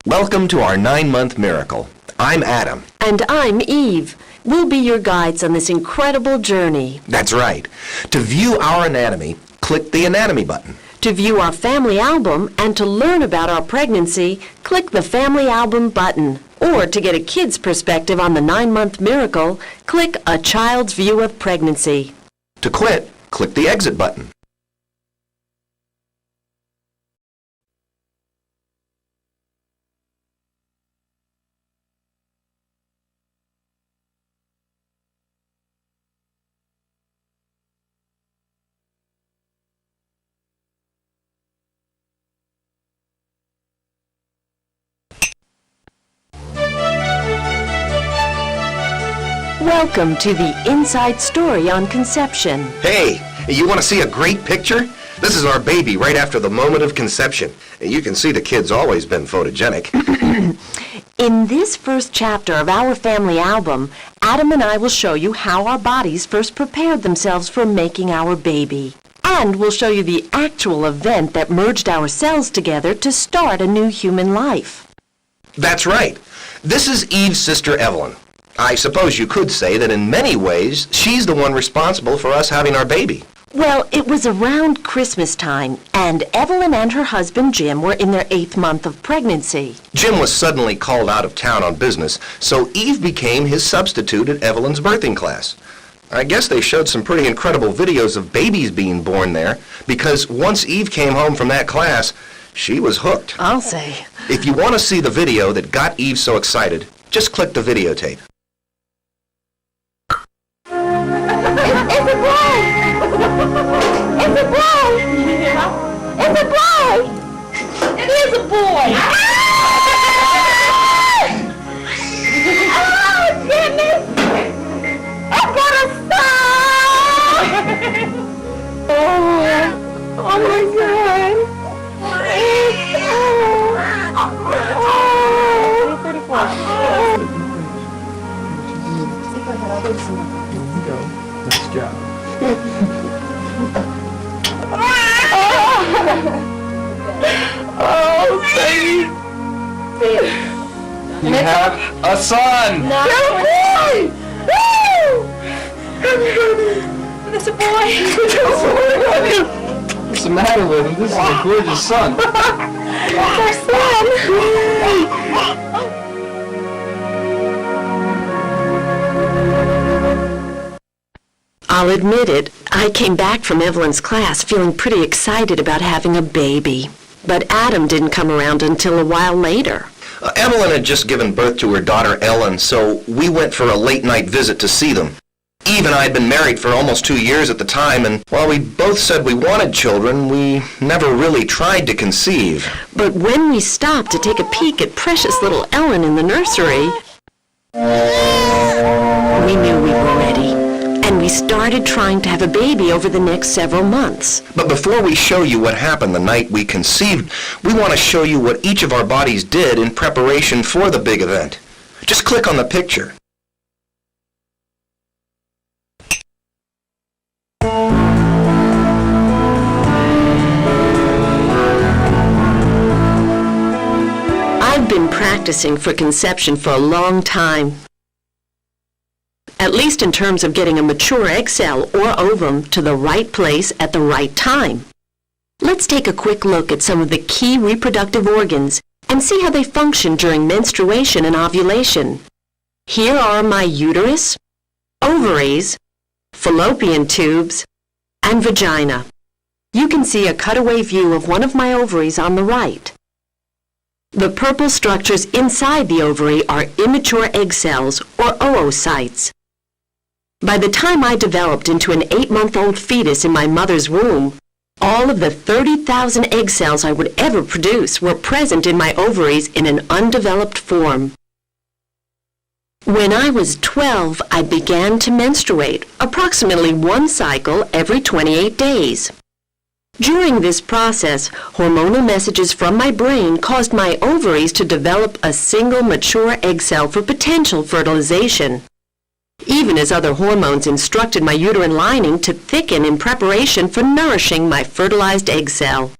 Welcome to our 9-month miracle. I'm Adam. And I'm Eve. We'll be your guides on this incredible journey. That's right. To view our anatomy, click the Anatomy button. To view our family album and to learn about our pregnancy, click the Family Album button. Or to get a kid's perspective on the 9-month miracle, click A Child's View of Pregnancy. To quit, click the Exit button. Welcome to the Inside Story on Conception. Hey, you want to see a great picture? This is our baby right after the moment of conception. You can see the kid's always been photogenic. In this first chapter of our family album, Adam and I will show you how our bodies first prepared themselves for making our baby. And we'll show you the actual event that merged our cells together to start a new human life. That's right. This is Eve's sister Evelyn. I suppose you could say that in many ways, she's the one responsible for us having our baby. Well, it was around Christmas time, and Evelyn and her husband Jim were in their 8th month of pregnancy. Jim was suddenly called out of town on business, so Eve became his substitute at Evelyn's birthing class. I guess they showed some pretty incredible videos of babies being born there, because once Eve came home from that class, she was hooked. I'll say. If you want to see the video that got Eve so excited, just click the videotape. It's a boy! It's a boy! It's a boy! It is a boy! Oh, goodness! I've got a son! Oh my God! Nice job. Oh, baby! You have a son! No, boy! Woo! It's a boy! What's the matter with him? This is a gorgeous son. It's our son! I'll admit it, I came back from Evelyn's class feeling pretty excited about having a baby. But Adam didn't come around until a while later. Evelyn had just given birth to her daughter Ellen, so we went for a late-night visit to see them. Eve and I had been married for almost 2 years at the time, and while we both said we wanted children, we never really tried to conceive. But when we stopped to take a peek at precious little Ellen in the nursery, we knew we were ready. And we started trying to have a baby over the next several months. But before we show you what happened the night we conceived, we want to show you what each of our bodies did in preparation for the big event. Just click on the picture. I've been practicing for conception for a long time. At least in terms of getting a mature egg cell or ovum to the right place at the right time. Let's take a quick look at some of the key reproductive organs and see how they function during menstruation and ovulation. Here are my uterus, ovaries, fallopian tubes, and vagina. You can see a cutaway view of one of my ovaries on the right. The purple structures inside the ovary are immature egg cells or oocytes. By the time I developed into an 8-month-old fetus in my mother's womb, all of the 30,000 egg cells I would ever produce were present in my ovaries in an undeveloped form. When I was 12, I began to menstruate, approximately 1 cycle every 28 days. During this process, hormonal messages from my brain caused my ovaries to develop a single mature egg cell for potential fertilization, even as other hormones instructed my uterine lining to thicken in preparation for nourishing my fertilized egg cell.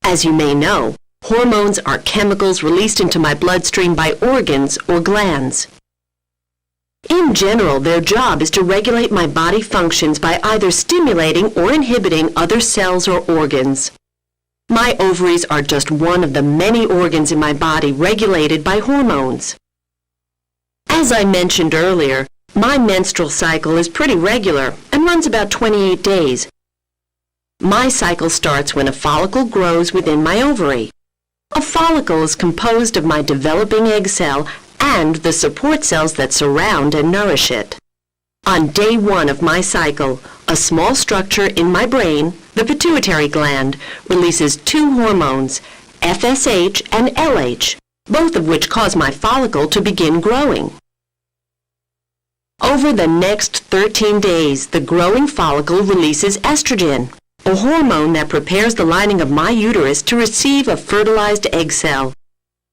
As you may know, Hormones are chemicals released into my bloodstream by organs or glands. In general, their job is to regulate my body functions by either stimulating or inhibiting other cells or organs. My ovaries are just one of the many organs in my body regulated by hormones. As I mentioned earlier, my menstrual cycle is pretty regular and runs about 28 days. My cycle starts when a follicle grows within my ovary. A follicle is composed of my developing egg cell and the support cells that surround and nourish it. On day 1 of my cycle, a small structure in my brain, the pituitary gland, releases 2 hormones, FSH and LH, both of which cause my follicle to begin growing. Over the next 13 days, the growing follicle releases estrogen, a hormone that prepares the lining of my uterus to receive a fertilized egg cell.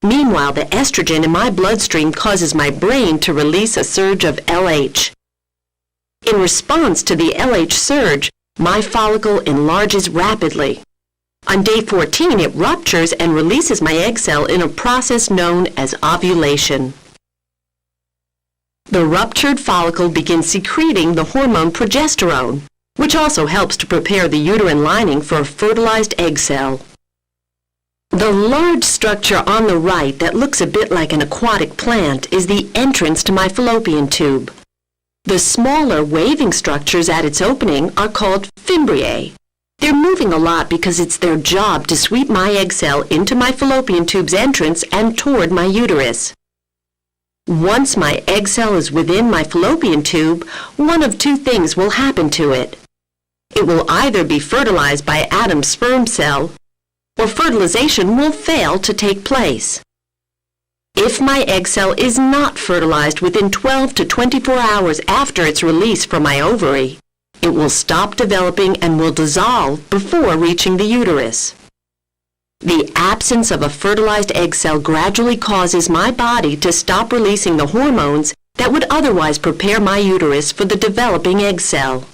Meanwhile, the estrogen in my bloodstream causes my brain to release a surge of LH. In response to the LH surge, my follicle enlarges rapidly. On day 14, it ruptures and releases my egg cell in a process known as ovulation. The ruptured follicle begins secreting the hormone progesterone, which also helps to prepare the uterine lining for a fertilized egg cell. The large structure on the right that looks a bit like an aquatic plant is the entrance to my fallopian tube. The smaller waving structures at its opening are called fimbriae. They're moving a lot because it's their job to sweep my egg cell into my fallopian tube's entrance and toward my uterus. Once my egg cell is within my fallopian tube, one of 2 things will happen to it. It will either be fertilized by A.D.A.M sperm cell, or fertilization will fail to take place. If my egg cell is not fertilized within 12 to 24 hours after its release from my ovary, it will stop developing and will dissolve before reaching the uterus. The absence of a fertilized egg cell gradually causes my body to stop releasing the hormones that would otherwise prepare my uterus for the developing egg cell.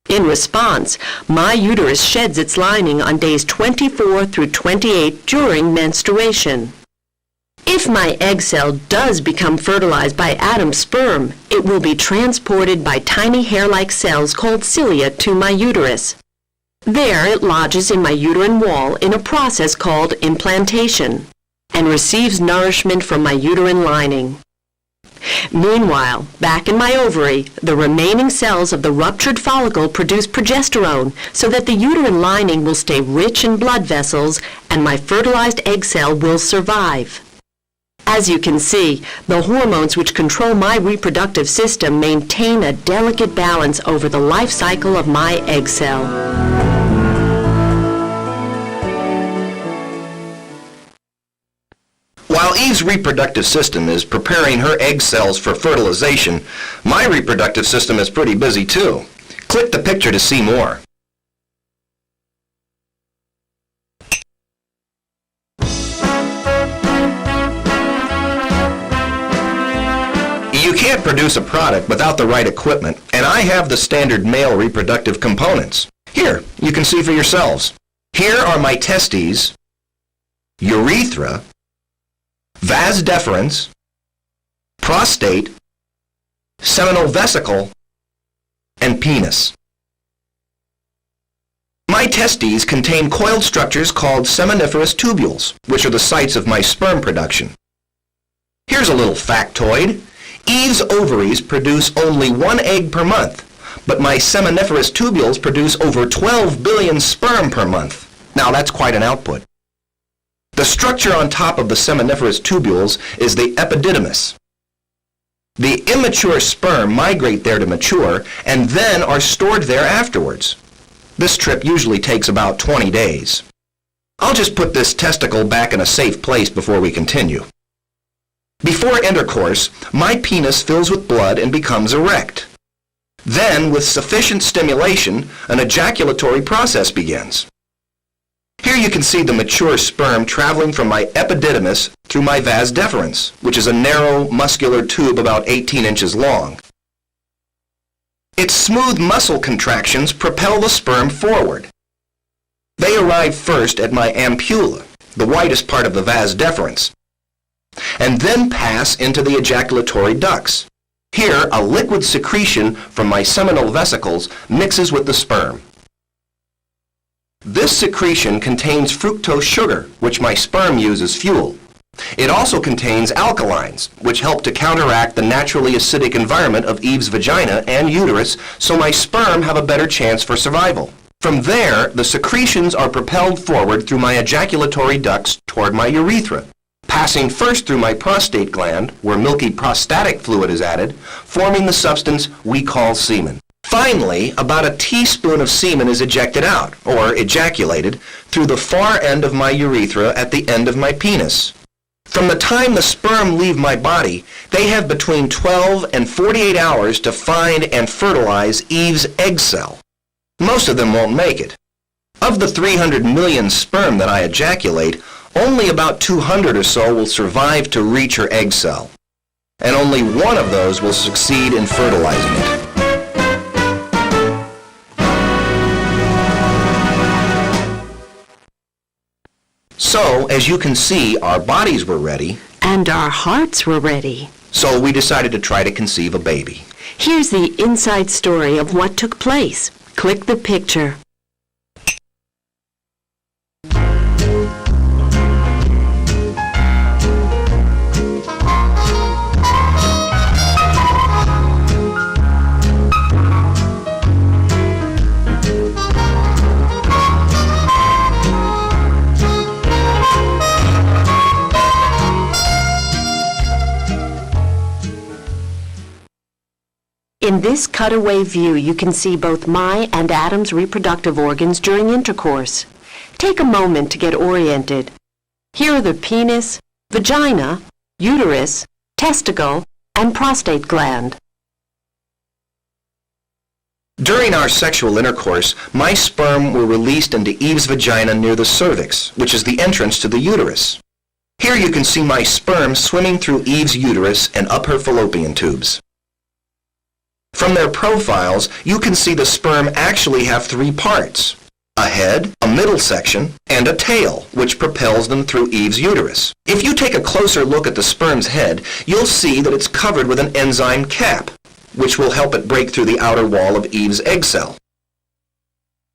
In response, my uterus sheds its lining on days 24 through 28 during menstruation. If my egg cell does become fertilized by A.D.A.M sperm, it will be transported by tiny hair-like cells called cilia to my uterus. There it lodges in my uterine wall in a process called implantation and receives nourishment from my uterine lining. Meanwhile, back in my ovary, the remaining cells of the ruptured follicle produce progesterone so that the uterine lining will stay rich in blood vessels and my fertilized egg cell will survive. As you can see, the hormones which control my reproductive system maintain a delicate balance over the life cycle of my egg cell. While Eve's reproductive system is preparing her egg cells for fertilization, my reproductive system is pretty busy too. Click the picture to see more. You can't produce a product without the right equipment, and I have the standard male reproductive components. Here, you can see for yourselves. Here are my testes, urethra, vas deferens, prostate, seminal vesicle, and penis. My testes contain coiled structures called seminiferous tubules, which are the sites of my sperm production. Here's a little factoid. Eve's ovaries produce only 1 egg per month, but my seminiferous tubules produce over 12 billion sperm per month. Now that's quite an output. The structure on top of the seminiferous tubules is the epididymis. The immature sperm migrate there to mature and then are stored there afterwards. This trip usually takes about 20 days. I'll just put this testicle back in a safe place before we continue. Before intercourse, my penis fills with blood and becomes erect. Then, with sufficient stimulation, an ejaculatory process begins. Here you can see the mature sperm traveling from my epididymis through my vas deferens, which is a narrow, muscular tube about 18 inches long. Its smooth muscle contractions propel the sperm forward. They arrive first at my ampulla, the widest part of the vas deferens, and then pass into the ejaculatory ducts. Here, a liquid secretion from my seminal vesicles mixes with the sperm. This secretion contains fructose sugar, which my sperm use as fuel. It also contains alkalines, which help to counteract the naturally acidic environment of Eve's vagina and uterus, so my sperm have a better chance for survival. From there, the secretions are propelled forward through my ejaculatory ducts toward my urethra, passing first through my prostate gland, where milky prostatic fluid is added, forming the substance we call semen. Finally, about a teaspoon of semen is ejected out, or ejaculated, through the far end of my urethra at the end of my penis. From the time the sperm leave my body, they have between 12 and 48 hours to find and fertilize Eve's egg cell. Most of them won't make it. Of the 300 million sperm that I ejaculate, only about 200 or so will survive to reach her egg cell, and only one of those will succeed in fertilizing it. So, as you can see, our bodies were ready, And our hearts were ready. so we decided to try to conceive a baby. Here's the inside story of what took place. Click the picture. In this cutaway view, you can see both my and Adam's reproductive organs during intercourse. Take a moment to get oriented. Here are the penis, vagina, uterus, testicle, and prostate gland. During our sexual intercourse, my sperm were released into Eve's vagina near the cervix, which is the entrance to the uterus. Here you can see my sperm swimming through Eve's uterus and up her fallopian tubes. From their profiles, you can see the sperm actually have three parts: a head, a middle section, and a tail, which propels them through Eve's uterus. If you take a closer look at the sperm's head, you'll see that it's covered with an enzyme cap, which will help it break through the outer wall of Eve's egg cell.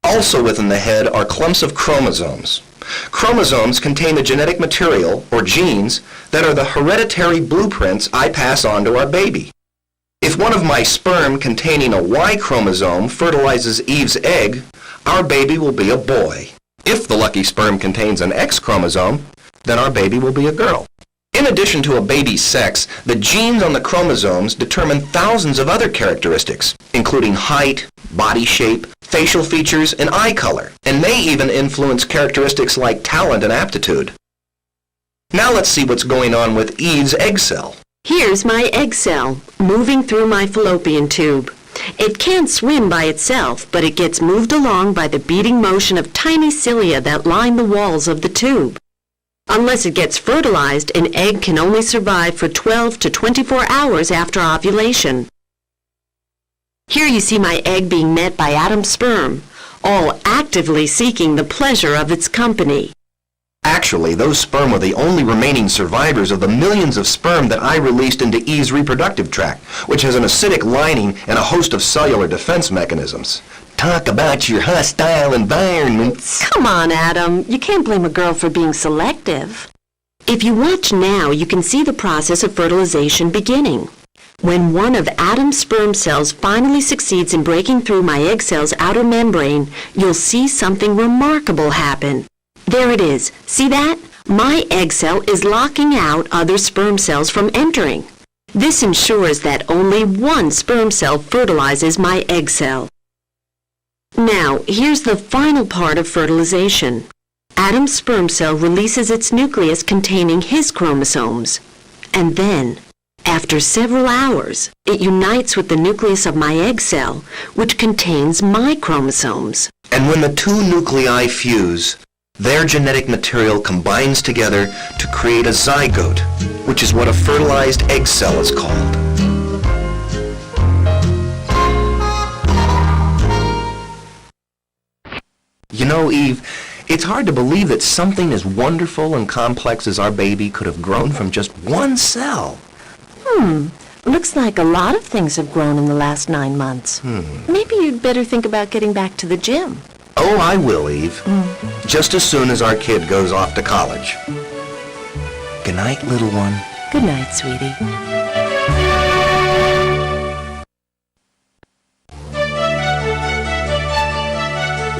Also within the head are clumps of chromosomes. Chromosomes contain the genetic material, or genes, that are the hereditary blueprints I pass on to our baby. If one of my sperm containing a Y chromosome fertilizes Eve's egg, our baby will be a boy. If the lucky sperm contains an X chromosome, then our baby will be a girl. In addition to a baby's sex, the genes on the chromosomes determine thousands of other characteristics, including height, body shape, facial features, and eye color, and may even influence characteristics like talent and aptitude. Now let's see what's going on with Eve's egg cell. Here's my egg cell, moving through my fallopian tube. It can't swim by itself, but it gets moved along by the beating motion of tiny cilia that line the walls of the tube. Unless it gets fertilized, an egg can only survive for 12 to 24 hours after ovulation. Here you see my egg being met by Adam's sperm, all actively seeking the pleasure of its company. Actually, those sperm were the only remaining survivors of the millions of sperm that I released into Eve's reproductive tract, which has an acidic lining and a host of cellular defense mechanisms. Talk about your hostile environments. Come on, Adam. You can't blame a girl for being selective. If you watch now, you can see the process of fertilization beginning. When one of Adam's sperm cells finally succeeds in breaking through my egg cell's outer membrane, you'll see something remarkable happen. There it is. See that? My egg cell is locking out other sperm cells from entering. This ensures that only one sperm cell fertilizes my egg cell. Now, here's the final part of fertilization. Adam's sperm cell releases its nucleus containing his chromosomes. And then, after several hours, it unites with the nucleus of my egg cell, which contains my chromosomes. And when the two nuclei fuse, their genetic material combines together to create a zygote, which is what a fertilized egg cell is called. You know, Eve, It's hard to believe that something as wonderful and complex as our baby could have grown from just one cell. Looks like a lot of things have grown in the last 9 months. Maybe you'd better think about getting back to the gym. Oh, I will, Eve. Just as soon as our kid goes off to college. Good night, little one. Good night, sweetie.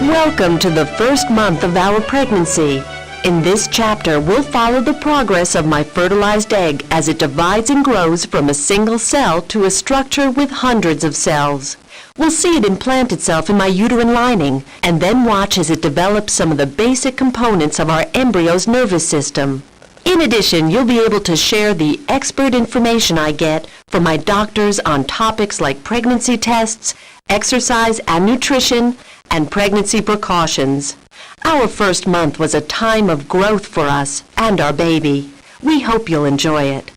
Welcome to the first month of our pregnancy. In this chapter, we'll follow the progress of my fertilized egg as it divides and grows from a single cell to a structure with hundreds of cells. We'll see it implant itself in my uterine lining, and then watch as it develops some of the basic components of our embryo's nervous system. In addition, you'll be able to share the expert information I get from my doctors on topics like pregnancy tests, exercise and nutrition, and pregnancy precautions. Our first month was a time of growth for us and our baby. We hope you'll enjoy it.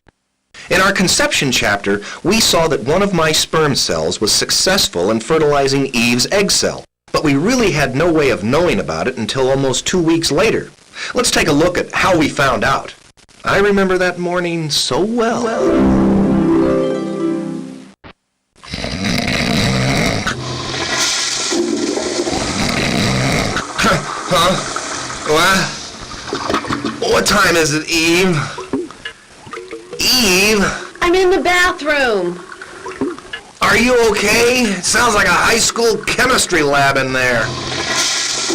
In our conception chapter, we saw that one of my sperm cells was successful in fertilizing Eve's egg cell, but we really had no way of knowing about it until almost 2 weeks later. Let's take a look at how we found out. I remember that morning so well. What time is it, Eve? Eve? I'm in the bathroom. Are you okay? It sounds like a high school chemistry lab in there.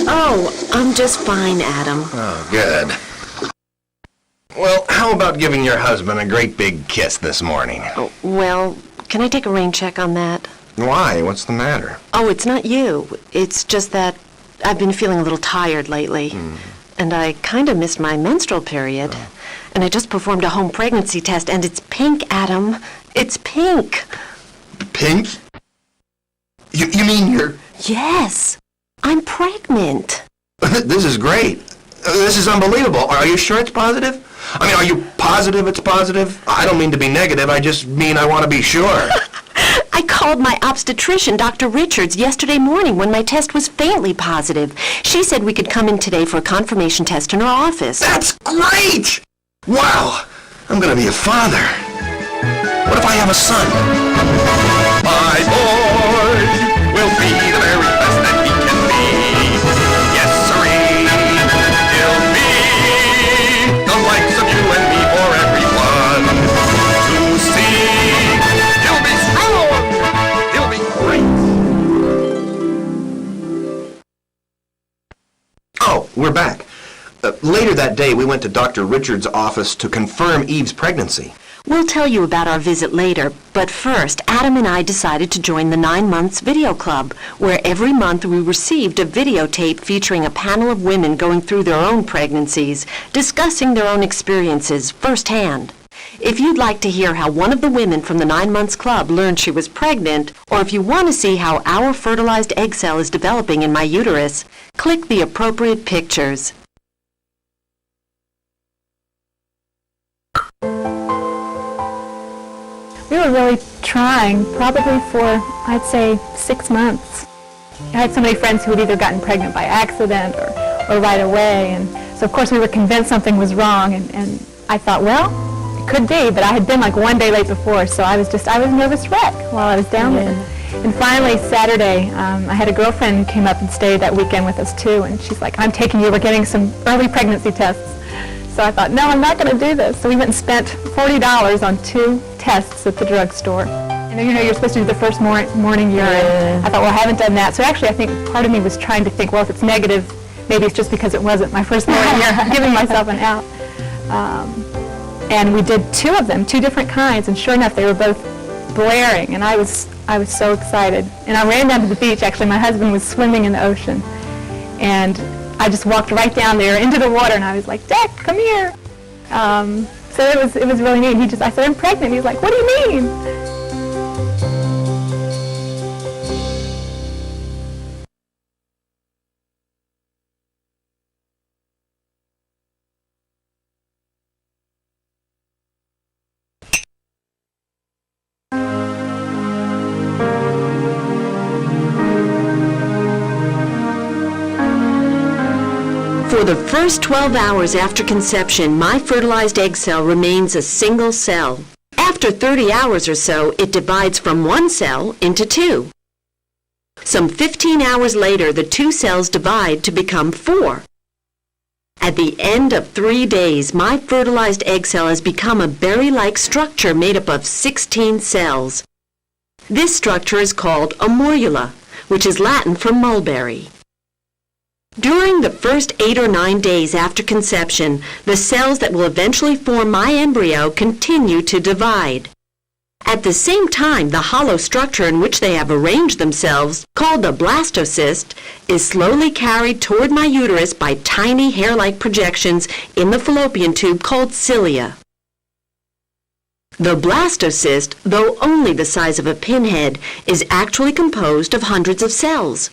Oh, I'm just fine, Adam. Oh, good. Well, how about giving your husband a great big kiss this morning? Oh, well, can I take a rain check on that? Why? What's the matter? Oh, it's not you. It's just that I've been feeling a little tired lately. And I kind of missed my menstrual period. And I just performed a home pregnancy test, and it's pink, Adam. It's pink. Pink? You mean you're... Yes. I'm pregnant. This is great. This is unbelievable. Are you sure it's positive? I mean, are you positive it's positive? I don't mean to be negative. I just mean I want to be sure. I called my obstetrician, Dr. Richards, yesterday morning when my test was faintly positive. She said we could come in today for a confirmation test in her office. That's great! Wow! I'm gonna be a father. What if I have a son? My boy will be the very best that he can be. Yes, sirree. He'll be the likes of you and me for everyone to see. He'll be strong. He'll be great. Oh, we're back. Later that day, we went to Dr. Richards' office to confirm Eve's pregnancy. We'll tell you about our visit later, but first, Adam and I decided to join the 9 Months Video Club, where every month we received a videotape featuring a panel of women going through their own pregnancies, discussing their own experiences firsthand. If you'd like to hear how one of the women from the 9 Months Club learned she was pregnant, or if you want to see how our fertilized egg cell is developing in my uterus, click the appropriate pictures. We were really trying, probably for, I'd say, 6 months. I had so many friends who had either gotten pregnant by accident or right away, and so of course we were convinced something was wrong, and I thought, well, it could be, but I had been like 1 day late before, so I was a nervous wreck while I was down there. And finally, Saturday, I had a girlfriend who came up and stayed that weekend with us too, and she's like, I'm taking you, we're getting some early pregnancy tests. So I thought, no, I'm not going to do this. So we went and spent $40 on 2 tests at the drugstore. And you know, you're supposed to do the first morning urine. I thought, well, I haven't done that. So actually, I think part of me was trying to think, well, if it's negative, maybe it's just because it wasn't my first morning urine. I'm giving myself an out. And we did 2 of them, 2 different kinds, and sure enough, they were both blaring. And I was so excited. And I ran down to the beach. Actually, my husband was swimming in the ocean. And I just walked right down there into the water, and I was like, Jack, come here. So it was really neat. I said, I'm pregnant. He's like, what do you mean? For the first 12 hours after conception, my fertilized egg cell remains a single cell. After 30 hours or so, it divides from one cell into two. Some 15 hours later, the two cells divide to become 4. At the end of 3 days, my fertilized egg cell has become a berry-like structure made up of 16 cells. This structure is called a morula, which is Latin for mulberry. During the first 8 or 9 days after conception, the cells that will eventually form my embryo continue to divide. At the same time, the hollow structure in which they have arranged themselves, called the blastocyst, is slowly carried toward my uterus by tiny hair-like projections in the fallopian tube called cilia. The blastocyst, though only the size of a pinhead, is actually composed of hundreds of cells.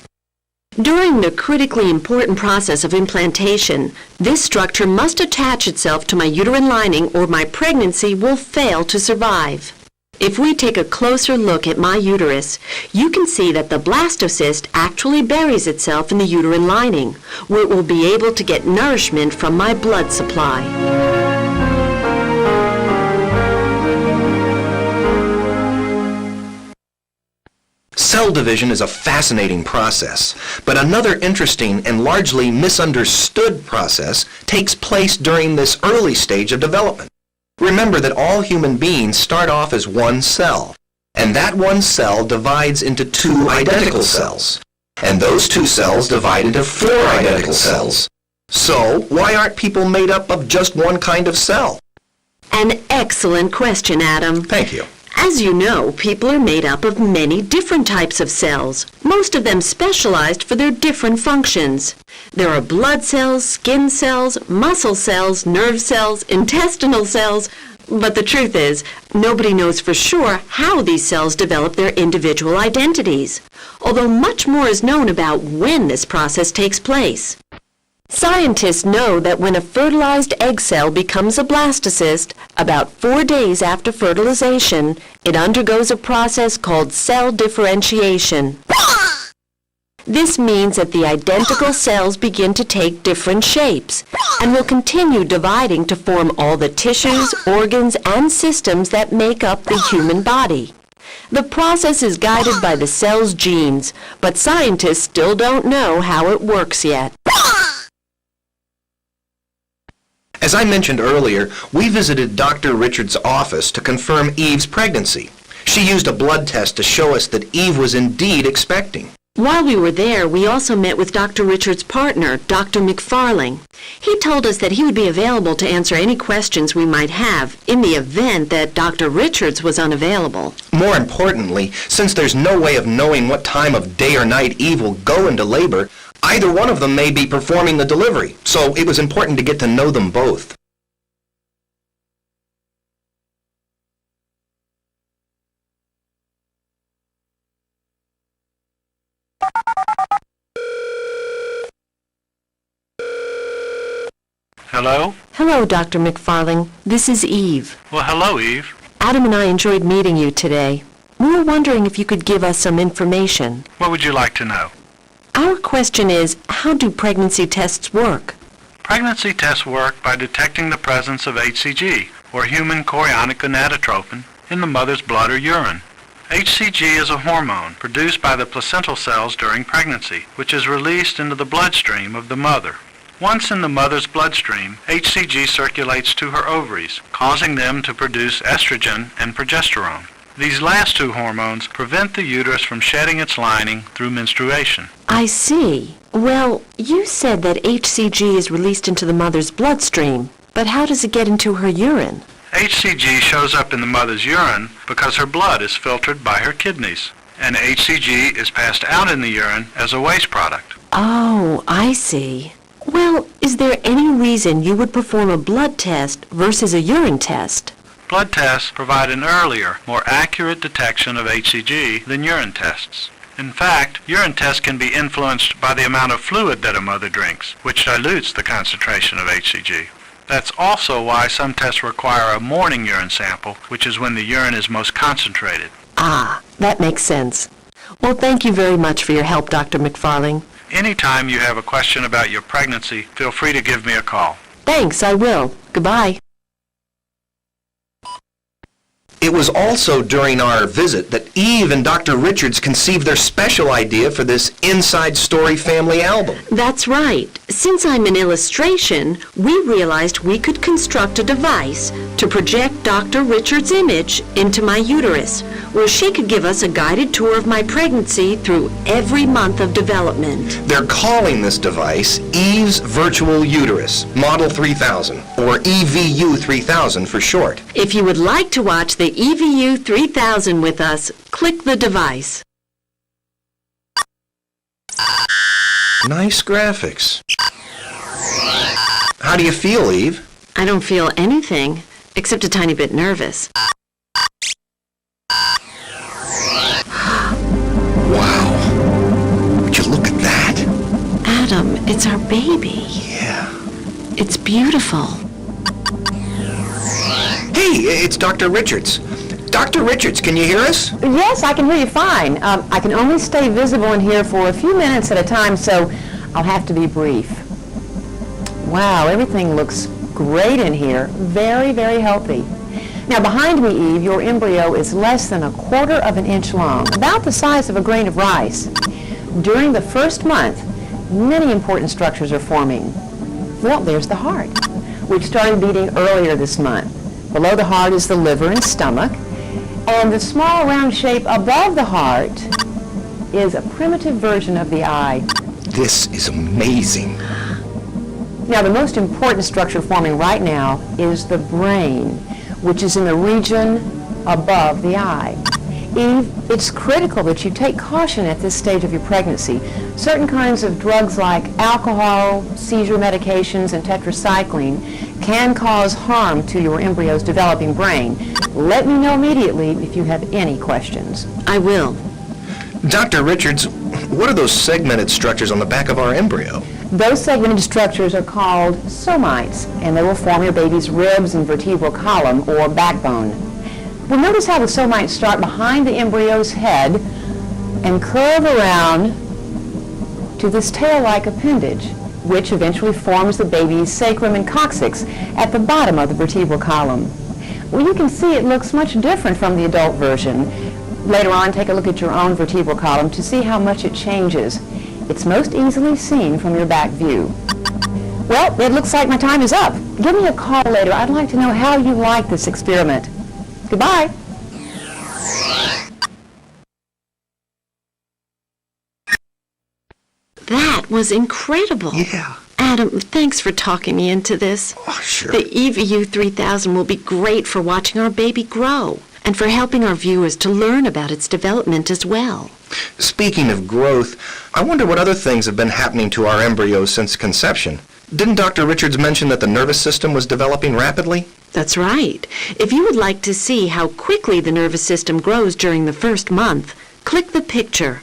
During the critically important process of implantation, this structure must attach itself to my uterine lining or my pregnancy will fail to survive. If we take a closer look at my uterus, you can see that the blastocyst actually buries itself in the uterine lining, where it will be able to get nourishment from my blood supply. Cell division is a fascinating process, but another interesting and largely misunderstood process takes place during this early stage of development. Remember that all human beings start off as one cell, and that one cell divides into 2 identical cells, and those 2 cells divide into 4 identical cells. So, why aren't people made up of just one kind of cell? An excellent question, Adam. Thank you. As you know, people are made up of many different types of cells, most of them specialized for their different functions. There are blood cells, skin cells, muscle cells, nerve cells, intestinal cells, but the truth is, nobody knows for sure how these cells develop their individual identities, although much more is known about when this process takes place. Scientists know that when a fertilized egg cell becomes a blastocyst, about 4 days after fertilization, it undergoes a process called cell differentiation. This means that the identical cells begin to take different shapes and will continue dividing to form all the tissues, organs, and systems that make up the human body. The process is guided by the cell's genes, but scientists still don't know how it works yet. As I mentioned earlier, we visited Dr. Richards' office to confirm Eve's pregnancy. She used a blood test to show us that Eve was indeed expecting. While we were there, we also met with Dr. Richards' partner, Dr. McFarling. He told us that he would be available to answer any questions we might have in the event that Dr. Richards was unavailable. More importantly, since there's no way of knowing what time of day or night Eve will go into labor, either one of them may be performing the delivery, so it was important to get to know them both. Hello? Hello, Dr. McFarling. This is Eve. Well, hello, Eve. Adam and I enjoyed meeting you today. We were wondering if you could give us some information. What would you like to know? Our question is, how do pregnancy tests work? Pregnancy tests work by detecting the presence of HCG, or human chorionic gonadotropin, in the mother's blood or urine. HCG is a hormone produced by the placental cells during pregnancy, which is released into the bloodstream of the mother. Once in the mother's bloodstream, HCG circulates to her ovaries, causing them to produce estrogen and progesterone. These last 2 hormones prevent the uterus from shedding its lining through menstruation. I see. Well, you said that HCG is released into the mother's bloodstream, but how does it get into her urine? HCG shows up in the mother's urine because her blood is filtered by her kidneys, and HCG is passed out in the urine as a waste product. Oh, I see. Well, is there any reason you would perform a blood test versus a urine test? Blood tests provide an earlier, more accurate detection of HCG than urine tests. In fact, urine tests can be influenced by the amount of fluid that a mother drinks, which dilutes the concentration of HCG. That's also why some tests require a morning urine sample, which is when the urine is most concentrated. Ah, that makes sense. Well, thank you very much for your help, Dr. McFarling. Anytime you have a question about your pregnancy, feel free to give me a call. Thanks, I will. Goodbye. It was also during our visit that Eve and Dr. Richards conceived their special idea for this Inside Story family album. That's right. Since I'm an illustration, we realized we could construct a device to project Dr. Richards' image into my uterus, where she could give us a guided tour of my pregnancy through every month of development. They're calling this device Eve's Virtual Uterus, Model 3000, or EVU 3000 for short. If you would like to watch the EVU 3000 with us, click the device. Nice graphics. How do you feel, Eve? I don't feel anything, except a tiny bit nervous. Wow. Would you look at that? Adam, it's our baby. Yeah. It's beautiful. Hey, it's Dr. Richards. Dr. Richards, can you hear us? Yes, I can hear you fine. I can only stay visible in here for a few minutes at a time, so I'll have to be brief. Wow, everything looks great in here. Very, very healthy. Now, behind me, Eve, your embryo is less than 1/4 of an inch long, about the size of a grain of rice. During the first month, many important structures are forming. Well, there's the heart, which started beating earlier this month. Below the heart is the liver and stomach, and the small round shape above the heart is a primitive version of the eye. This is amazing. Now, the most important structure forming right now is the brain, which is in the region above the eye. Eve, it's critical that you take caution at this stage of your pregnancy. Certain kinds of drugs like alcohol, seizure medications, and tetracycline can cause harm to your embryo's developing brain. Let me know immediately if you have any questions. I will. Dr. Richards, what are those segmented structures on the back of our embryo? Those segmented structures are called somites, and they will form your baby's ribs and vertebral column, or backbone. Well, notice how the somites start behind the embryo's head and curve around to this tail-like appendage, which eventually forms the baby's sacrum and coccyx at the bottom of the vertebral column. Well, you can see it looks much different from the adult version. Later on, take a look at your own vertebral column to see how much it changes. It's most easily seen from your back view. Well, it looks like my time is up. Give me a call later. I'd like to know how you like this experiment. Goodbye. That was incredible. Yeah. Adam, thanks for talking me into this. Oh, sure. The EVU 3000 will be great for watching our baby grow and for helping our viewers to learn about its development as well. Speaking of growth, I wonder what other things have been happening to our embryos since conception. Didn't Dr. Richards mention that the nervous system was developing rapidly? That's right. If you would like to see how quickly the nervous system grows during the first month, click the picture.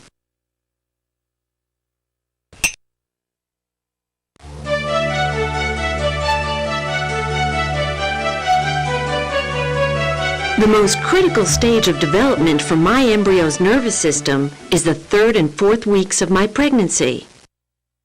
The most critical stage of development for my embryo's nervous system is the 3rd and 4th weeks of my pregnancy.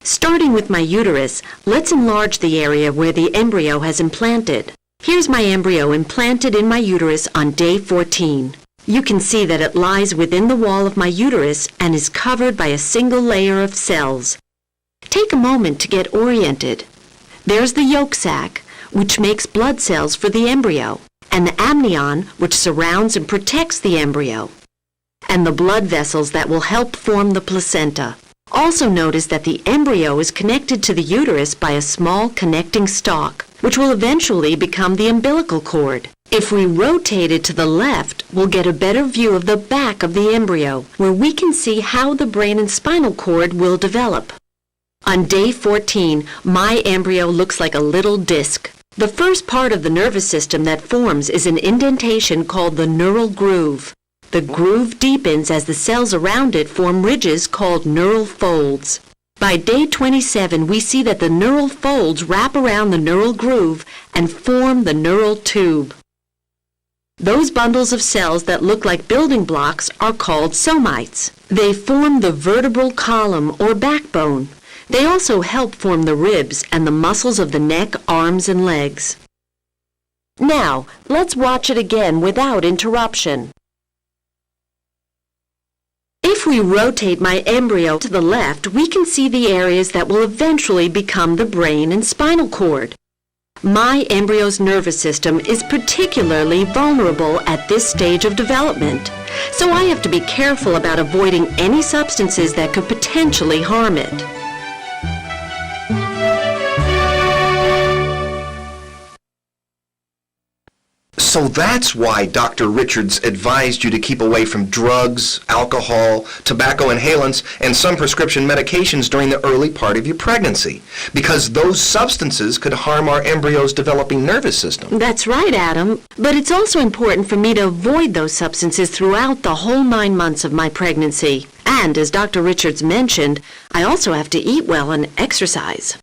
Starting with my uterus, let's enlarge the area where the embryo has implanted. Here's my embryo implanted in my uterus on day 14. You can see that it lies within the wall of my uterus and is covered by a single layer of cells. Take a moment to get oriented. There's the yolk sac, which makes blood cells for the embryo, and the amnion, which surrounds and protects the embryo, and the blood vessels that will help form the placenta. Also notice that the embryo is connected to the uterus by a small connecting stalk, which will eventually become the umbilical cord. If we rotate it to the left, we'll get a better view of the back of the embryo, where we can see how the brain and spinal cord will develop. On day 14, my embryo looks like a little disc. The first part of the nervous system that forms is an indentation called the neural groove. The groove deepens as the cells around it form ridges called neural folds. By day 27, we see that the neural folds wrap around the neural groove and form the neural tube. Those bundles of cells that look like building blocks are called somites. They form the vertebral column or backbone. They also help form the ribs and the muscles of the neck, arms, and legs. Now, let's watch it again without interruption. If we rotate my embryo to the left, we can see the areas that will eventually become the brain and spinal cord. My embryo's nervous system is particularly vulnerable at this stage of development, so I have to be careful about avoiding any substances that could potentially harm it. So that's why Dr. Richards advised you to keep away from drugs, alcohol, tobacco inhalants, and some prescription medications during the early part of your pregnancy, because those substances could harm our embryo's developing nervous system. That's right, Adam. But it's also important for me to avoid those substances throughout the whole 9 months of my pregnancy. And as Dr. Richards mentioned, I also have to eat well and exercise.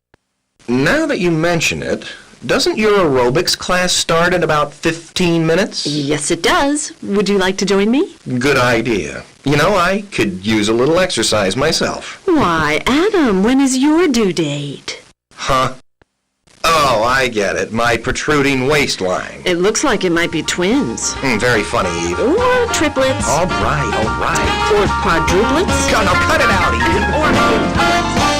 Now that you mention it, doesn't your aerobics class start in about 15 minutes? Yes, it does. Would you like to join me? Good idea. You know, I could use a little exercise myself. Why, Adam, when is your due date? Huh? Oh, I get it. My protruding waistline. It looks like it might be twins. Very funny, Eve. Or triplets. All right, all right. Or quadruplets. God, now cut it out, Eve. Or quintuplets.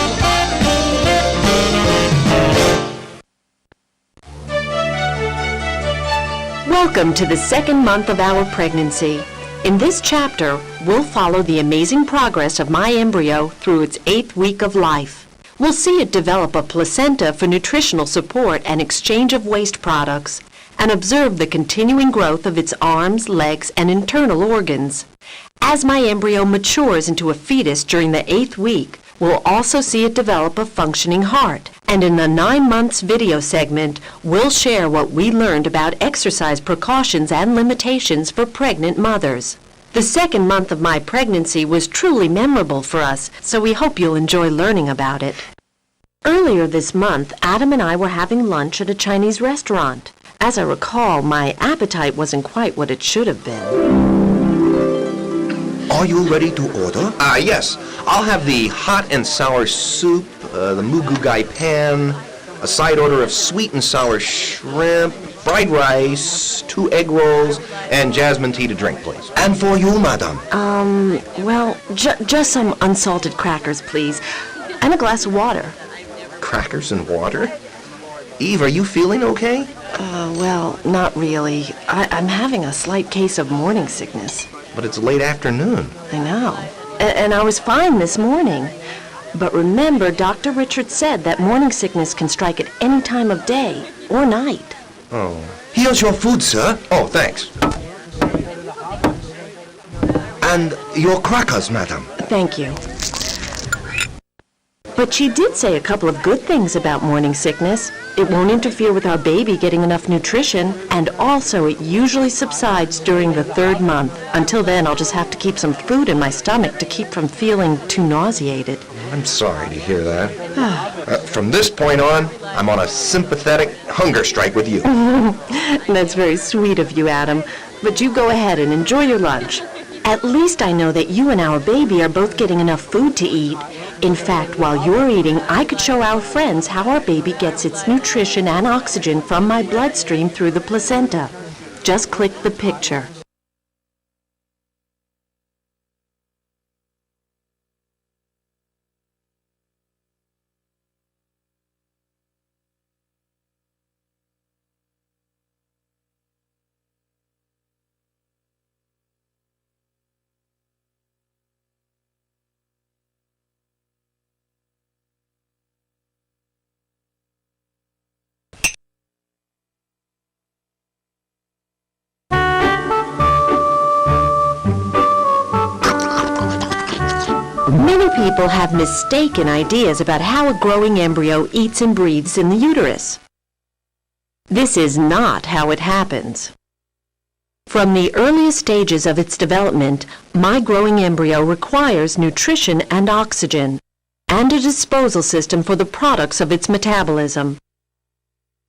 Welcome to the second month of our pregnancy. In this chapter, we'll follow the amazing progress of my embryo through its 8th week of life. We'll see it develop a placenta for nutritional support and exchange of waste products, and observe the continuing growth of its arms, legs, and internal organs. As my embryo matures into a fetus during the 8th week, we'll also see it develop a functioning heart. And in the 9 months video segment, we'll share what we learned about exercise precautions and limitations for pregnant mothers. The second month of my pregnancy was truly memorable for us, so we hope you'll enjoy learning about it. Earlier this month, Adam and I were having lunch at a Chinese restaurant. As I recall, my appetite wasn't quite what it should have been. Are you ready to order? Yes. I'll have the hot and sour soup, the mugu gai pan, a side order of sweet and sour shrimp, fried rice, 2 egg rolls, and jasmine tea to drink, please. And for you, madam? Well, just some unsalted crackers, please, and a glass of water. Crackers and water? Eve, are you feeling okay? Well, not really. I'm having a slight case of morning sickness. But it's late afternoon. I know. And I was fine this morning. But remember, Dr. Richards said that morning sickness can strike at any time of day or night. Oh. Here's your food, sir. Oh, thanks. And your crackers, madam. Thank you. But she did say a couple of good things about morning sickness. It won't interfere with our baby getting enough nutrition, and also it usually subsides during the 3rd month. Until then, I'll just have to keep some food in my stomach to keep from feeling too nauseated. I'm sorry to hear that. From this point on, I'm on a sympathetic hunger strike with you. That's very sweet of you, Adam. But you go ahead and enjoy your lunch. At least I know that you and our baby are both getting enough food to eat. In fact, while you're eating, I could show our friends how our baby gets its nutrition and oxygen from my bloodstream through the placenta. Just click the picture. Many people have mistaken ideas about how a growing embryo eats and breathes in the uterus. This is not how it happens. From the earliest stages of its development, my growing embryo requires nutrition and oxygen, and a disposal system for the products of its metabolism.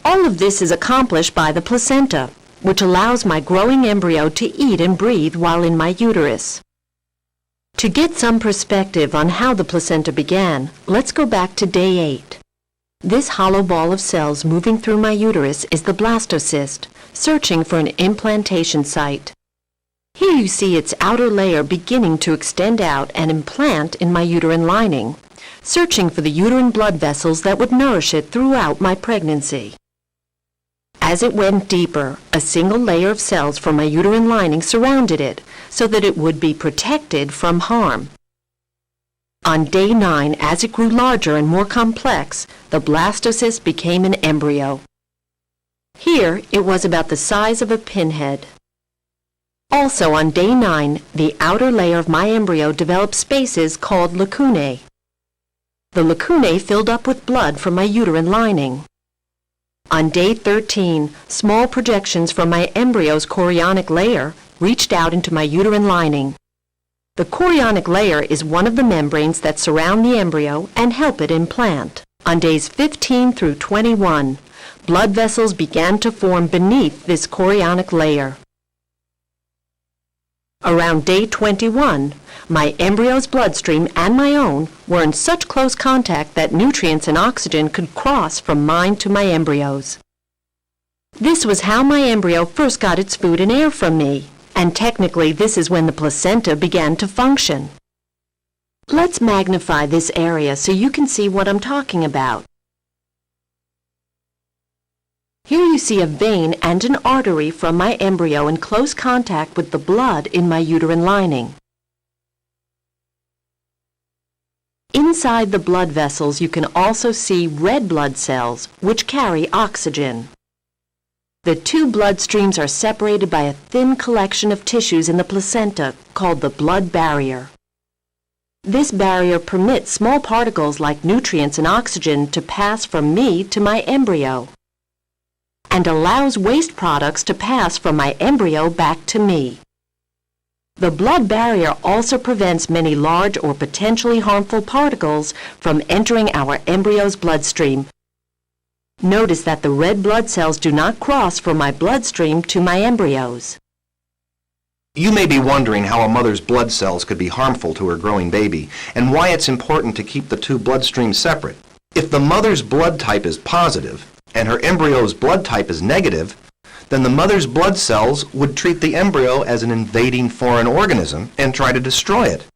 All of this is accomplished by the placenta. which allows my growing embryo to eat and breathe while in my uterus. To get some perspective on how the placenta began, let's go back to day 8. This hollow ball of cells moving through my uterus is the blastocyst, searching for an implantation site. Here you see its outer layer beginning to extend out and implant in my uterine lining, searching for the uterine blood vessels that would nourish it throughout my pregnancy. As it went deeper, a single layer of cells from my uterine lining surrounded it so that it would be protected from harm. On day 9, as it grew larger and more complex, the blastocyst became an embryo. Here, it was about the size of a pinhead. Also on day 9, the outer layer of my embryo developed spaces called lacunae. The lacunae filled up with blood from my uterine lining. On day 13, small projections from my embryo's chorionic layer reached out into my uterine lining. The chorionic layer is one of the membranes that surround the embryo and help it implant. On days 15 through 21, blood vessels began to form beneath this chorionic layer. Around day 21, my embryo's bloodstream and my own were in such close contact that nutrients and oxygen could cross from mine to my embryo's. This was how my embryo first got its food and air from me, and technically this is when the placenta began to function. Let's magnify this area so you can see what I'm talking about. Here you see a vein and an artery from my embryo in close contact with the blood in my uterine lining. Inside the blood vessels you can also see red blood cells, which carry oxygen. The two blood streams are separated by a thin collection of tissues in the placenta called the blood barrier. This barrier permits small particles like nutrients and oxygen to pass from me to my embryo, and allows waste products to pass from my embryo back to me. The blood barrier also prevents many large or potentially harmful particles from entering our embryo's bloodstream. Notice that the red blood cells do not cross from my bloodstream to my embryos. You may be wondering how a mother's blood cells could be harmful to her growing baby, and why it's important to keep the two bloodstreams separate. If the mother's blood type is positive, and her embryo's blood type is negative, then the mother's blood cells would treat the embryo as an invading foreign organism and try to destroy it.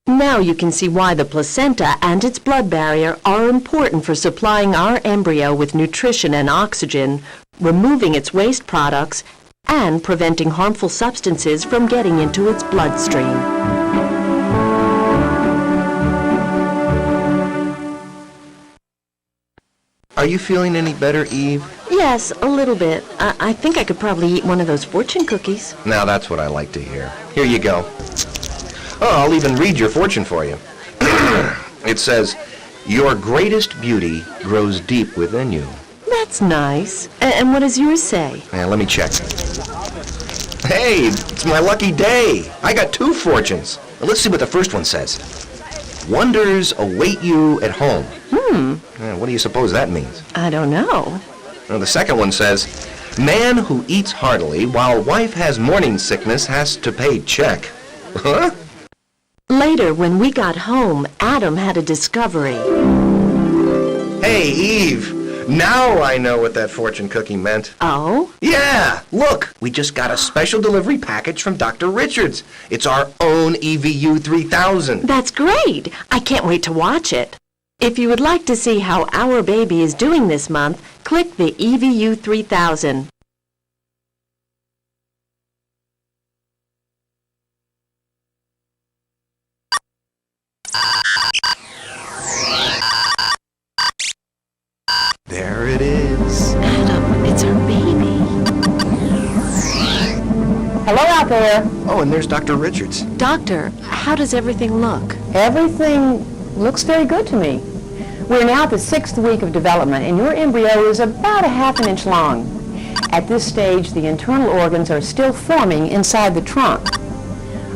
Now you can see why the placenta and its blood barrier are important for supplying our embryo with nutrition and oxygen, removing its waste products, and preventing harmful substances from getting into its bloodstream. Are you feeling any better, Eve? Yes, a little bit. I think I could probably eat one of those fortune cookies. Now that's what I like to hear. Here you go. Oh, I'll even read your fortune for you. It says, "Your greatest beauty grows deep within you." That's nice. And what does yours say? Now, let me check. Hey, it's my lucky day. I got 2 fortunes. Now, let's see what the first one says. "Wonders await you at home." What do you suppose that means? I don't know. Well, the second one says, "Man who eats heartily while wife has morning sickness has to pay check." Huh? Later, when we got home, Adam had a discovery. Hey, Eve, now I know what that fortune cookie meant. Oh? Yeah, look, we just got a special delivery package from Dr. Richards. It's our own EVU 3000. That's great! I can't wait to watch it. If you would like to see how our baby is doing this month, click the EVU 3000. There it is. Adam, it's our baby. Hello out there. Oh, and there's Dr. Richards. Doctor, how does everything look? Everything looks very good to me. We're now at the 6th week of development, and your embryo is about a ½ inch long. At this stage, the internal organs are still forming inside the trunk.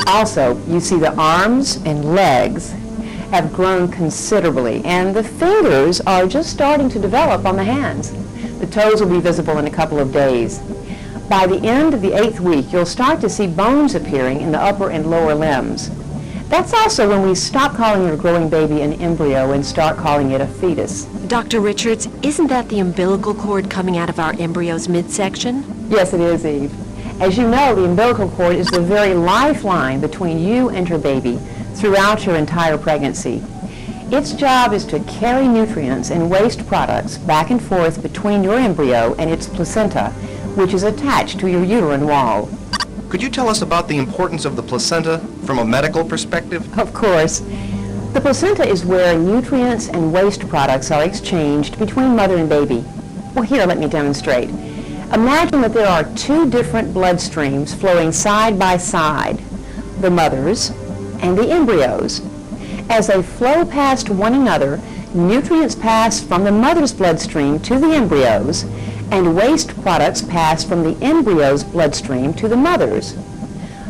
Also, you see the arms and legs have grown considerably, and the fingers are just starting to develop on the hands. The toes will be visible in a couple of days. By the end of the 8th week, you'll start to see bones appearing in the upper and lower limbs. That's also when we stop calling your growing baby an embryo and start calling it a fetus. Dr. Richards, isn't that the umbilical cord coming out of our embryo's midsection? Yes, it is, Eve. As you know, the umbilical cord is the very lifeline between you and your baby throughout your entire pregnancy. Its job is to carry nutrients and waste products back and forth between your embryo and its placenta, which is attached to your uterine wall. Could you tell us about the importance of the placenta from a medical perspective? Of course. The placenta is where nutrients and waste products are exchanged between mother and baby. Well, here, let me demonstrate. Imagine that there are two different blood streams flowing side by side, the mother's and the embryo's. As they flow past one another, nutrients pass from the mother's bloodstream to the embryo's, and waste products pass from the embryo's bloodstream to the mother's.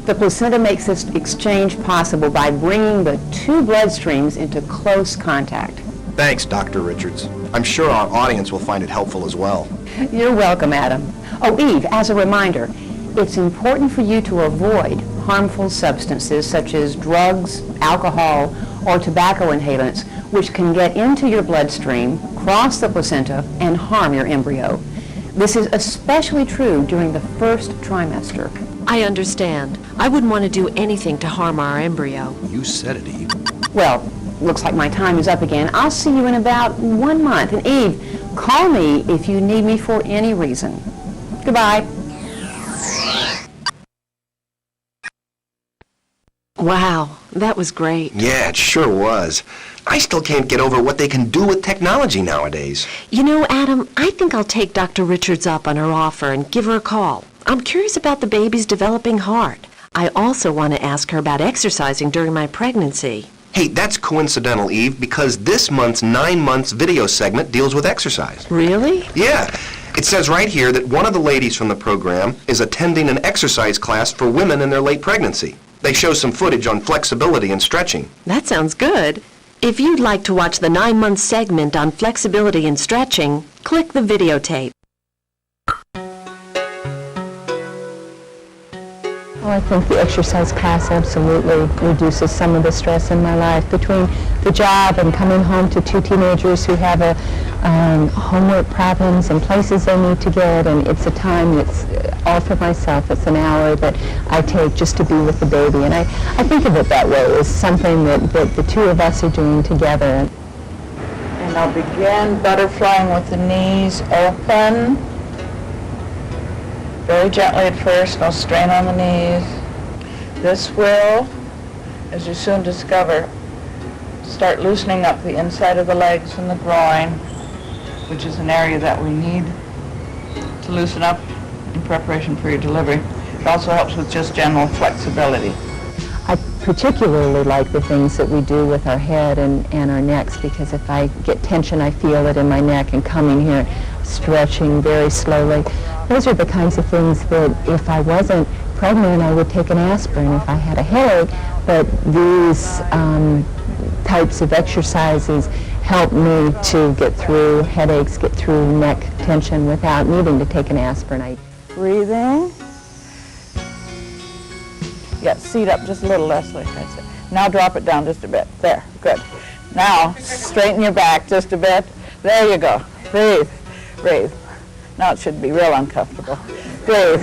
The placenta makes this exchange possible by bringing the two bloodstreams into close contact. Thanks, Dr. Richards. I'm sure our audience will find it helpful as well. You're welcome, Adam. Oh, Eve, as a reminder, it's important for you to avoid harmful substances such as drugs, alcohol, or tobacco inhalants, which can get into your bloodstream, cross the placenta, and harm your embryo. This is especially true during the first trimester. I understand. I wouldn't want to do anything to harm our embryo. You said it, Eve. Well, looks like my time is up again. I'll see you in about 1 month. And Eve, call me if you need me for any reason. Goodbye. Wow, that was great. Yeah, it sure was. I still can't get over what they can do with technology nowadays. You know, Adam, I think I'll take Dr. Richards up on her offer and give her a call. I'm curious about the baby's developing heart. I also want to ask her about exercising during my pregnancy. Hey, that's coincidental, Eve, because this month's 9 months video segment deals with exercise. Really? Yeah. It says right here that one of the ladies from the program is attending an exercise class for women in their late pregnancy. They show some footage on flexibility and stretching. That sounds good. If you'd like to watch the 9-month segment on flexibility and stretching, click the videotape. Oh, I think the exercise class absolutely reduces some of the stress in my life. Between the job and coming home to two teenagers who have homework problems and places they need to get, and it's a time that's all for myself. It's an hour that I take just to be with the baby. And I think of it that way, as something that the two of us are doing together. And I'll begin butterflying with the knees open. Very gently at first, no strain on the knees. This will, as you soon discover, start loosening up the inside of the legs and the groin, which is an area that we need to loosen up in preparation for your delivery. It also helps with just general flexibility. I particularly like the things that we do with our head and our necks, because if I get tension, I feel it in my neck, and coming here, stretching very slowly. Those are the kinds of things that if I wasn't pregnant, I would take an aspirin if I had a headache, but these types of exercises help me to get through headaches, get through neck tension without needing to take an aspirin. Breathing. Yeah, seat up just a little, Leslie. That's it. Now drop it down just a bit. There, good. Now straighten your back just a bit. There you go. Breathe, breathe. Now it should be real uncomfortable. Breathe.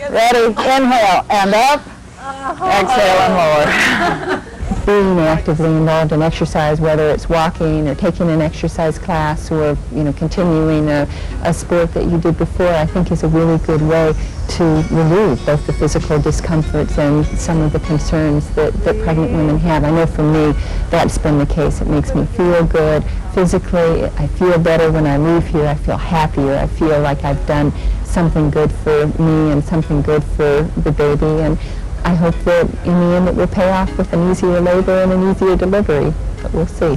Ready? Inhale and up. Exhale and lower. Being actively involved in exercise, whether it's walking or taking an exercise class or continuing a sport that you did before, I think is a really good way to relieve both the physical discomforts and some of the concerns that pregnant women have. I know for me that's been the case. It makes me feel good physically. I feel better when I leave here. I feel happier. I feel like I've done something good for me and something good for the baby. And I hope that in the end it will pay off with an easier labor and an easier delivery, but we'll see.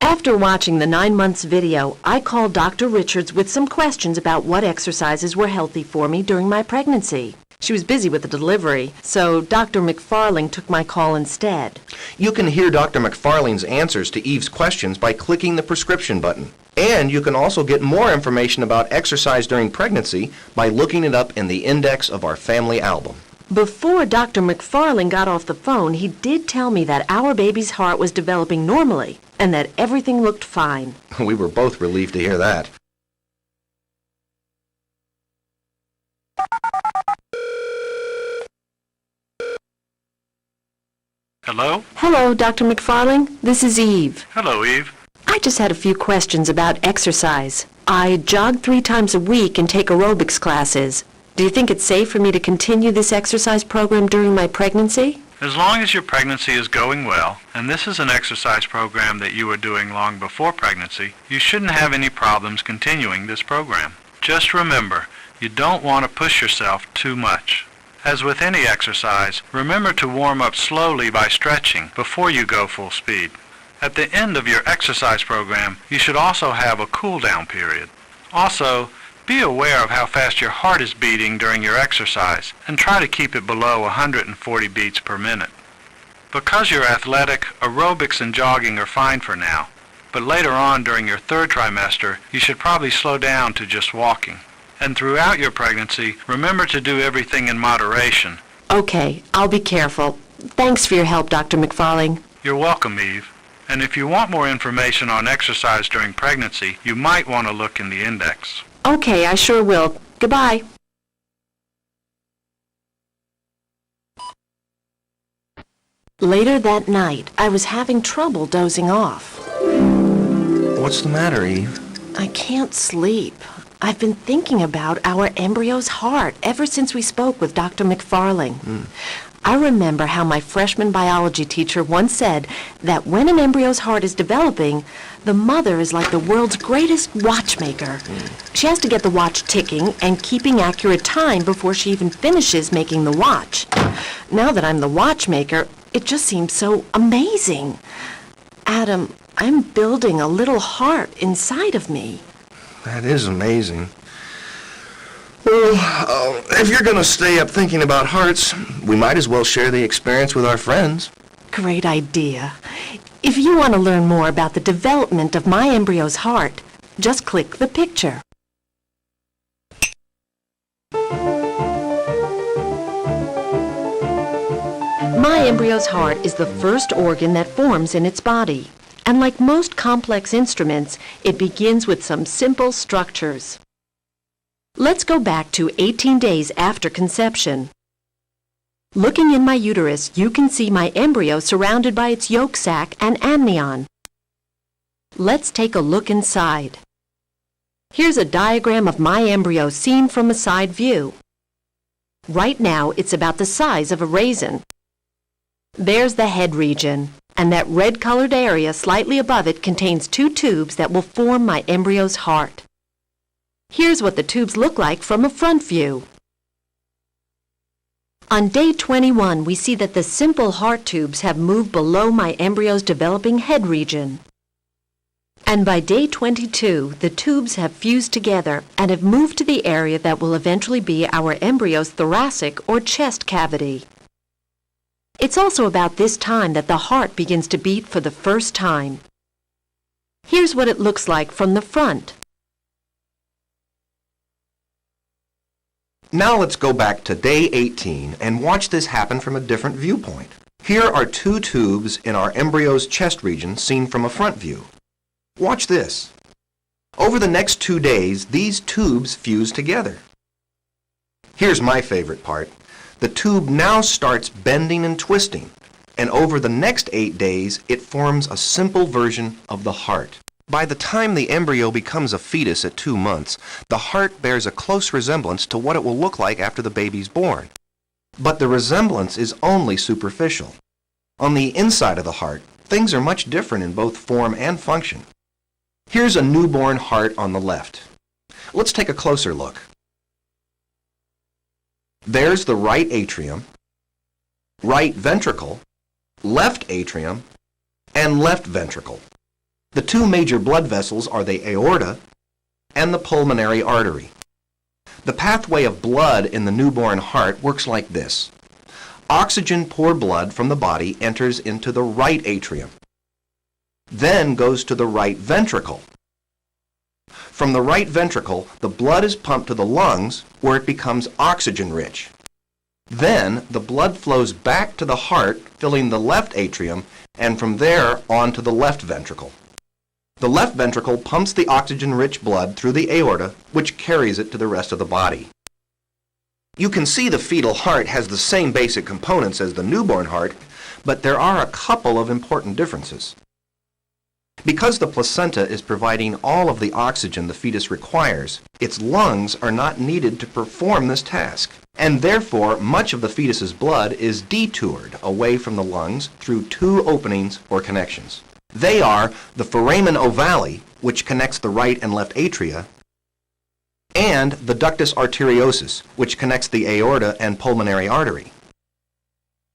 After watching the 9 months video, I called Dr. Richards with some questions about what exercises were healthy for me during my pregnancy. She was busy with the delivery, so Dr. McFarling took my call instead. You can hear Dr. McFarling's answers to Eve's questions by clicking the prescription button. And you can also get more information about exercise during pregnancy by looking it up in the index of our family album. Before Dr. McFarling got off the phone, he did tell me that our baby's heart was developing normally and that everything looked fine. We were both relieved to hear that. Hello? Hello, Dr. McFarling. This is Eve. Hello, Eve. I just had a few questions about exercise. I jog 3 times a week and take aerobics classes. Do you think it's safe for me to continue this exercise program during my pregnancy? As long as your pregnancy is going well, and this is an exercise program that you were doing long before pregnancy, you shouldn't have any problems continuing this program. Just remember, you don't want to push yourself too much. As with any exercise, remember to warm up slowly by stretching before you go full speed. At the end of your exercise program, you should also have a cool-down period. Also, be aware of how fast your heart is beating during your exercise and try to keep it below 140 beats per minute. Because you're athletic, aerobics and jogging are fine for now, but later on during your 3rd trimester, you should probably slow down to just walking. And throughout your pregnancy, remember to do everything in moderation. Okay, I'll be careful. Thanks for your help, Dr. McFarling. You're welcome, Eve. And if you want more information on exercise during pregnancy, you might want to look in the index. Okay, I sure will. Goodbye. Later that night, I was having trouble dozing off. What's the matter, Eve? I can't sleep. I've been thinking about our embryo's heart ever since we spoke with Dr. McFarling. I remember how my freshman biology teacher once said that when an embryo's heart is developing, the mother is like the world's greatest watchmaker. She has to get the watch ticking and keeping accurate time before she even finishes making the watch. Now that I'm the watchmaker, it just seems so amazing. Adam, I'm building a little heart inside of me. That is amazing. Well, if you're going to stay up thinking about hearts, we might as well share the experience with our friends. Great idea. If you want to learn more about the development of my embryo's heart, just click the picture. My embryo's heart is the first organ that forms in its body. And like most complex instruments, it begins with some simple structures. Let's go back to 18 days after conception. Looking in my uterus, you can see my embryo surrounded by its yolk sac and amnion. Let's take a look inside. Here's a diagram of my embryo seen from a side view. Right now, it's about the size of a raisin. There's the head region, and that red-colored area slightly above it contains 2 tubes that will form my embryo's heart. Here's what the tubes look like from a front view. On day 21, we see that the simple heart tubes have moved below my embryo's developing head region. And by day 22, the tubes have fused together and have moved to the area that will eventually be our embryo's thoracic or chest cavity. It's also about this time that the heart begins to beat for the first time. Here's what it looks like from the front. Now let's go back to day 18 and watch this happen from a different viewpoint. Here are 2 tubes in our embryo's chest region seen from a front view. Watch this. Over the next 2 days, these tubes fuse together. Here's my favorite part. The tube now starts bending and twisting, and over the next 8 days, it forms a simple version of the heart. By the time the embryo becomes a fetus at 2 months, the heart bears a close resemblance to what it will look like after the baby's born. But the resemblance is only superficial. On the inside of the heart, things are much different in both form and function. Here's a newborn heart on the left. Let's take a closer look. There's the right atrium, right ventricle, left atrium, and left ventricle. The 2 major blood vessels are the aorta and the pulmonary artery. The pathway of blood in the newborn heart works like this. Oxygen-poor blood from the body enters into the right atrium, then goes to the right ventricle. From the right ventricle, the blood is pumped to the lungs where it becomes oxygen-rich. Then, the blood flows back to the heart, filling the left atrium, and from there on to the left ventricle. The left ventricle pumps the oxygen-rich blood through the aorta, which carries it to the rest of the body. You can see the fetal heart has the same basic components as the newborn heart, but there are a couple of important differences. Because the placenta is providing all of the oxygen the fetus requires, its lungs are not needed to perform this task, and therefore much of the fetus's blood is detoured away from the lungs through two openings or connections. They are the foramen ovale, which connects the right and left atria, and the ductus arteriosus, which connects the aorta and pulmonary artery.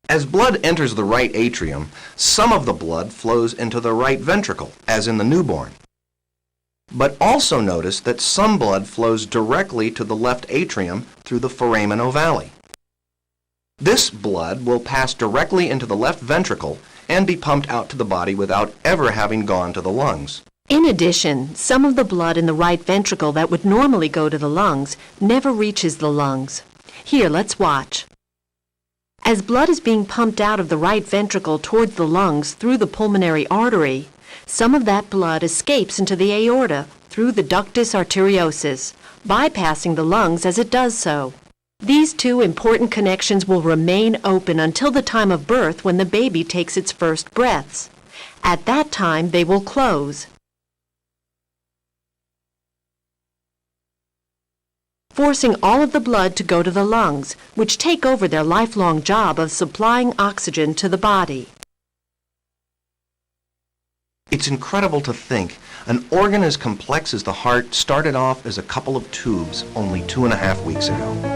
As blood enters the right atrium, some of the blood flows into the right ventricle, as in the newborn. But also notice that some blood flows directly to the left atrium through the foramen ovale. This blood will pass directly into the left ventricle and be pumped out to the body without ever having gone to the lungs. In addition, some of the blood in the right ventricle that would normally go to the lungs never reaches the lungs. Here, let's watch. As blood is being pumped out of the right ventricle towards the lungs through the pulmonary artery, some of that blood escapes into the aorta through the ductus arteriosus, bypassing the lungs as it does so. These two important connections will remain open until the time of birth when the baby takes its first breaths. At that time, they will close, forcing all of the blood to go to the lungs, which take over their lifelong job of supplying oxygen to the body. It's incredible to think an organ as complex as the heart started off as a couple of tubes only 2.5 weeks ago.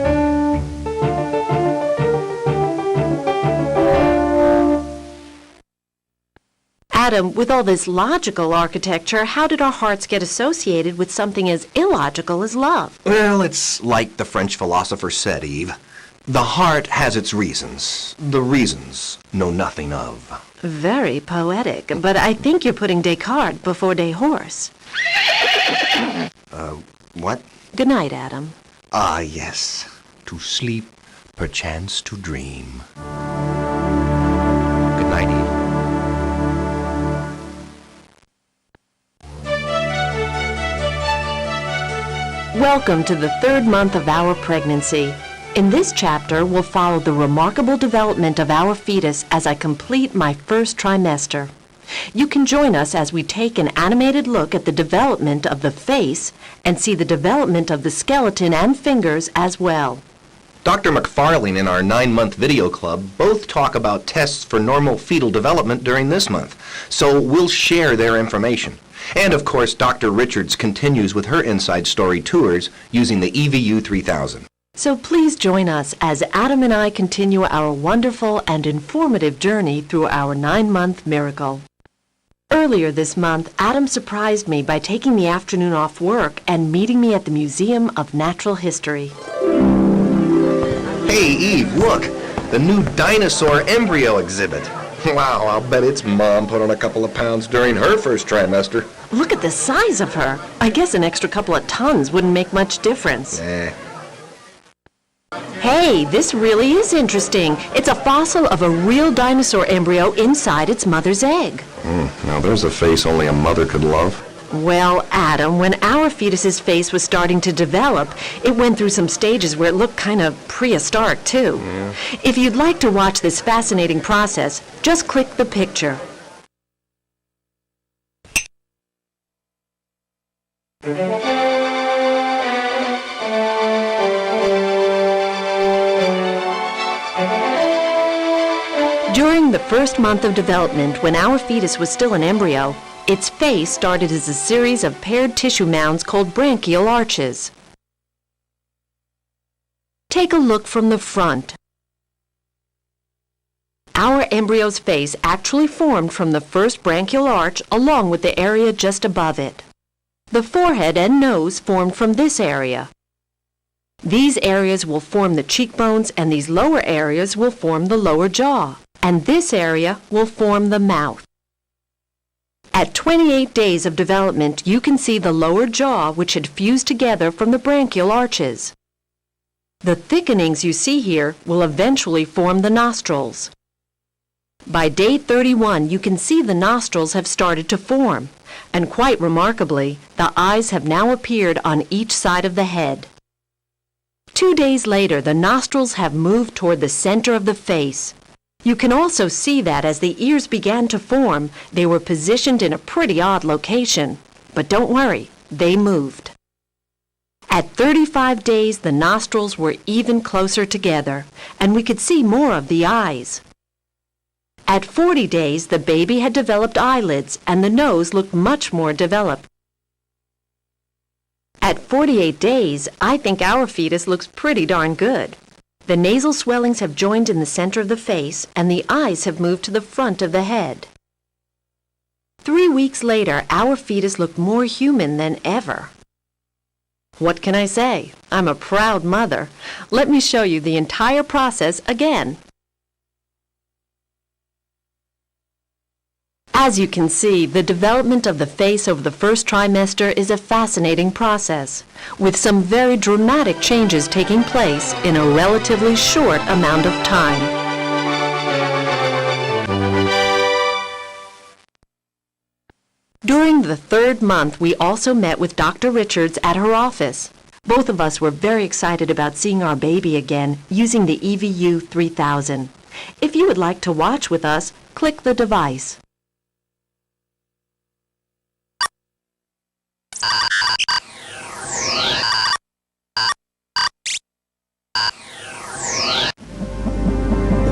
Adam, with all this logical architecture, how did our hearts get associated with something as illogical as love? Well, it's like the French philosopher said, Eve. The heart has its reasons. The reasons know nothing of. Very poetic, but I think you're putting Descartes before Deshorse. What? Good night, Adam. Ah, yes. To sleep, perchance to dream. Good night, Eve. Welcome to the 3rd month of our pregnancy. In this chapter, we'll follow the remarkable development of our fetus as I complete my first trimester. You can join us as we take an animated look at the development of the face and see the development of the skeleton and fingers as well. Dr. McFarlane and our 9-month video club both talk about tests for normal fetal development during this month, so we'll share their information. And of course, Dr. Richards continues with her inside story tours using the EVU 3000. So please join us as Adam and I continue our wonderful and informative journey through our 9-month miracle. Earlier this month, Adam surprised me by taking the afternoon off work and meeting me at the Museum of Natural History. Hey, Eve, look! The new dinosaur embryo exhibit. Wow, I'll bet its mom put on a couple of pounds during her first trimester. Look at the size of her. I guess an extra couple of tons wouldn't make much difference. Hey, this really is interesting. It's a fossil of a real dinosaur embryo inside its mother's egg. Now there's a face only a mother could love. Well, Adam, when our fetus's face was starting to develop, it went through some stages where it looked kind of prehistoric, too. Yeah. If you'd like to watch this fascinating process, just click the picture. During the first month of development, when our fetus was still an embryo, its face started as a series of paired tissue mounds called branchial arches. Take a look from the front. Our embryo's face actually formed from the first branchial arch along with the area just above it. The forehead and nose formed from this area. These areas will form the cheekbones, and these lower areas will form the lower jaw. And this area will form the mouth. At 28 days of development, you can see the lower jaw, which had fused together from the branchial arches. The thickenings you see here will eventually form the nostrils. By day 31, you can see the nostrils have started to form, and quite remarkably, the eyes have now appeared on each side of the head. 2 days later, the nostrils have moved toward the center of the face. You can also see that as the ears began to form, they were positioned in a pretty odd location. But don't worry, they moved. At 35 days, the nostrils were even closer together, and we could see more of the eyes. At 40 days, the baby had developed eyelids, and the nose looked much more developed. At 48 days, I think our fetus looks pretty darn good. The nasal swellings have joined in the center of the face, and the eyes have moved to the front of the head. 3 weeks later, our fetus looked more human than ever. What can I say? I'm a proud mother. Let me show you the entire process again. As you can see, the development of the face over the first trimester is a fascinating process, with some very dramatic changes taking place in a relatively short amount of time. During the 3rd month, we also met with Dr. Richards at her office. Both of us were very excited about seeing our baby again using the EVU 3000. If you would like to watch with us, click the device.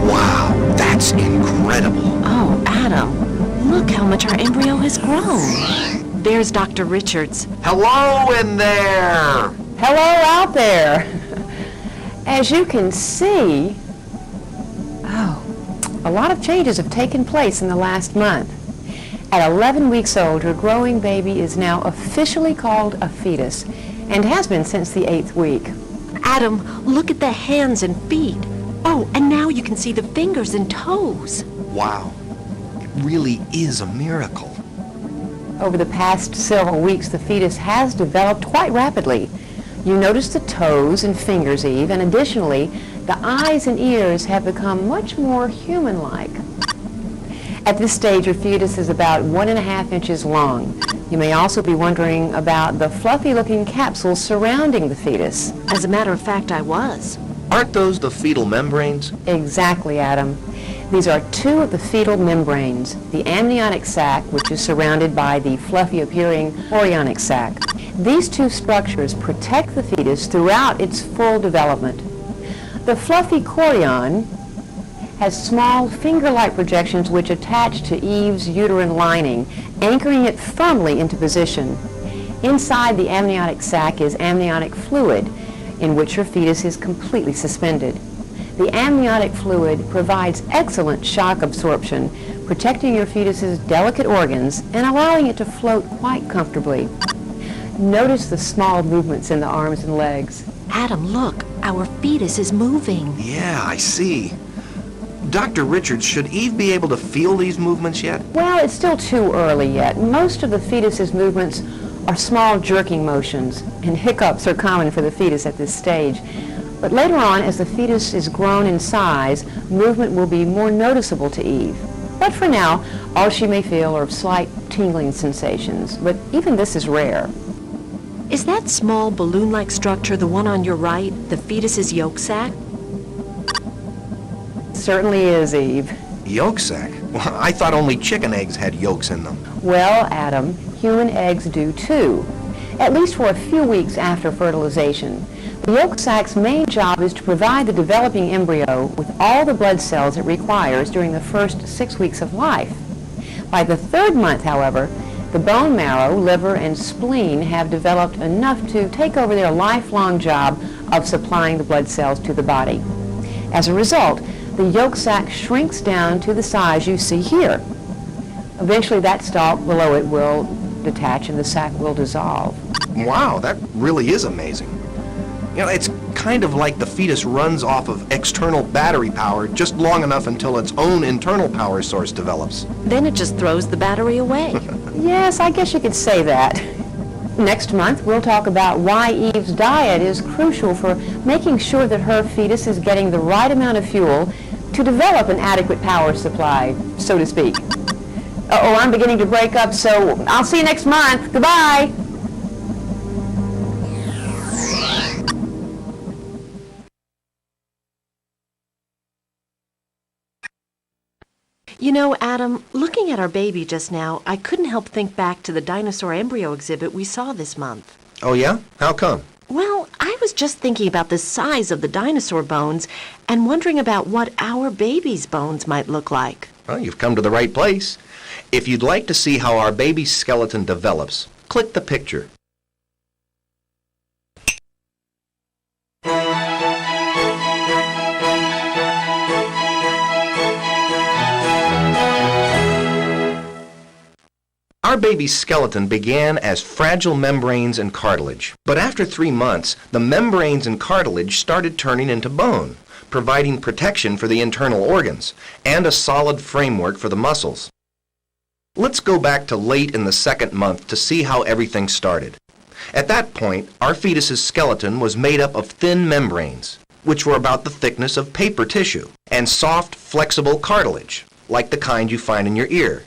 Wow, that's incredible. Oh, Adam, look how much our embryo has grown. There's Dr. Richards. Hello in there! Hello out there. As you can see, a lot of changes have taken place in the last month. At 11 weeks old, her growing baby is now officially called a fetus and has been since the 8th week. Adam, look at the hands and feet. Oh, and now you can see the fingers and toes. Wow, it really is a miracle. Over the past several weeks, the fetus has developed quite rapidly. You notice the toes and fingers, Eve, and additionally, the eyes and ears have become much more human-like. At this stage, your fetus is about 1.5 inches long. You may also be wondering about the fluffy-looking capsules surrounding the fetus. As a matter of fact, I was. Aren't those the fetal membranes? Exactly, Adam. These are 2 of the fetal membranes, the amniotic sac, which is surrounded by the fluffy-appearing chorionic sac. These 2 structures protect the fetus throughout its full development. The fluffy chorion has small finger-like projections which attach to Eve's uterine lining, anchoring it firmly into position. Inside the amniotic sac is amniotic fluid, in which your fetus is completely suspended. The amniotic fluid provides excellent shock absorption, protecting your fetus's delicate organs and allowing it to float quite comfortably. Notice the small movements in the arms and legs. Adam, look, our fetus is moving. Yeah, I see. Dr. Richards, should Eve be able to feel these movements yet? Well, it's still too early yet. Most of the fetus's movements are small jerking motions, and hiccups are common for the fetus at this stage. But later on, as the fetus is grown in size, movement will be more noticeable to Eve. But for now, all she may feel are slight tingling sensations, but even this is rare. Is that small balloon-like structure the one on your right, the fetus's yolk sac? Certainly is, Eve. Yolk sac? Well, I thought only chicken eggs had yolks in them. Well, Adam, human eggs do too, at least for a few weeks after fertilization. The yolk sac's main job is to provide the developing embryo with all the blood cells it requires during the first 6 weeks of life. By the 3rd month, however, the bone marrow, liver, and spleen have developed enough to take over their lifelong job of supplying the blood cells to the body. As a result, the yolk sac shrinks down to the size you see here. Eventually, that stalk below it will detach and the sac will dissolve. Wow, that really is amazing. You know, it's kind of like the fetus runs off of external battery power just long enough until its own internal power source develops. Then it just throws the battery away. Yes, I guess you could say that. Next month, we'll talk about why Eve's diet is crucial for making sure that her fetus is getting the right amount of fuel to develop an adequate power supply, so to speak. Uh-oh, I'm beginning to break up, so I'll see you next month. Goodbye. You know, Adam, looking at our baby just now, I couldn't help think back to the dinosaur embryo exhibit we saw this month. Oh yeah? How come? Well, I was just thinking about the size of the dinosaur bones and wondering about what our baby's bones might look like. Well, you've come to the right place. If you'd like to see how our baby's skeleton develops, click the picture. Our baby's skeleton began as fragile membranes and cartilage. But after 3 months, the membranes and cartilage started turning into bone, providing protection for the internal organs and a solid framework for the muscles. Let's go back to late in the 2nd month to see how everything started. At that point, our fetus's skeleton was made up of thin membranes, which were about the thickness of paper tissue, and soft, flexible cartilage, like the kind you find in your ear.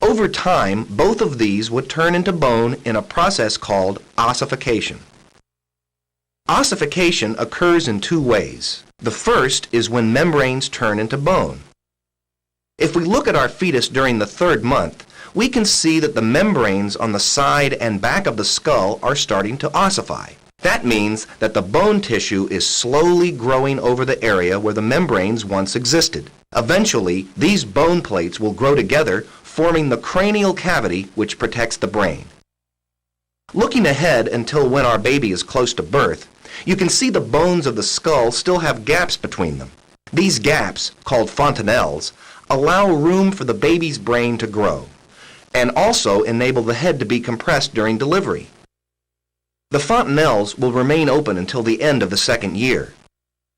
Over time, both of these would turn into bone in a process called ossification. Ossification occurs in 2 ways. The first is when membranes turn into bone. If we look at our fetus during the 3rd month, we can see that the membranes on the side and back of the skull are starting to ossify. That means that the bone tissue is slowly growing over the area where the membranes once existed. Eventually, these bone plates will grow together, forming the cranial cavity which protects the brain. Looking ahead until when our baby is close to birth, you can see the bones of the skull still have gaps between them. These gaps, called fontanelles, allow room for the baby's brain to grow, and also enable the head to be compressed during delivery. The fontanelles will remain open until the end of the 2nd year,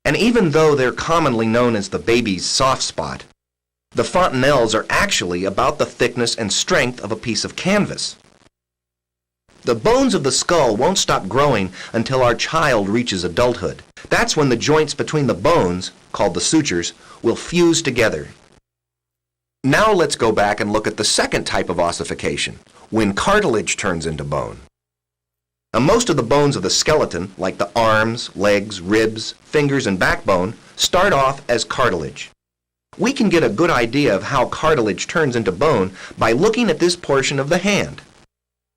and even though they're commonly known as the baby's soft spot, the fontanelles are actually about the thickness and strength of a piece of canvas. The bones of the skull won't stop growing until our child reaches adulthood. That's when the joints between the bones, called the sutures, will fuse together. Now let's go back and look at the 2nd type of ossification, when cartilage turns into bone. Now, most of the bones of the skeleton, like the arms, legs, ribs, fingers, and backbone, start off as cartilage. We can get a good idea of how cartilage turns into bone by looking at this portion of the hand.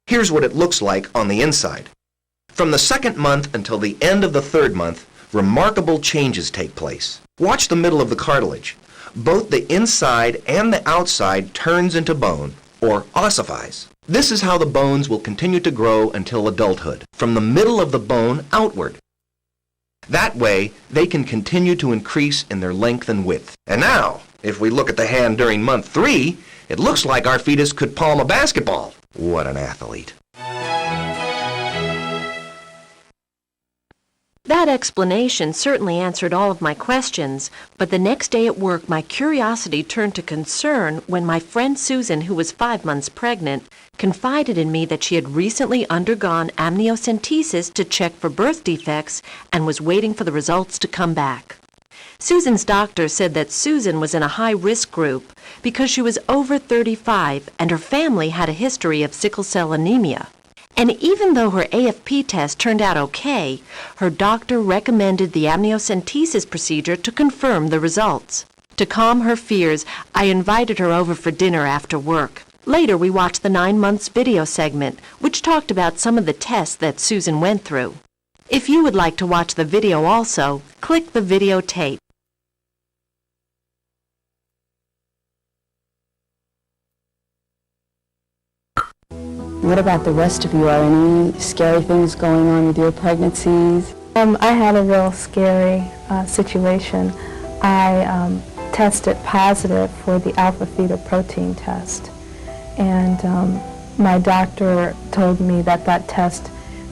Here's what it looks like on the inside. From the 2nd month until the end of the 3rd month, remarkable changes take place. Watch the middle of the cartilage. Both the inside and the outside turns into bone, or ossifies. This is how the bones will continue to grow until adulthood, from the middle of the bone outward. That way, they can continue to increase in their length and width. And now, if we look at the hand during month 3, it looks like our fetus could palm a basketball. What an athlete. That explanation certainly answered all of my questions, but the next day at work my curiosity turned to concern when my friend Susan, who was 5 months pregnant, confided in me that she had recently undergone amniocentesis to check for birth defects and was waiting for the results to come back. Susan's doctor said that Susan was in a high-risk group because she was over 35 and her family had a history of sickle cell anemia. And even though her AFP test turned out okay, her doctor recommended the amniocentesis procedure to confirm the results. To calm her fears, I invited her over for dinner after work. Later, we watched the 9 months video segment, which talked about some of the tests that Susan went through. If you would like to watch the video also, click the videotape. What about the rest of you? Are any scary things going on with your pregnancies? I had a real scary situation. I tested positive for the alpha-fetoprotein test. And my doctor told me that that test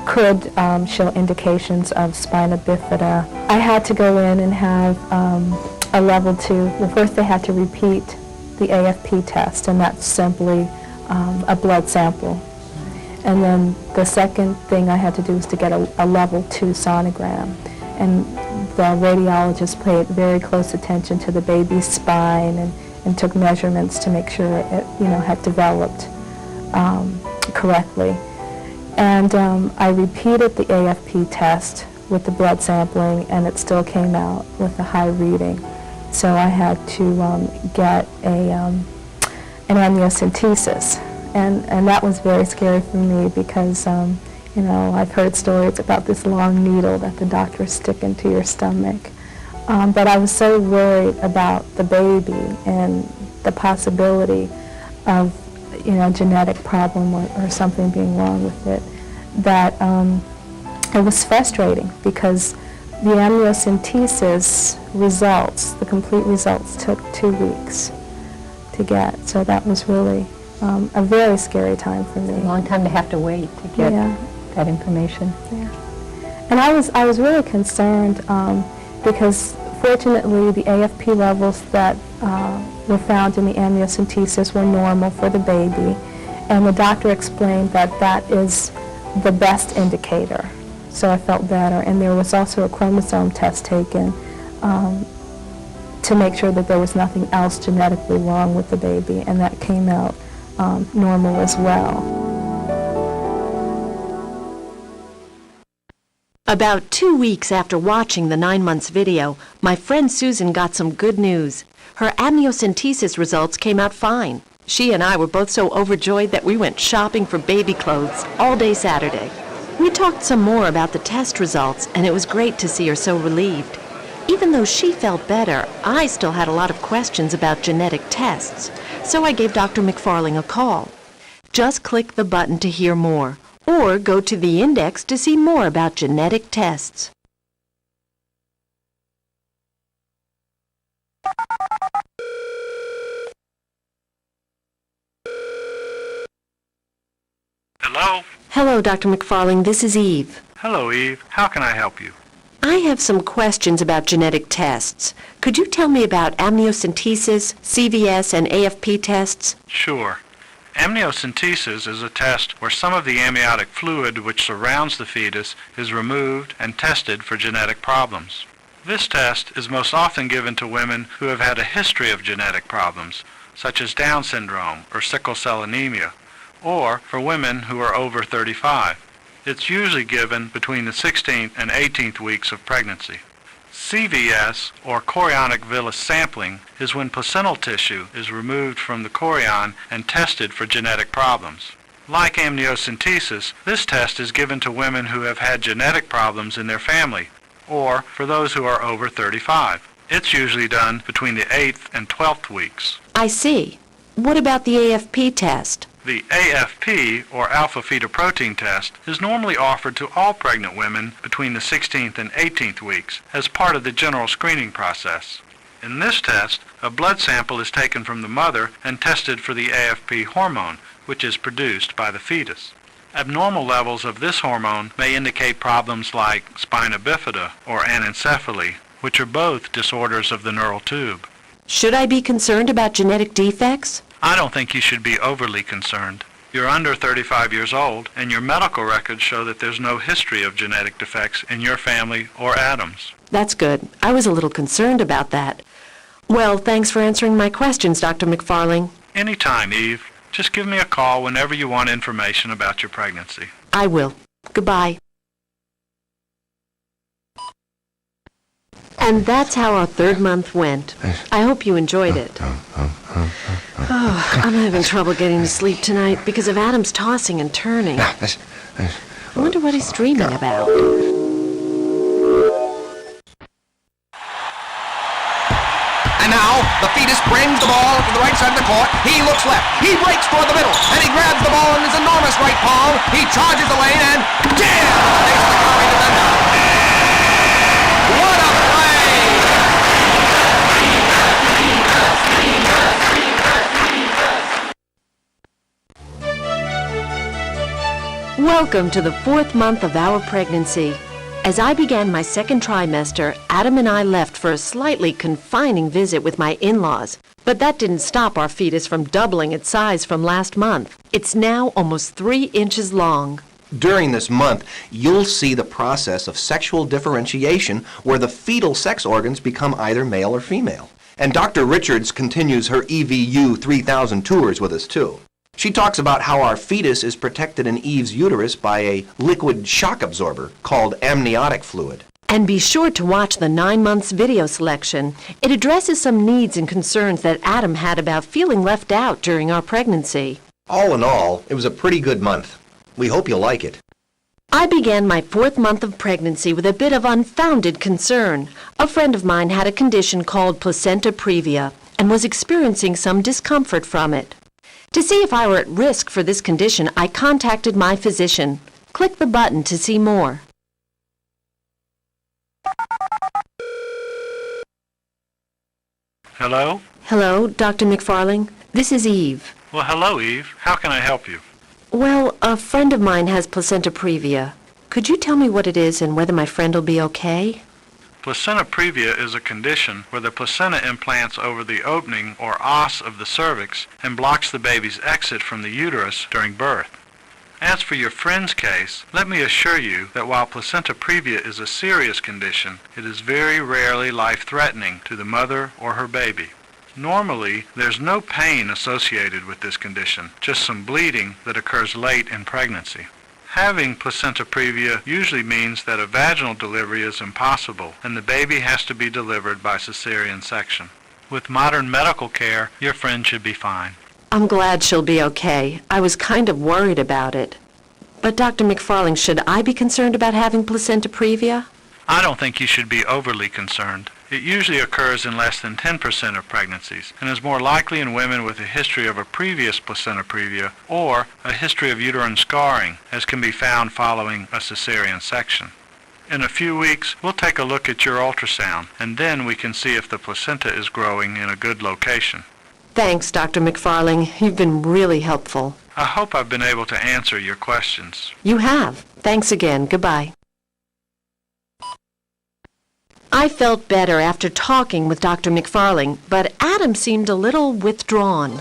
could show indications of spina bifida. I had to go in and have a level 2. Well, first they had to repeat the AFP test, and that's simply a blood sample. And then the second thing I had to do was to get a level 2 sonogram. And the radiologist paid very close attention to the baby's spine and took measurements to make sure it, had developed correctly. And I repeated the AFP test with the blood sampling, and it still came out with a high reading. So I had to get an amniocentesis, and that was very scary for me because I've heard stories about this long needle that the doctors stick into your stomach. But I was so worried about the baby and the possibility of genetic problem or something being wrong with it, that it was frustrating because the amniocentesis results, the complete results, took 2 weeks to get. So that was really a very scary time for me. A long time to have to wait to get that information. Yeah. And I was really concerned because fortunately the AFP levels that were found in the amniocentesis were normal for the baby, and the doctor explained that that is the best indicator. So I felt better, and there was also a chromosome test taken to make sure that there was nothing else genetically wrong with the baby, and that came out normal as well. About 2 weeks after watching the 9 months video, my friend Susan got some good news. Her amniocentesis results came out fine. She and I were both so overjoyed that we went shopping for baby clothes all day Saturday. We talked some more about the test results, and it was great to see her so relieved. Even though she felt better, I still had a lot of questions about genetic tests, so I gave Dr. McFarling a call. Just click the button to hear more, or go to the index to see more about genetic tests. Hello? Hello, Dr. McFarling. This is Eve. Hello, Eve. How can I help you? I have some questions about genetic tests. Could you tell me about amniocentesis, CVS, and AFP tests? Sure. Amniocentesis is a test where some of the amniotic fluid which surrounds the fetus is removed and tested for genetic problems. This test is most often given to women who have had a history of genetic problems, such as Down syndrome or sickle cell anemia, or for women who are over 35. It's usually given between the 16th and 18th weeks of pregnancy. CVS, or chorionic villus sampling, is when placental tissue is removed from the chorion and tested for genetic problems. Like amniocentesis, this test is given to women who have had genetic problems in their family, or for those who are over 35. It's usually done between the 8th and 12th weeks. I see. What about the AFP test? The AFP, or alpha-fetoprotein test, is normally offered to all pregnant women between the 16th and 18th weeks as part of the general screening process. In this test, a blood sample is taken from the mother and tested for the AFP hormone, which is produced by the fetus. Abnormal levels of this hormone may indicate problems like spina bifida or anencephaly, which are both disorders of the neural tube. Should I be concerned about genetic defects? I don't think you should be overly concerned. You're under 35 years old, and your medical records show that there's no history of genetic defects in your family or A.D.A.M's. That's good. I was a little concerned about that. Well, thanks for answering my questions, Dr. McFarling. Anytime, Eve. Just give me a call whenever you want information about your pregnancy. I will. Goodbye. And that's how our 3rd month went. I hope you enjoyed it. Oh, I'm having trouble getting to sleep tonight because of Adam's tossing and turning. I wonder what he's dreaming about. And now, the fetus brings the ball to the right side of the court. He looks left. He breaks toward the middle. And he grabs the ball in his enormous right palm. He charges the lane and jams the face of the Cowboy defender. What a play! Welcome to the 4th month of our pregnancy. As I began my 2nd trimester, Adam and I left for a slightly confining visit with my in-laws. But that didn't stop our fetus from doubling its size from last month. It's now almost 3 inches long. During this month, you'll see the process of sexual differentiation where the fetal sex organs become either male or female. And Dr. Richards continues her EVU 3000 tours with us, too. She talks about how our fetus is protected in Eve's uterus by a liquid shock absorber called amniotic fluid. And be sure to watch the 9 months video selection. It addresses some needs and concerns that Adam had about feeling left out during our pregnancy. All in all, it was a pretty good month. We hope you'll like it. I began my 4th month of pregnancy with a bit of unfounded concern. A friend of mine had a condition called placenta previa and was experiencing some discomfort from it. To see if I were at risk for this condition, I contacted my physician. Click the button to see more. Hello? Hello, Dr. McFarling. This is Eve. Well, hello, Eve. How can I help you? Well, a friend of mine has placenta previa. Could you tell me what it is and whether my friend will be okay? Placenta previa is a condition where the placenta implants over the opening or os of the cervix and blocks the baby's exit from the uterus during birth. As for your friend's case, let me assure you that while placenta previa is a serious condition, it is very rarely life-threatening to the mother or her baby. Normally, there's no pain associated with this condition, just some bleeding that occurs late in pregnancy. Having placenta previa usually means that a vaginal delivery is impossible and the baby has to be delivered by cesarean section. With modern medical care, your friend should be fine. I'm glad she'll be okay. I was kind of worried about it. But Dr. McFarling, should I be concerned about having placenta previa? I don't think you should be overly concerned. It usually occurs in less than 10% of pregnancies and is more likely in women with a history of a previous placenta previa or a history of uterine scarring, as can be found following a cesarean section. In a few weeks, we'll take a look at your ultrasound, and then we can see if the placenta is growing in a good location. Thanks, Dr. McFarling. You've been really helpful. I hope I've been able to answer your questions. You have. Thanks again. Goodbye. I felt better after talking with Dr. McFarling, but Adam seemed a little withdrawn.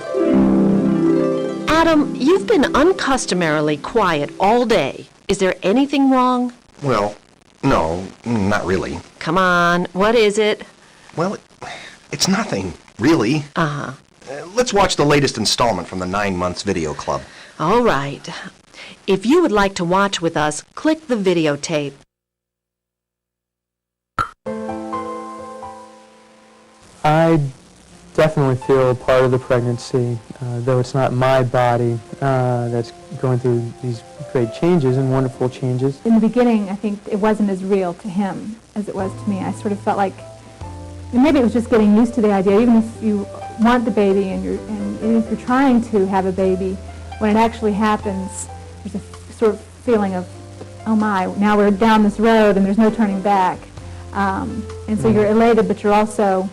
Adam, you've been uncustomarily quiet all day. Is there anything wrong? Well, no, not really. Come on, what is it? Well, it's nothing, really. Uh-huh. Let's watch the latest installment from the 9 months video club. All right. If you would like to watch with us, click the videotape. I definitely feel part of the pregnancy, though it's not my body that's going through these great changes and wonderful changes. In the beginning, I think it wasn't as real to him as it was to me. I sort of felt like, and maybe it was just getting used to the idea, even if you want the baby and if you're trying to have a baby, when it actually happens, there's a sort of feeling of, oh my, now we're down this road and there's no turning back. And so you're elated, but you're also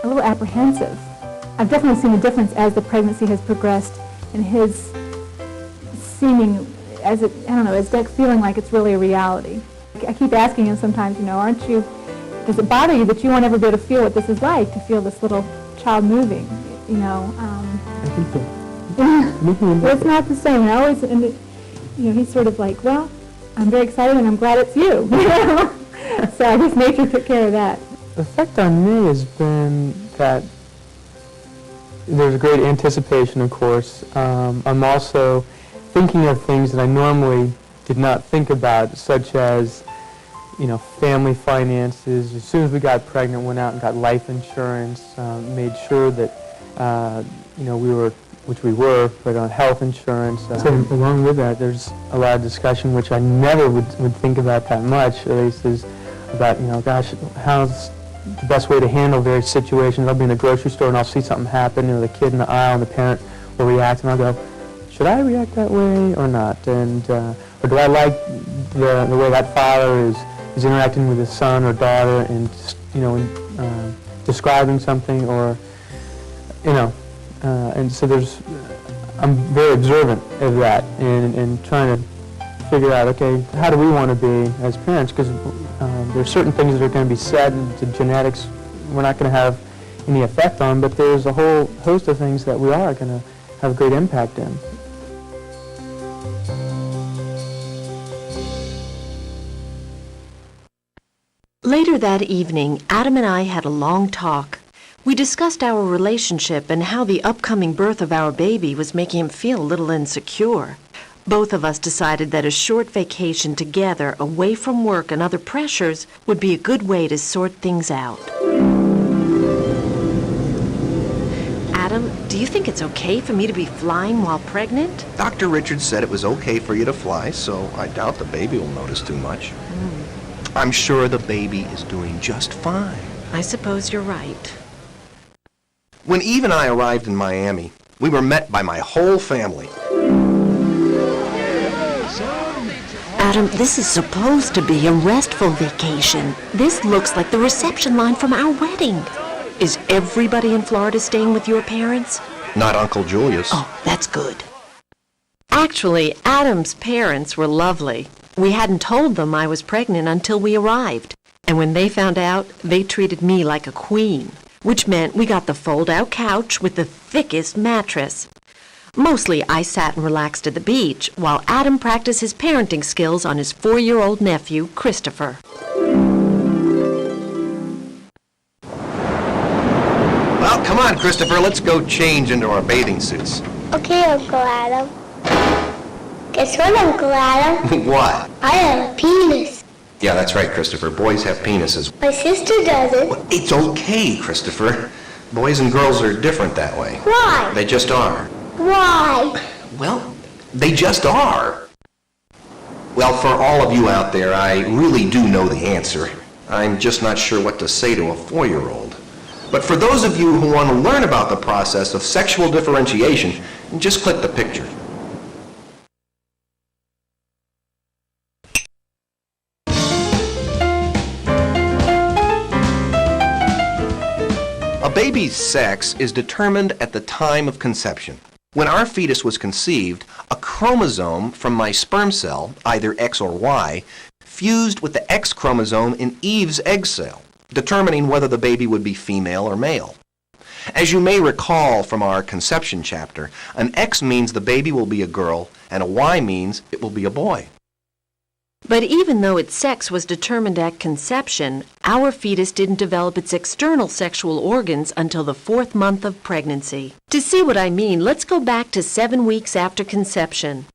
a little apprehensive. I've definitely seen a difference as the pregnancy has progressed in his seeming, as it, I don't know, as like feeling like it's really a reality. I keep asking him sometimes, aren't you, does it bother you that you won't ever be able to feel what this is like, to feel this little child moving, I think so. Well, it's not the same. I always, he's sort of like, well, I'm very excited and I'm glad it's you. So I guess nature took care of that. The effect on me has been that there's a great anticipation, of course. I'm also thinking of things that I normally did not think about, such as, family finances. As soon as we got pregnant, went out and got life insurance, made sure that, we were, which we were, but on health insurance. So along with that, there's a lot of discussion, which I never would think about that much, at least, is about, gosh, how's the best way to handle various situations. I'll be in the grocery store and I'll see something happen, the kid in the aisle and the parent will react, and I'll go, should I react that way or not? And or do I like the way that father is interacting with his son or daughter and describing something, or and so I'm very observant of that and trying to figure out, okay, how do we want to be as parents? Because there's certain things that are going to be said, and the genetics we're not going to have any effect on, but there's a whole host of things that we are going to have great impact in. Later that evening, Adam and I had a long talk. We discussed our relationship and how the upcoming birth of our baby was making him feel a little insecure. Both of us decided that a short vacation together, away from work and other pressures, would be a good way to sort things out. Adam, do you think it's okay for me to be flying while pregnant? Dr. Richards said it was okay for you to fly, so I doubt the baby will notice too much. I'm sure the baby is doing just fine. I suppose you're right. When Eve and I arrived in Miami, we were met by my whole family. Adam, this is supposed to be a restful vacation. This looks like the reception line from our wedding. Is everybody in Florida staying with your parents? Not Uncle Julius. Oh, that's good. Actually, Adam's parents were lovely. We hadn't told them I was pregnant until we arrived. And when they found out, they treated me like a queen, which meant we got the fold-out couch with the thickest mattress. Mostly, I sat and relaxed at the beach, while Adam practiced his parenting skills on his 4-year-old nephew, Christopher. Well, come on, Christopher, let's go change into our bathing suits. Okay, Uncle Adam. Guess what, Uncle Adam? What? I have a penis. Yeah, that's right, Christopher. Boys have penises. My sister doesn't. Well, it's okay, Christopher. Boys and girls are different that way. Why? They just are. Why? Well, they just are. Well, for all of you out there, I really do know the answer. I'm just not sure what to say to a 4-year-old. But for those of you who want to learn about the process of sexual differentiation, just click the picture. A baby's sex is determined at the time of conception. When our fetus was conceived, a chromosome from my sperm cell, either X or Y, fused with the X chromosome in Eve's egg cell, determining whether the baby would be female or male. As you may recall from our conception chapter, an X means the baby will be a girl, and a Y means it will be a boy. But even though its sex was determined at conception, our fetus didn't develop its external sexual organs until the 4th month of pregnancy. To see what I mean, let's go back to 7 weeks after conception.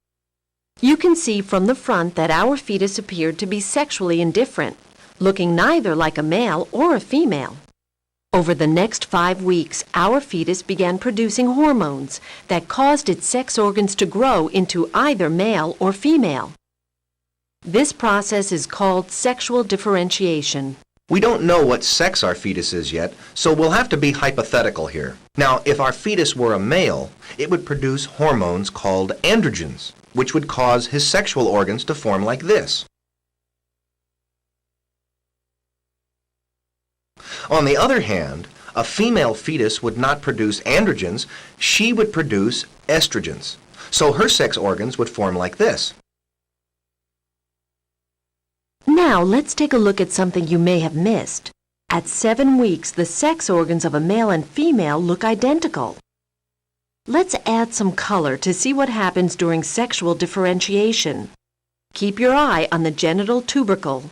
You can see from the front that our fetus appeared to be sexually indifferent, looking neither like a male or a female. Over the next 5 weeks, our fetus began producing hormones that caused its sex organs to grow into either male or female. This process is called sexual differentiation. We don't know what sex our fetus is yet, so we'll have to be hypothetical here. Now, if our fetus were a male, it would produce hormones called androgens, which would cause his sexual organs to form like this. On the other hand, a female fetus would not produce androgens, she would produce estrogens. So her sex organs would form like this. Now, let's take a look at something you may have missed. At 7 weeks, the sex organs of a male and female look identical. Let's add some color to see what happens during sexual differentiation. Keep your eye on the genital tubercle.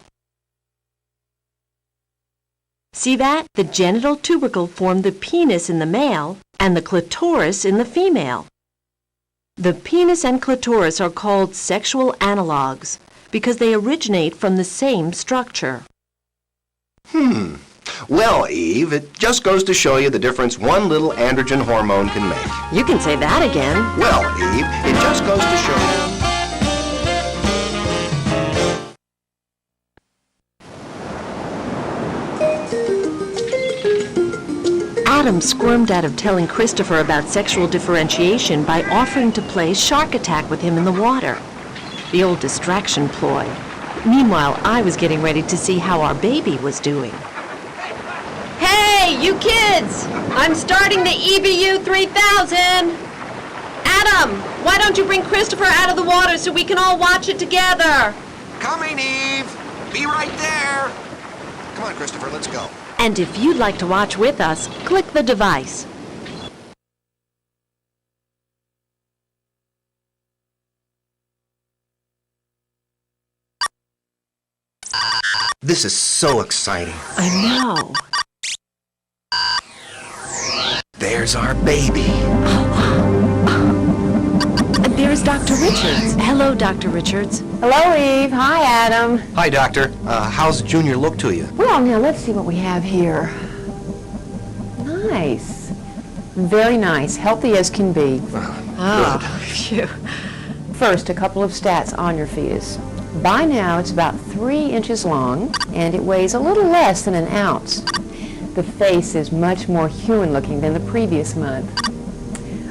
See that? The genital tubercle formed the penis in the male and the clitoris in the female. The penis and clitoris are called sexual analogs because they originate from the same structure. Well, Eve, it just goes to show you the difference one little androgen hormone can make. You can say that again. Well, Eve, it just goes to show you. Adam squirmed out of telling Christopher about sexual differentiation by offering to play Shark Attack with him in the water. The old distraction ploy. Meanwhile, I was getting ready to see how our baby was doing. Hey, you kids! I'm starting the EBU 3000! Adam, Why don't you bring Christopher out of the water so we can all watch it together? Coming, Eve! Be right there! Come on, Christopher, let's go. And if you'd like to watch with us, click the device. This is so exciting. I know. There's our baby. There's Dr. Richards. Hello, Dr. Richards. Hello, Eve. Hi, Adam. Hi, Doctor. How's Junior look to you? Well, now let's see what we have here. Nice. Very nice. Healthy as can be. Oh, phew. First, a couple of stats on your fetus. By now, it's about 3 inches long, and it weighs a little less than an ounce. The face is much more human-looking than the previous month.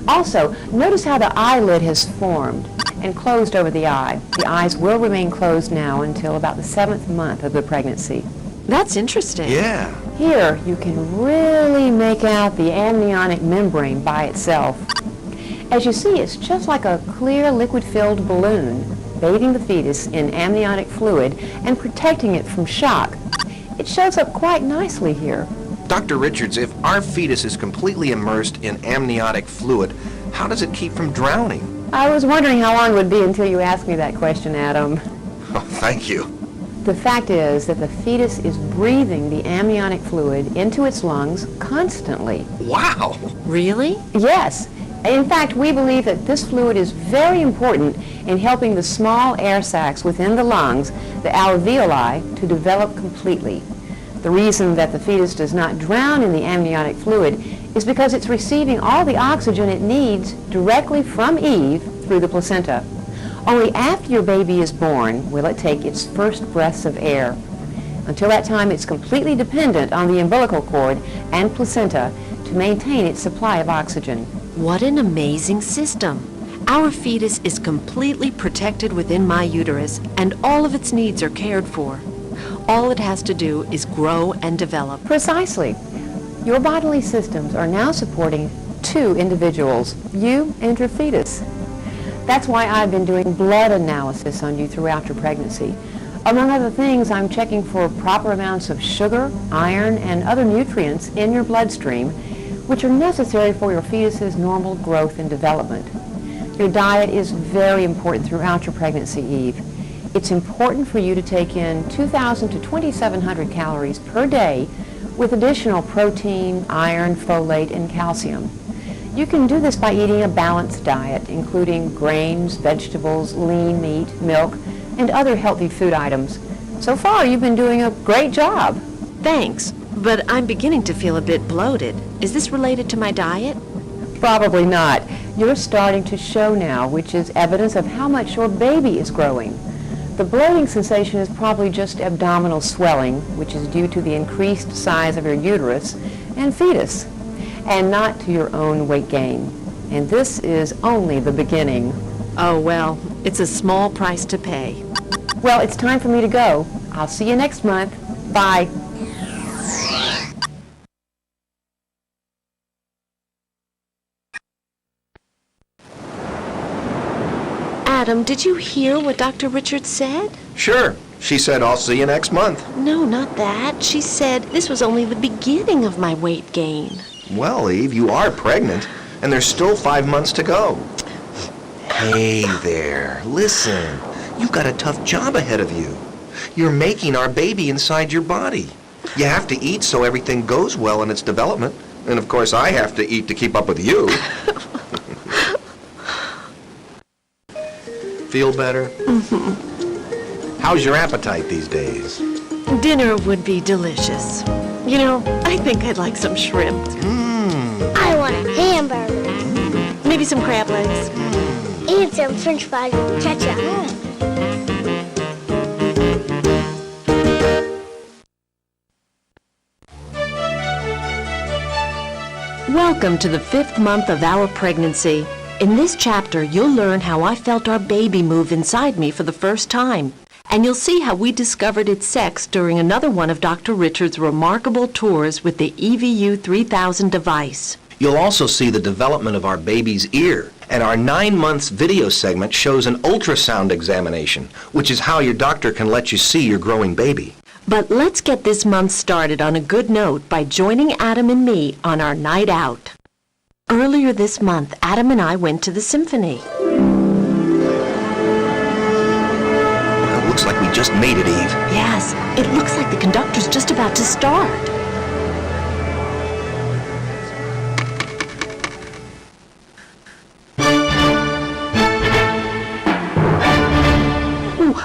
Also, notice how the eyelid has formed and closed over the eye. The eyes will remain closed now until about the 7th month of the pregnancy. That's interesting. Yeah. Here, you can really make out the amniotic membrane by itself. As you see, it's just like a clear liquid-filled balloon, bathing the fetus in amniotic fluid and protecting it from shock. It shows up quite nicely here. Dr. Richards, if our fetus is completely immersed in amniotic fluid, how does it keep from drowning? I was wondering how long it would be until you asked me that question, Adam. Oh, thank you. The fact is that the fetus is breathing the amniotic fluid into its lungs constantly. Wow! Really? Yes. In fact, we believe that this fluid is very important in helping the small air sacs within the lungs, the alveoli, to develop completely. The reason that the fetus does not drown in the amniotic fluid is because it's receiving all the oxygen it needs directly from Eve through the placenta. Only after your baby is born will it take its first breaths of air. Until that time, it's completely dependent on the umbilical cord and placenta to maintain its supply of oxygen. What an amazing system. Our fetus is completely protected within my uterus, and all of its needs are cared for. All it has to do is grow and develop. Precisely. Your bodily systems are now supporting 2 individuals, you and your fetus. That's why I've been doing blood analysis on you throughout your pregnancy. Among other things, I'm checking for proper amounts of sugar, iron, and other nutrients in your bloodstream, which are necessary for your fetus's normal growth and development. Your diet is very important throughout your pregnancy, Eve. It's important for you to take in 2,000 to 2,700 calories per day with additional protein, iron, folate, and calcium. You can do this by eating a balanced diet, including grains, vegetables, lean meat, milk, and other healthy food items. So far, you've been doing a great job. Thanks, but I'm beginning to feel a bit bloated. Is this related to my diet? Probably not. You're starting to show now, which is evidence of how much your baby is growing. The bloating sensation is probably just abdominal swelling, which is due to the increased size of your uterus and fetus, and not to your own weight gain. And this is only the beginning. Oh, well, it's a small price to pay. Well, it's time for me to go. I'll see you next month. Bye. Adam, did you hear what Dr. Richards said? Sure. She said, I'll see you next month. No, not that. She said this was only the beginning of my weight gain. Well, Eve, you are pregnant, and there's still 5 months to go. Hey there, listen. You've got a tough job ahead of you. You're making our baby inside your body. You have to eat so everything goes well in its development. And of course, I have to eat to keep up with you. Feel better? Mm-hmm. How's your appetite these days? Dinner would be delicious. You know, I think I'd like some shrimp. I want a hamburger. Maybe some crab legs. And some french fries with ketchup. Welcome to the 5th month of our pregnancy. In this chapter, you'll learn how I felt our baby move inside me for the first time. And you'll see how we discovered its sex during another one of Dr. Richards' remarkable tours with the EVU 3000 device. You'll also see the development of our baby's ear And our 9 months video segment shows an ultrasound examination, which is how your doctor can let you see your growing baby. But let's get this month started on a good note by joining Adam and me on our night out. Earlier this month, Adam and I went to the symphony. Well, it looks like we just made it, Eve. Yes, it looks like the conductor's just about to start.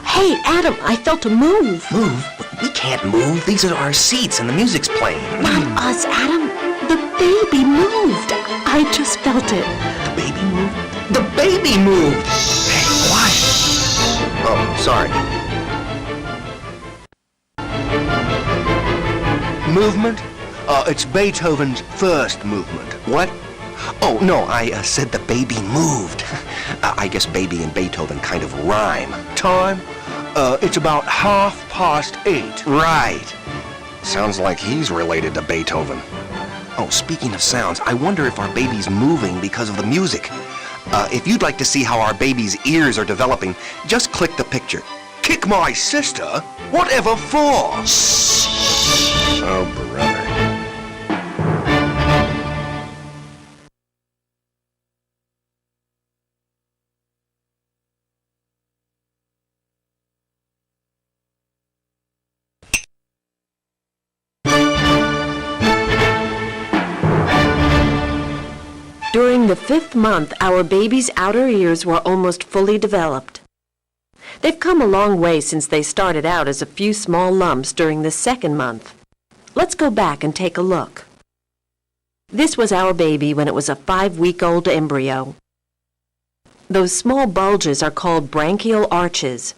Hey, Adam, I felt a move. Move? We can't move. These are our seats and the music's playing. Not us, Adam. The baby moved. I just felt it. The baby moved? The baby moved! Hey, quiet. Oh, sorry. Movement? It's Beethoven's first movement. What? Oh, no, I said the baby moved. I guess baby and Beethoven kind of rhyme. Time? It's about 8:30. Right. Sounds like he's related to Beethoven. Oh, speaking of sounds, I wonder if our baby's moving because of the music. If you'd like to see how our baby's ears are developing, just click the picture. Kick my sister? Whatever for? Oh, brother. During the 5th month, our baby's outer ears were almost fully developed. They've come a long way since they started out as a few small lumps during the 2nd month. Let's go back and take a look. This was our baby when it was a 5-week-old embryo. Those small bulges are called branchial arches.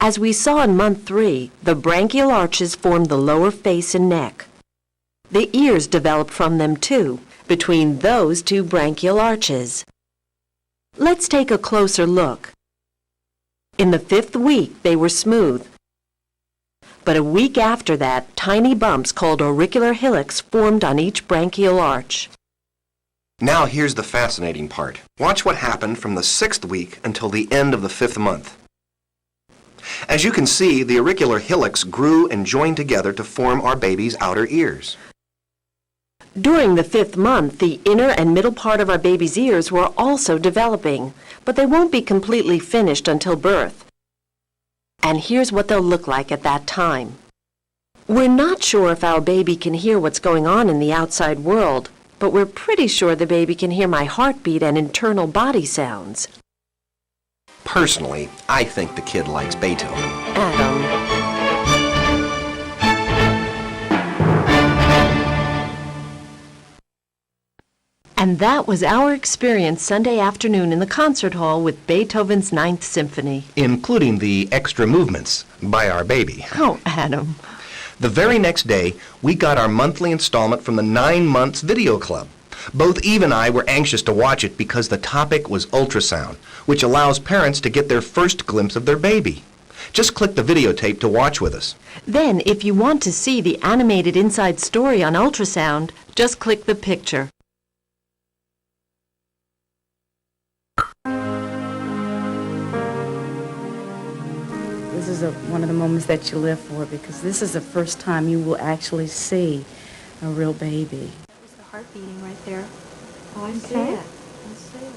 As we saw in month 3, the branchial arches form the lower face and neck. The ears developed from them too, between those 2 branchial arches. Let's take a closer look. In the 5th week, they were smooth. But a week after that, tiny bumps called auricular hillocks formed on each branchial arch. Now here's the fascinating part. Watch what happened from the 6th week until the end of the 5th month. As you can see, the auricular hillocks grew and joined together to form our baby's outer ears. During the 5th month, the inner and middle part of our baby's ears were also developing, but they won't be completely finished until birth. And here's what they'll look like at that time. We're not sure if our baby can hear what's going on in the outside world, but we're pretty sure the baby can hear my heartbeat and internal body sounds. Personally, I think the kid likes Beethoven. Adam. And that was our experience Sunday afternoon in the concert hall with Beethoven's 9th Symphony. Including the extra movements by our baby. Oh, Adam. The very next day, we got our monthly installment from the 9 Months Video Club. Both Eve and I were anxious to watch it because the topic was ultrasound, which allows parents to get their first glimpse of their baby. Just click the videotape to watch with us. Then, if you want to see the animated inside story on ultrasound, just click the picture. This is one of the moments that you live for, because this is the first time you will actually see a real baby. That was the heart beating right there. Oh, I see it. I see it.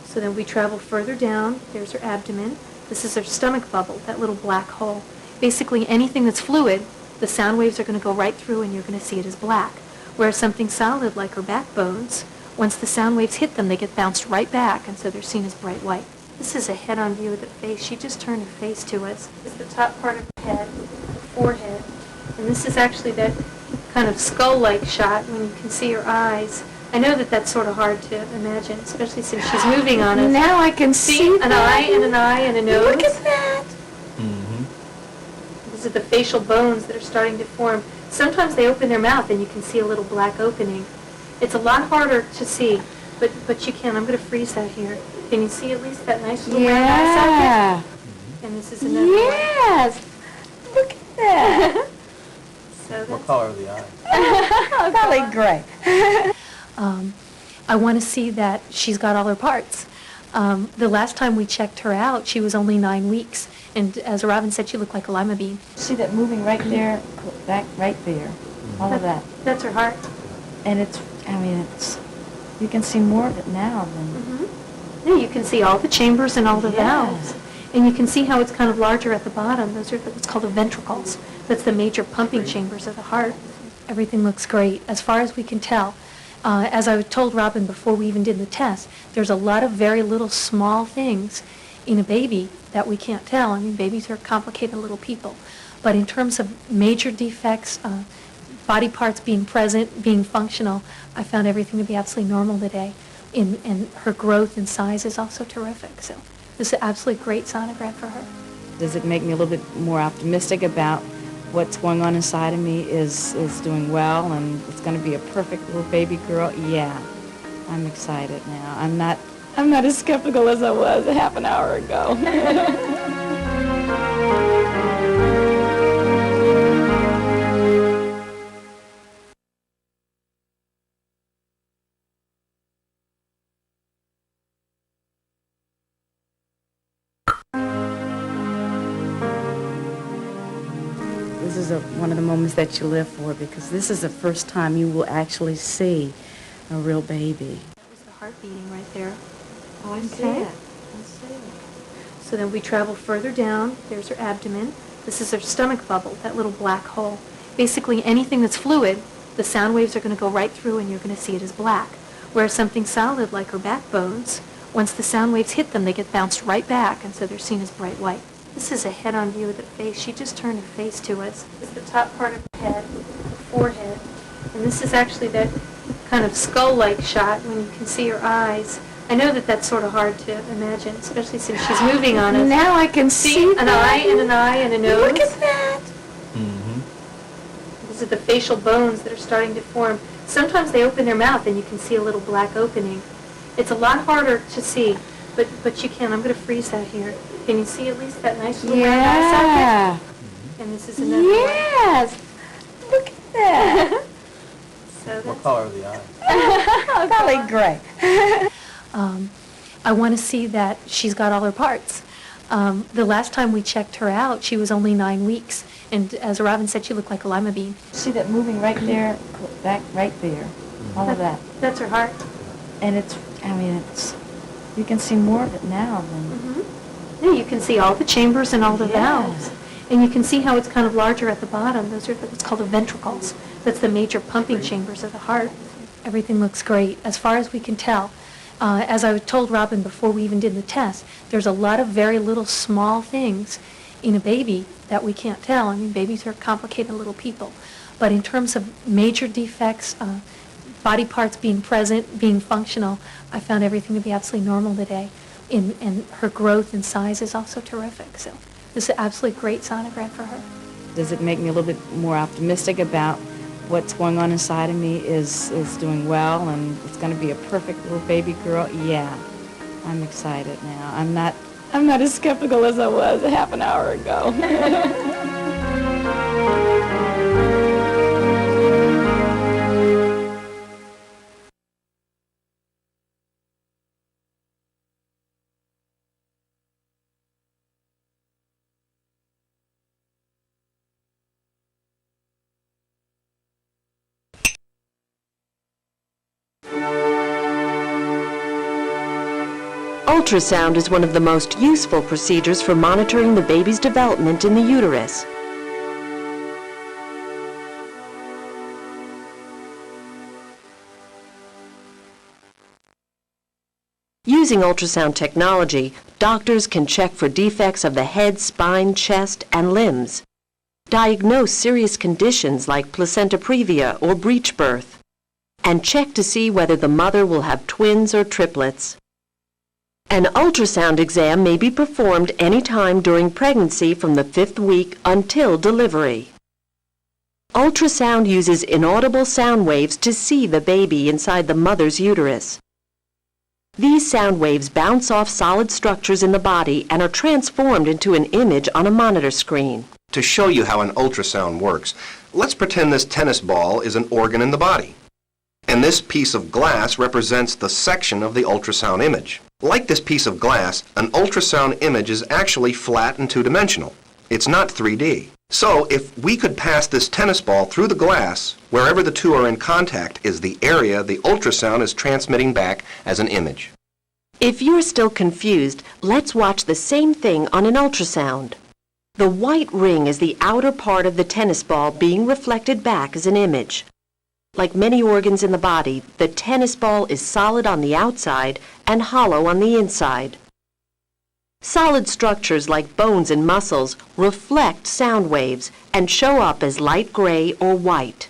So then we travel further down. There's her abdomen. This is her stomach bubble, that little black hole. Basically, anything that's fluid, the sound waves are going to go right through and you're going to see it as black. Whereas something solid, like her backbones, once the sound waves hit them, they get bounced right back, and so they're seen as bright white. This is a head-on view of the face. She just turned her face to us. This is the top part of her head, the forehead. And this is actually that kind of skull-like shot when you can see her eyes. I know that that's sort of hard to imagine, especially since she's moving on us. Now I can see an eye and an eye and a nose. Look at that. Mm-hmm. These are the facial bones that are starting to form. Sometimes they open their mouth and you can see a little black opening. It's a lot harder to see, but you can. I'm going to freeze that here. Can you see at least that nice little round eye socket? And this is another one. Yes. Look at that. So What color are the eyes? Probably gray. I want to see that she's got all her parts. The last time we checked her out, she was only 9 weeks, and as Robin said, she looked like a lima bean. See that moving right there, back right there, all of that. That's her heart. And it's, I mean, it's, you can see more of it now than... Yeah, you can see all the chambers and all the Yes. valves. And you can see how it's kind of larger at the bottom. Those are what's called the ventricles. That's the major pumping chambers of the heart. Everything looks great, as far as we can tell. As I told Robin before we even did the test, there's a lot of very little small things in a baby that we can't tell. I mean, babies are complicated little people. But in terms of major defects, body parts being present, being functional, I found everything to be absolutely normal today. And her growth and size is also terrific. So this is an absolutely great sonogram for her. Does it make me a little bit more optimistic about what's going on inside of me is doing well and it's going to be a perfect little baby girl? Yeah, I'm excited now. I'm not as skeptical as I was a half an hour ago. This is one of the moments that you live for because this is the first time you will actually see a real baby. That was the heart beating right there. Oh, I see Okay. it. I see it. So then we travel further down. There's her abdomen. This is her stomach bubble, that little black hole. Basically anything that's fluid, the sound waves are going to go right through and you're going to see it as black. Whereas something solid like her backbones, once the sound waves hit them, they get bounced right back, and so they're seen as bright white. This is a head-on view of the face. She just turned her face to us. This is the top part of her head, the forehead. And this is actually that kind of skull-like shot when you can see her eyes. I know that that's sort of hard to imagine, especially since she's moving on us. Now I can see an eye and an eye and a nose. Look at that. These are the facial bones that are starting to form. Sometimes they open their mouth and you can see a little black opening. It's a lot harder to see, but you can. I'm going to freeze that here. Can you see at least that nice little round eye Yeah. socket? And this is another one. Yes. Look at that. So What color are the eyes? Probably gray. I want to see that she's got all her parts. The last time we checked her out, she was only 9 weeks. And as Robin said, she looked like a lima bean. See that moving right there, back right there, all of that. That's her heart. And it's, I mean, it's, you can see more of it now than... Yeah, you can see all the chambers and all the Yes. valves. And you can see how it's kind of larger at the bottom. Those are what's called the ventricles. That's the major pumping chambers of the heart. Everything looks great, as far as we can tell. As I told Robin before we even did the test, there's a lot of very little small things in a baby that we can't tell. I mean, babies are complicated little people. But in terms of major defects, body parts being present, being functional, I found everything to be absolutely normal today. And her growth and size is also terrific. So this is an absolutely great sonogram for her. Does it make me a little bit more optimistic about what's going on inside of me is doing well and it's going to be a perfect little baby girl? Yeah, I'm excited now. I'm not as skeptical as I was a half an hour ago. Ultrasound is one of the most useful procedures for monitoring the baby's development in the uterus. Using ultrasound technology, doctors can check for defects of the head, spine, chest, and limbs, diagnose serious conditions like placenta previa or breech birth, and check to see whether the mother will have twins or triplets. An ultrasound exam may be performed any time during pregnancy from the 5th week until delivery. Ultrasound uses inaudible sound waves to see the baby inside the mother's uterus. These sound waves bounce off solid structures in the body and are transformed into an image on a monitor screen. To show you how an ultrasound works, let's pretend this tennis ball is an organ in the body. And this piece of glass represents the section of the ultrasound image. Like this piece of glass, an ultrasound image is actually flat and two-dimensional. It's not 3D. So if we could pass this tennis ball through the glass, wherever the two are in contact is the area the ultrasound is transmitting back as an image. If you're still confused, let's watch the same thing on an ultrasound. The white ring is the outer part of the tennis ball being reflected back as an image. Like many organs in the body, the tennis ball is solid on the outside and hollow on the inside. Solid structures like bones and muscles reflect sound waves and show up as light gray or white.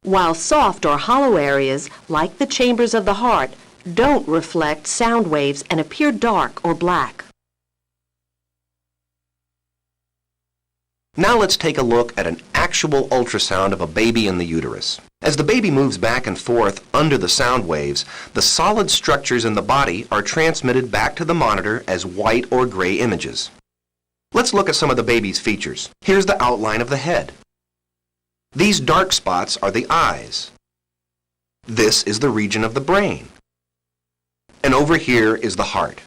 While soft or hollow areas, like the chambers of the heart, don't reflect sound waves and appear dark or black. Now let's take a look at an actual ultrasound of a baby in the uterus. As the baby moves back and forth under the sound waves, the solid structures in the body are transmitted back to the monitor as white or gray images. Let's look at some of the baby's features. Here's the outline of the head. These dark spots are the eyes. This is the region of the brain. And over here is the heart.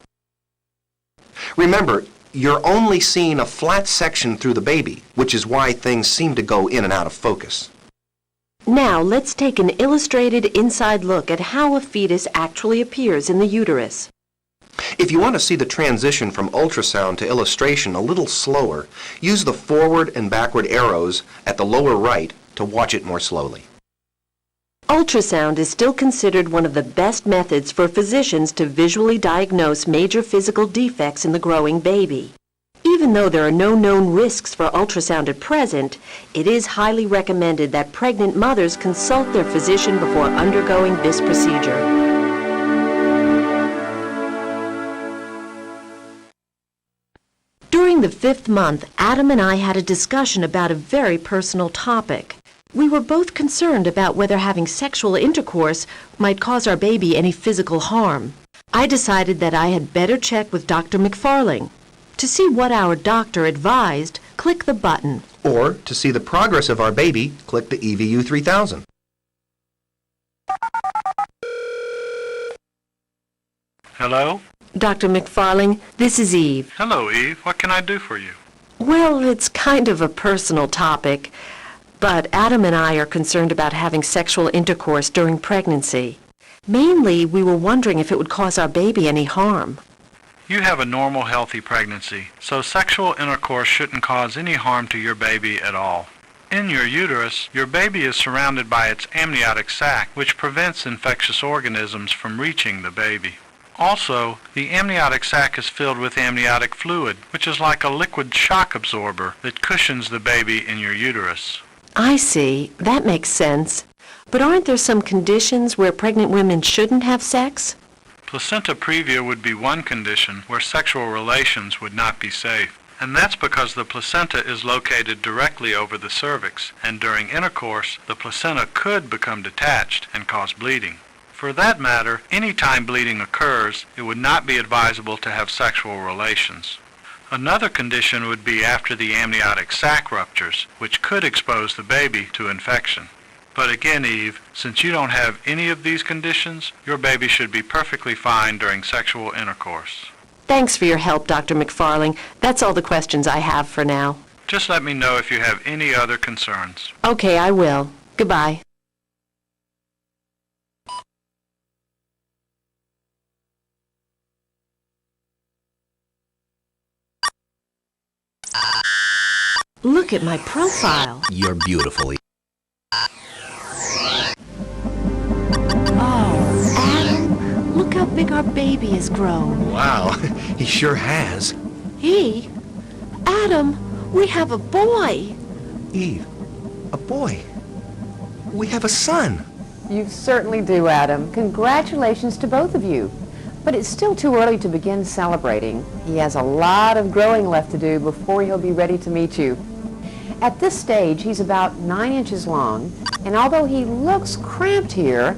Remember, you're only seeing a flat section through the baby, which is why things seem to go in and out of focus. Now let's take an illustrated inside look at how a fetus actually appears in the uterus. If you want to see the transition from ultrasound to illustration a little slower, use the forward and backward arrows at the lower right to watch it more slowly. Ultrasound is still considered one of the best methods for physicians to visually diagnose major physical defects in the growing baby. Even though there are no known risks for ultrasound at present, it is highly recommended that pregnant mothers consult their physician before undergoing this procedure. During the 5th month, Adam and I had a discussion about a very personal topic. We were both concerned about whether having sexual intercourse might cause our baby any physical harm. I decided that I had better check with Dr. McFarling. To see what our doctor advised, click the button. Or, to see the progress of our baby, click the EVU 3000. Hello? Dr. McFarling, this is Eve. Hello, Eve. What can I do for you? Well, it's kind of a personal topic, but Adam and I are concerned about having sexual intercourse during pregnancy. Mainly, we were wondering if it would cause our baby any harm. You have a normal, healthy pregnancy, so sexual intercourse shouldn't cause any harm to your baby at all. In your uterus, your baby is surrounded by its amniotic sac, which prevents infectious organisms from reaching the baby. Also, the amniotic sac is filled with amniotic fluid, which is like a liquid shock absorber that cushions the baby in your uterus. I see. That makes sense. But aren't there some conditions where pregnant women shouldn't have sex? Placenta previa would be one condition where sexual relations would not be safe. And that's because the placenta is located directly over the cervix, and during intercourse, the placenta could become detached and cause bleeding. For that matter, any time bleeding occurs, it would not be advisable to have sexual relations. Another condition would be after the amniotic sac ruptures, which could expose the baby to infection. But again, Eve, since you don't have any of these conditions, your baby should be perfectly fine during sexual intercourse. Thanks for your help, Dr. McFarling. That's all the questions I have for now. Just let me know if you have any other concerns. Okay, I will. Goodbye. Look at my profile. You're beautiful. Oh, Adam, look how big our baby has grown. Wow, he sure has. He? Adam, we have a boy. Eve, a boy. We have a son. You certainly do, Adam. Congratulations to both of you. But it's still too early to begin celebrating. He has a lot of growing left to do before he'll be ready to meet you. At this stage, he's about 9 inches long, and although he looks cramped here,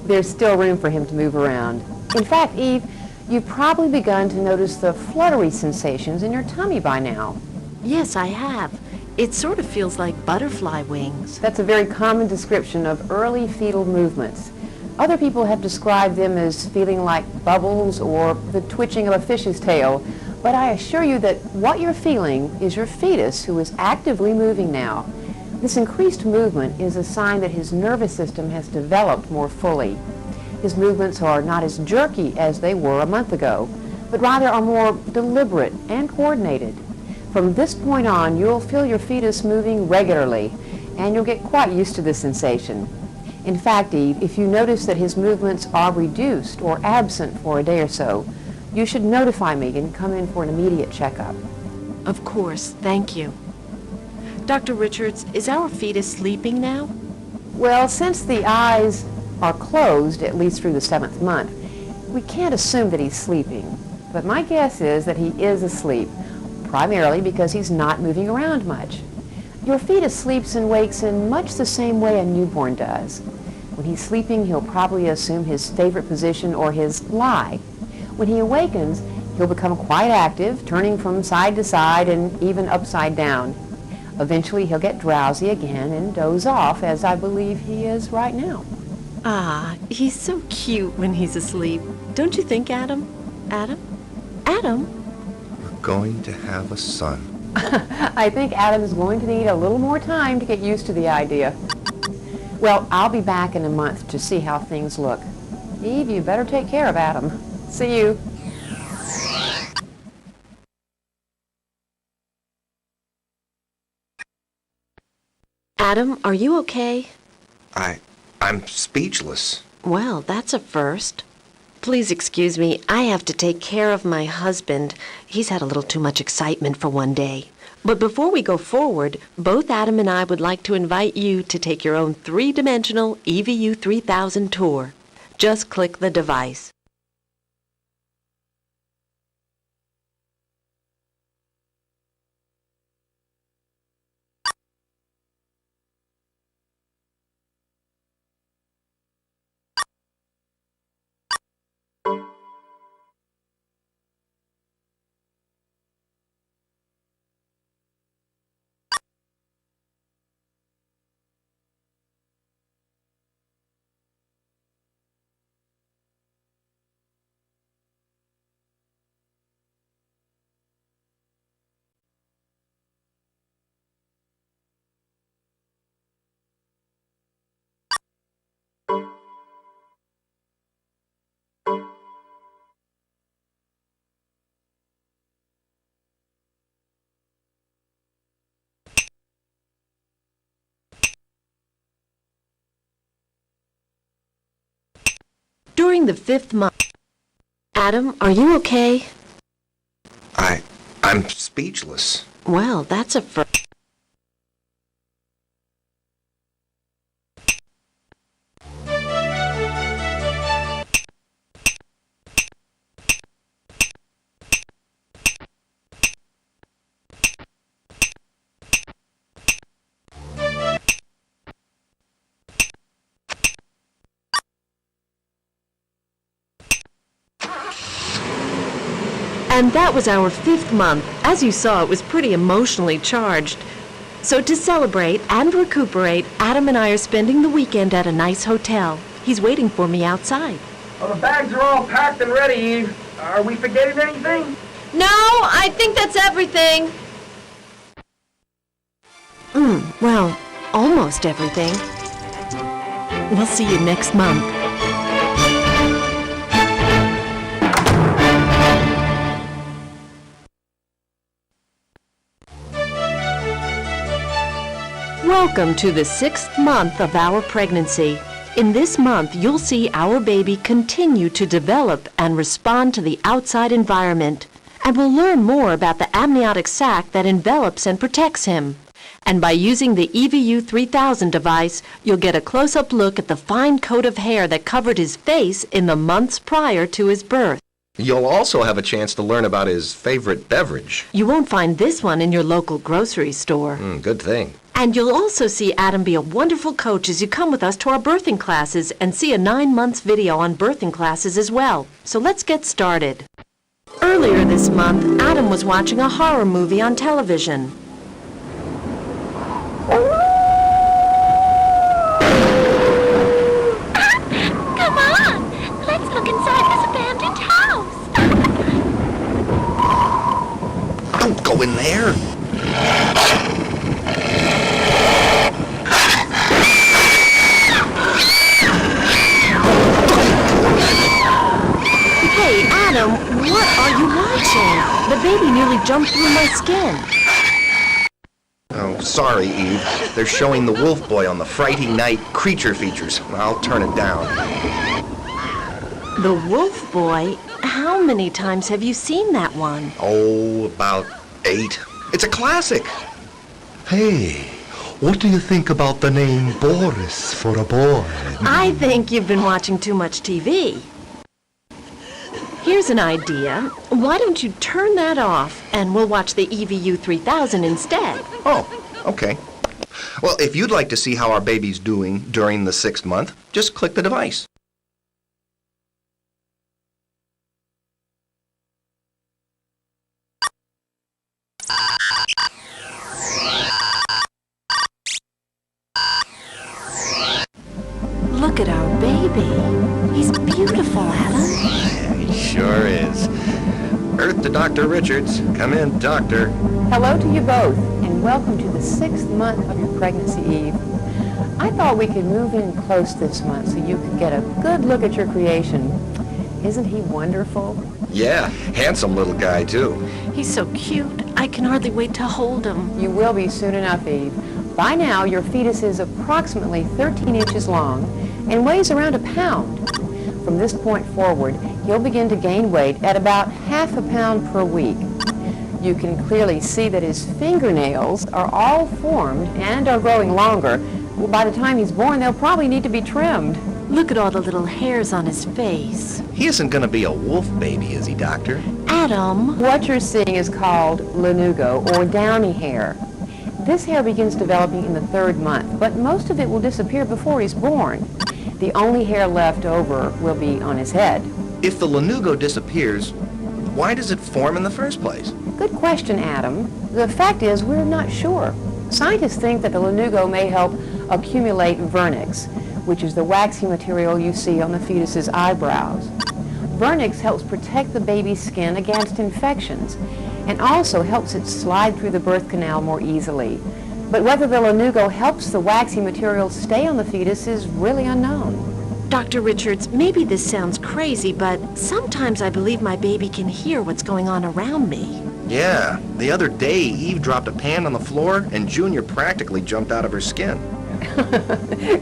there's still room for him to move around. In fact, Eve, you've probably begun to notice the fluttery sensations in your tummy by now. Yes, I have. It sort of feels like butterfly wings. That's a very common description of early fetal movements. Other people have described them as feeling like bubbles or the twitching of a fish's tail, but I assure you that what you're feeling is your fetus who is actively moving now. This increased movement is a sign that his nervous system has developed more fully. His movements are not as jerky as they were a month ago, but rather are more deliberate and coordinated. From this point on, you'll feel your fetus moving regularly, and you'll get quite used to this sensation. In fact, Eve, if you notice that his movements are reduced or absent for a day or so, you should notify me and come in for an immediate checkup. Of course, thank you. Dr. Richards, is our fetus sleeping now? Well, since the eyes are closed, at least through the 7th month, we can't assume that he's sleeping. But my guess is that he is asleep, primarily because he's not moving around much. Your fetus sleeps and wakes in much the same way a newborn does. When he's sleeping, he'll probably assume his favorite position or his lie. When he awakens, he'll become quite active, turning from side to side and even upside down. Eventually, he'll get drowsy again and doze off, as I believe he is right now. Ah, he's so cute when he's asleep. Don't you think, Adam? Adam? Adam? We're going to have a son. I think Adam is going to need a little more time to get used to the idea. Well, I'll be back in a month to see how things look. Eve, you better take care of Adam. See you. Adam, are you okay? I'm speechless. Well, that's a first. Please excuse me, I have to take care of my husband. He's had a little too much excitement for one day. But before we go forward, both Adam and I would like to invite you to take your own three-dimensional EVU 3000 tour. Just click the device. During the 5th month... Adam, are you okay? I'm speechless. Well, that's a first. And that was our 5th month. As you saw, it was pretty emotionally charged. So to celebrate and recuperate, Adam and I are spending the weekend at a nice hotel. He's waiting for me outside. Well, the bags are all packed and ready, Eve. Are we forgetting anything? No, I think that's everything. Well, almost everything. We'll see you next month. Welcome to the 6th month of our pregnancy. In this month, you'll see our baby continue to develop and respond to the outside environment. And we'll learn more about the amniotic sac that envelops and protects him. And by using the EVU 3000 device, you'll get a close-up look at the fine coat of hair that covered his face in the months prior to his birth. You'll also have a chance to learn about his favorite beverage. You won't find this one in your local grocery store. Good thing. And you'll also see Adam be a wonderful coach as you come with us to our birthing classes and see a 9-month video on birthing classes as well. So let's get started. Earlier this month, Adam was watching a horror movie on television. go in there. Hey, Adam, what are you watching? The baby nearly jumped through my skin. Oh, sorry, Eve. They're showing the wolf boy on the Friday night creature features. I'll turn it down. The wolf boy? How many times have you seen that one? Oh, about 8. It's a classic. Hey, what do you think about the name Boris for a boy? I think you've been watching too much TV. Here's an idea. Why don't you turn that off and we'll watch the EVU 3000 instead? Oh, okay. Well, if you'd like to see how our baby's doing during the 6th month, just click the device. Look at our baby. He's beautiful, Adam. He sure is. Earth to Dr. Richards. Come in, doctor. Hello to you both, and welcome to the 6th month of your pregnancy, Eve. I thought we could move in close this month so you could get a good look at your creation. Isn't he wonderful? Yeah, handsome little guy, too. He's so cute. I can hardly wait to hold him. You will be soon enough, Eve. By now, your fetus is approximately 13 inches long and weighs around a pound. From this point forward, he'll begin to gain weight at about half a pound per week. You can clearly see that his fingernails are all formed and are growing longer. Well, by the time he's born, they'll probably need to be trimmed. Look at all the little hairs on his face. He isn't going to be a wolf baby, is he, doctor? Adam. What you're seeing is called lanugo, or downy hair. This hair begins developing in the 3rd month, but most of it will disappear before he's born. The only hair left over will be on his head. If the lanugo disappears, why does it form in the first place? Good question, Adam. The fact is, we're not sure. Scientists think that the lanugo may help accumulate vernix, which is the waxy material you see on the fetus's eyebrows. Vernix helps protect the baby's skin against infections and also helps it slide through the birth canal more easily. But whether the lanugo helps the waxy material stay on the fetus is really unknown. Dr. Richards, maybe this sounds crazy, but sometimes I believe my baby can hear what's going on around me. Yeah, the other day, Eve dropped a pan on the floor and Junior practically jumped out of her skin.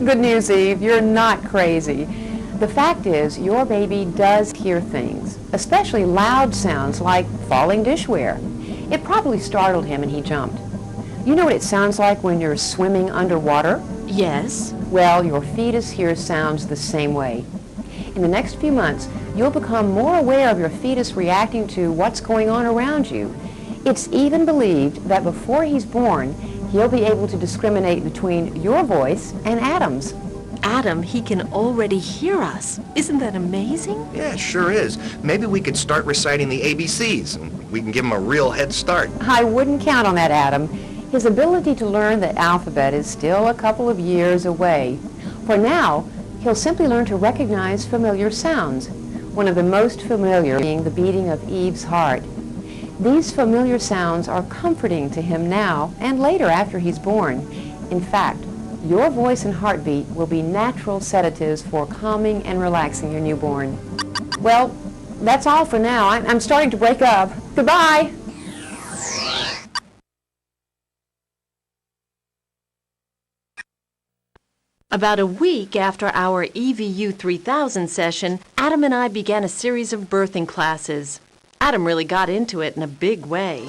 Good news, Eve. You're not crazy. The fact is, your baby does hear things, especially loud sounds like falling dishware. It probably startled him and he jumped. You know what it sounds like when you're swimming underwater? Yes. Well, your fetus hears sounds the same way. In the next few months, you'll become more aware of your fetus reacting to what's going on around you. It's even believed that before he's born, he'll be able to discriminate between your voice and Adam's. Adam, he can already hear us. Isn't that amazing? Yeah, it sure is. Maybe we could start reciting the ABCs and we can give him a real head start. I wouldn't count on that, Adam. His ability to learn the alphabet is still a couple of years away. For now, he'll simply learn to recognize familiar sounds, one of the most familiar being the beating of Eve's heart. These familiar sounds are comforting to him now and later after he's born. In fact, your voice and heartbeat will be natural sedatives for calming and relaxing your newborn. Well, that's all for now. I'm starting to break up. Goodbye. About a week after our EVU 3000 session, Adam and I began a series of birthing classes. Adam really got into it in a big way.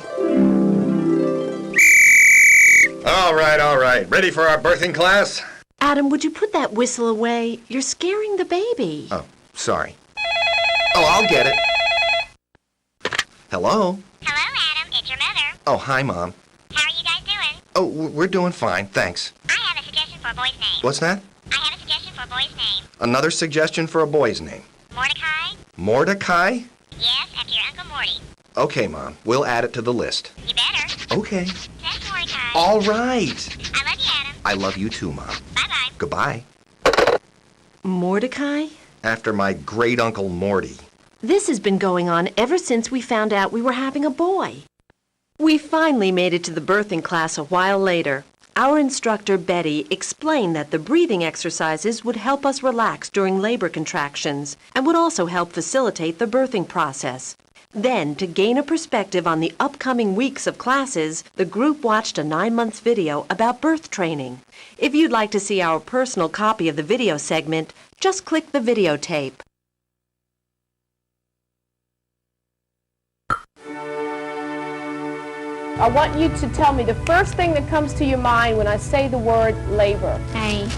All right. Ready for our birthing class? Adam, would you put that whistle away? You're scaring the baby. Oh, sorry. Oh, I'll get it. Hello? Hello, Adam. It's your mother. Oh, hi, Mom. How are you guys doing? Oh, we're doing fine, thanks. I have a suggestion for a boy's name. What's that? I have a suggestion for a boy's name. Another suggestion for a boy's name. Mordecai? Mordecai? Yes, after your Uncle Morty. Okay, Mom. We'll add it to the list. You better. Okay. That's Mordecai. All right. I love you, Adam. I love you too, Mom. Bye-bye. Goodbye. Mordecai? After my great-uncle Morty. This has been going on ever since we found out we were having a boy. We finally made it to the birthing class a while later. Our instructor, Betty, explained that the breathing exercises would help us relax during labor contractions and would also help facilitate the birthing process. Then, to gain a perspective on the upcoming weeks of classes, the group watched a 9-month video about birth training. If you'd like to see our personal copy of the video segment, just click the videotape. I want you to tell me the first thing that comes to your mind when I say the word labor. Pain.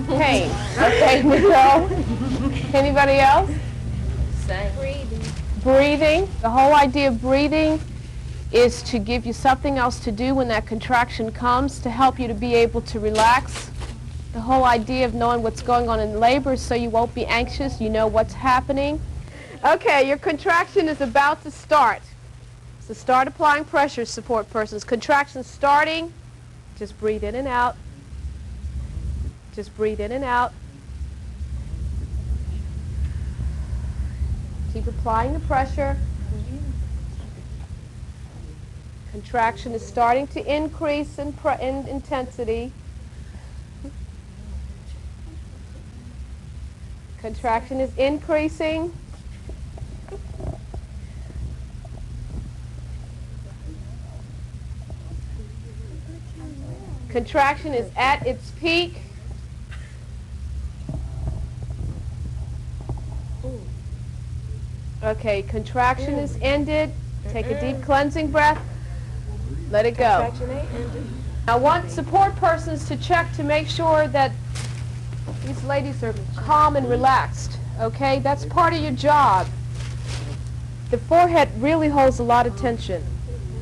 Pain. Okay, Nicole. Anybody else? Breathing. Breathing. The whole idea of breathing is to give you something else to do when that contraction comes, to help you to be able to relax. The whole idea of knowing what's going on in labor is so you won't be anxious, you know what's happening. Okay, your contraction is about to start. So start applying pressure, support persons. Contraction starting. Just breathe in and out. Just breathe in and out. Keep applying the pressure. Contraction is starting to increase in intensity. Contraction is increasing. Contraction is at its peak. Okay, contraction is ended. Take a deep cleansing breath. Let it go. I want support persons to check to make sure that these ladies are calm and relaxed. Okay, that's part of your job. The forehead really holds a lot of tension.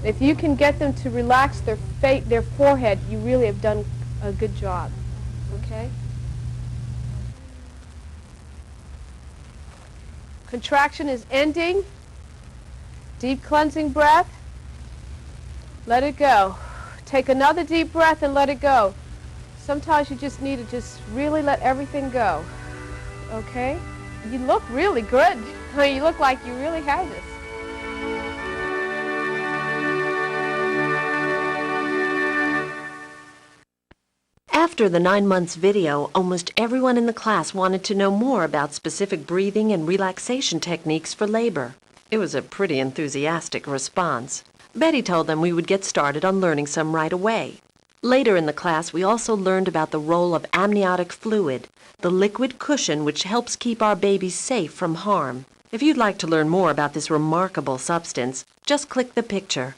If you can get them to relax their forehead, you really have done a good job. Okay? Contraction is ending. Deep cleansing breath. Let it go. Take another deep breath and let it go. Sometimes you just need to just really let everything go. Okay? You look really good. You look like you really have this. After the 9 months video, almost everyone in the class wanted to know more about specific breathing and relaxation techniques for labor. It was a pretty enthusiastic response. Betty told them we would get started on learning some right away. Later in the class, we also learned about the role of amniotic fluid, the liquid cushion which helps keep our babies safe from harm. If you'd like to learn more about this remarkable substance, just click the picture.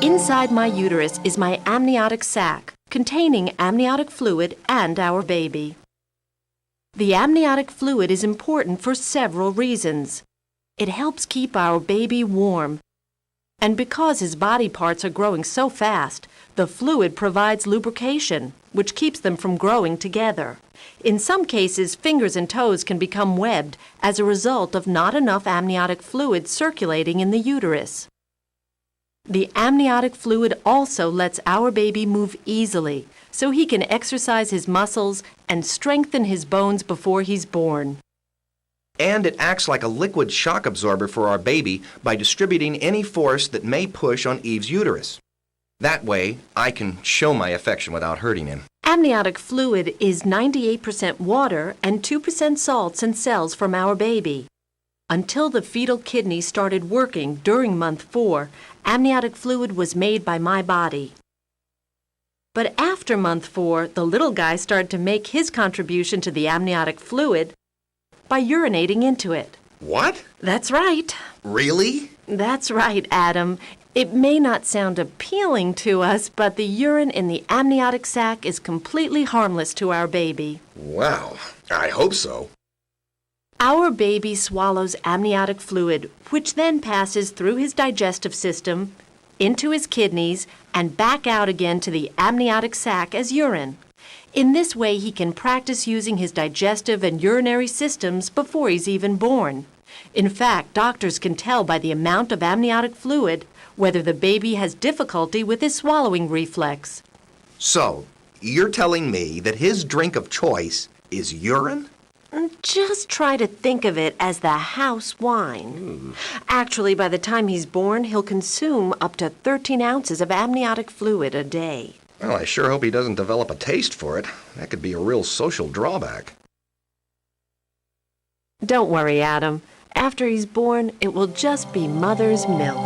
Inside my uterus is my amniotic sac, containing amniotic fluid and our baby. The amniotic fluid is important for several reasons. It helps keep our baby warm. And because his body parts are growing so fast, the fluid provides lubrication, which keeps them from growing together. In some cases, fingers and toes can become webbed as a result of not enough amniotic fluid circulating in the uterus. The amniotic fluid also lets our baby move easily, so he can exercise his muscles and strengthen his bones before he's born. And it acts like a liquid shock absorber for our baby by distributing any force that may push on Eve's uterus. That way, I can show my affection without hurting him. Amniotic fluid is 98% water and 2% salts and cells from our baby. Until the fetal kidney started working during month 4, amniotic fluid was made by my body. But after month 4, the little guy started to make his contribution to the amniotic fluid by urinating into it. What? That's right. Really? That's right, Adam. It may not sound appealing to us, but the urine in the amniotic sac is completely harmless to our baby. Wow, I hope so. Our baby swallows amniotic fluid, which then passes through his digestive system, into his kidneys, and back out again to the amniotic sac as urine. In this way, he can practice using his digestive and urinary systems before he's even born. In fact, doctors can tell by the amount of amniotic fluid whether the baby has difficulty with his swallowing reflex. So, you're telling me that his drink of choice is urine? Just try to think of it as the house wine. Actually, by the time he's born, he'll consume up to 13 ounces of amniotic fluid a day. Well, I sure hope he doesn't develop a taste for it. That could be a real social drawback. Don't worry, Adam. After he's born, it will just be mother's milk.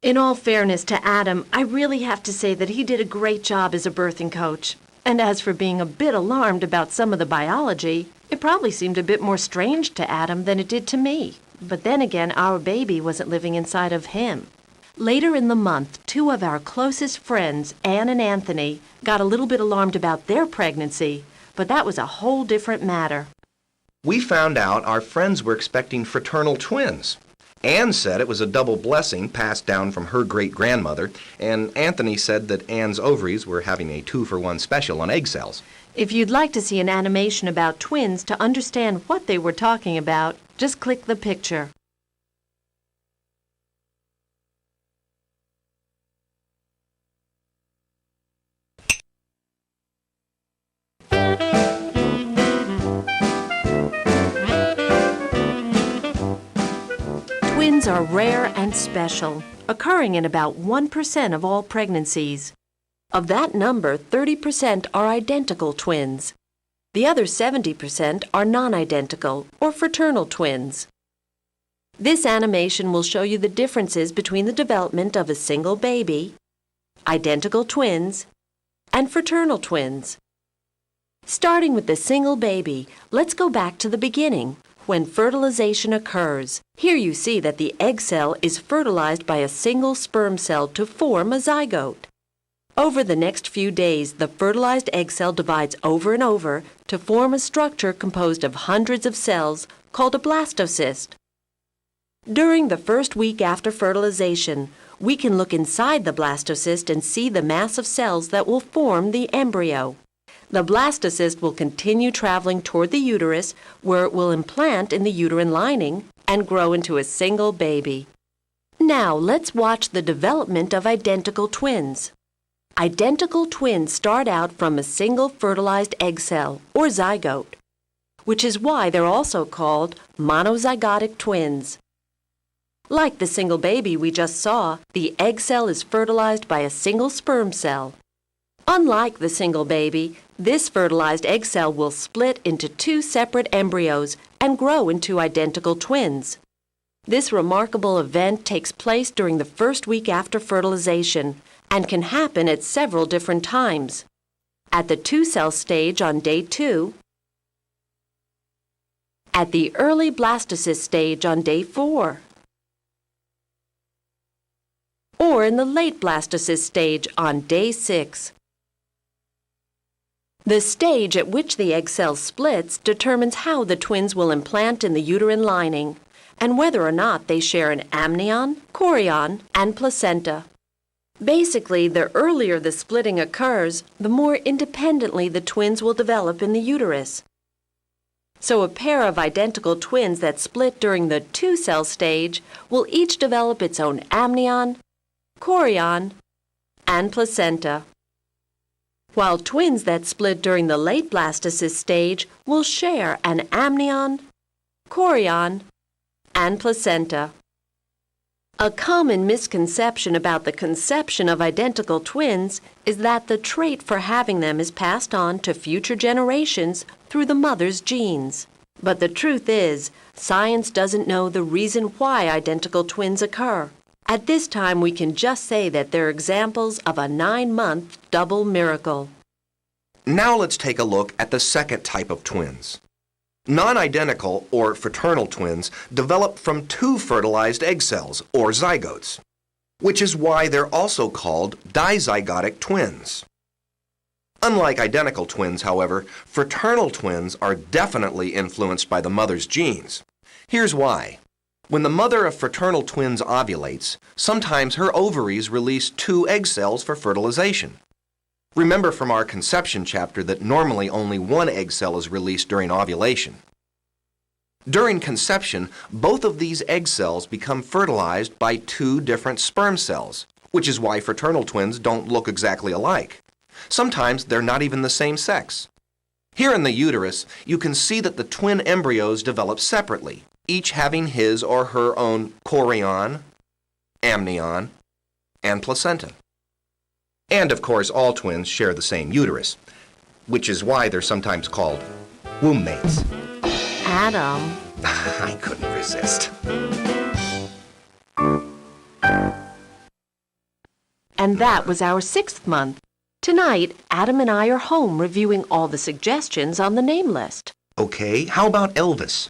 In all fairness to Adam, I really have to say that he did a great job as a birthing coach. And as for being a bit alarmed about some of the biology, it probably seemed a bit more strange to Adam than it did to me. But then again, our baby wasn't living inside of him. Later in the month, two of our closest friends, Anne and Anthony, got a little bit alarmed about their pregnancy, but that was a whole different matter. We found out our friends were expecting fraternal twins. Anne said it was a double blessing passed down from her great-grandmother, and Anthony said that Anne's ovaries were having a 2-for-1 special on egg cells. If you'd like to see an animation about twins to understand what they were talking about, just click the picture. Twins are rare and special, occurring in about 1% of all pregnancies. Of that number, 30% are identical twins. The other 70% are non-identical or fraternal twins. This animation will show you the differences between the development of a single baby, identical twins, and fraternal twins. Starting with the single baby, let's go back to the beginning, when fertilization occurs. Here you see that the egg cell is fertilized by a single sperm cell to form a zygote. Over the next few days, the fertilized egg cell divides over and over to form a structure composed of hundreds of cells called a blastocyst. During the first week after fertilization, we can look inside the blastocyst and see the mass of cells that will form the embryo. The blastocyst will continue traveling toward the uterus, where it will implant in the uterine lining and grow into a single baby. Now, let's watch the development of identical twins. Identical twins start out from a single fertilized egg cell, or zygote, which is why they're also called monozygotic twins. Like the single baby we just saw, the egg cell is fertilized by a single sperm cell. Unlike the single baby, this fertilized egg cell will split into two separate embryos and grow into identical twins. This remarkable event takes place during the first week after fertilization and can happen at several different times. At the 2-cell stage on day 2, at the early blastocyst stage on day 4, or in the late blastocyst stage on day 6. The stage at which the egg cell splits determines how the twins will implant in the uterine lining and whether or not they share an amnion, chorion, and placenta. Basically, the earlier the splitting occurs, the more independently the twins will develop in the uterus. So a pair of identical twins that split during the 2-cell stage will each develop its own amnion, chorion, and placenta, while twins that split during the late blastocyst stage will share an amnion, chorion, and placenta. A common misconception about the conception of identical twins is that the trait for having them is passed on to future generations through the mother's genes. But the truth is, science doesn't know the reason why identical twins occur. At this time, we can just say that they're examples of a 9-month double miracle. Now let's take a look at the second type of twins. Non-identical or fraternal twins develop from 2 fertilized egg cells, or zygotes, which is why they're also called dizygotic twins. Unlike identical twins, however, fraternal twins are definitely influenced by the mother's genes. Here's why. When the mother of fraternal twins ovulates, sometimes her ovaries release 2 egg cells for fertilization. Remember from our conception chapter that normally only 1 egg cell is released during ovulation. During conception, both of these egg cells become fertilized by 2 different sperm cells, which is why fraternal twins don't look exactly alike. Sometimes they're not even the same sex. Here in the uterus, you can see that the twin embryos develop separately, each having his or her own chorion, amnion, and placenta. And of course, all twins share the same uterus, which is why they're sometimes called womb mates. Adam. I couldn't resist. And that was our 6th month. Tonight, Adam and I are home reviewing all the suggestions on the name list. Okay, how about Elvis?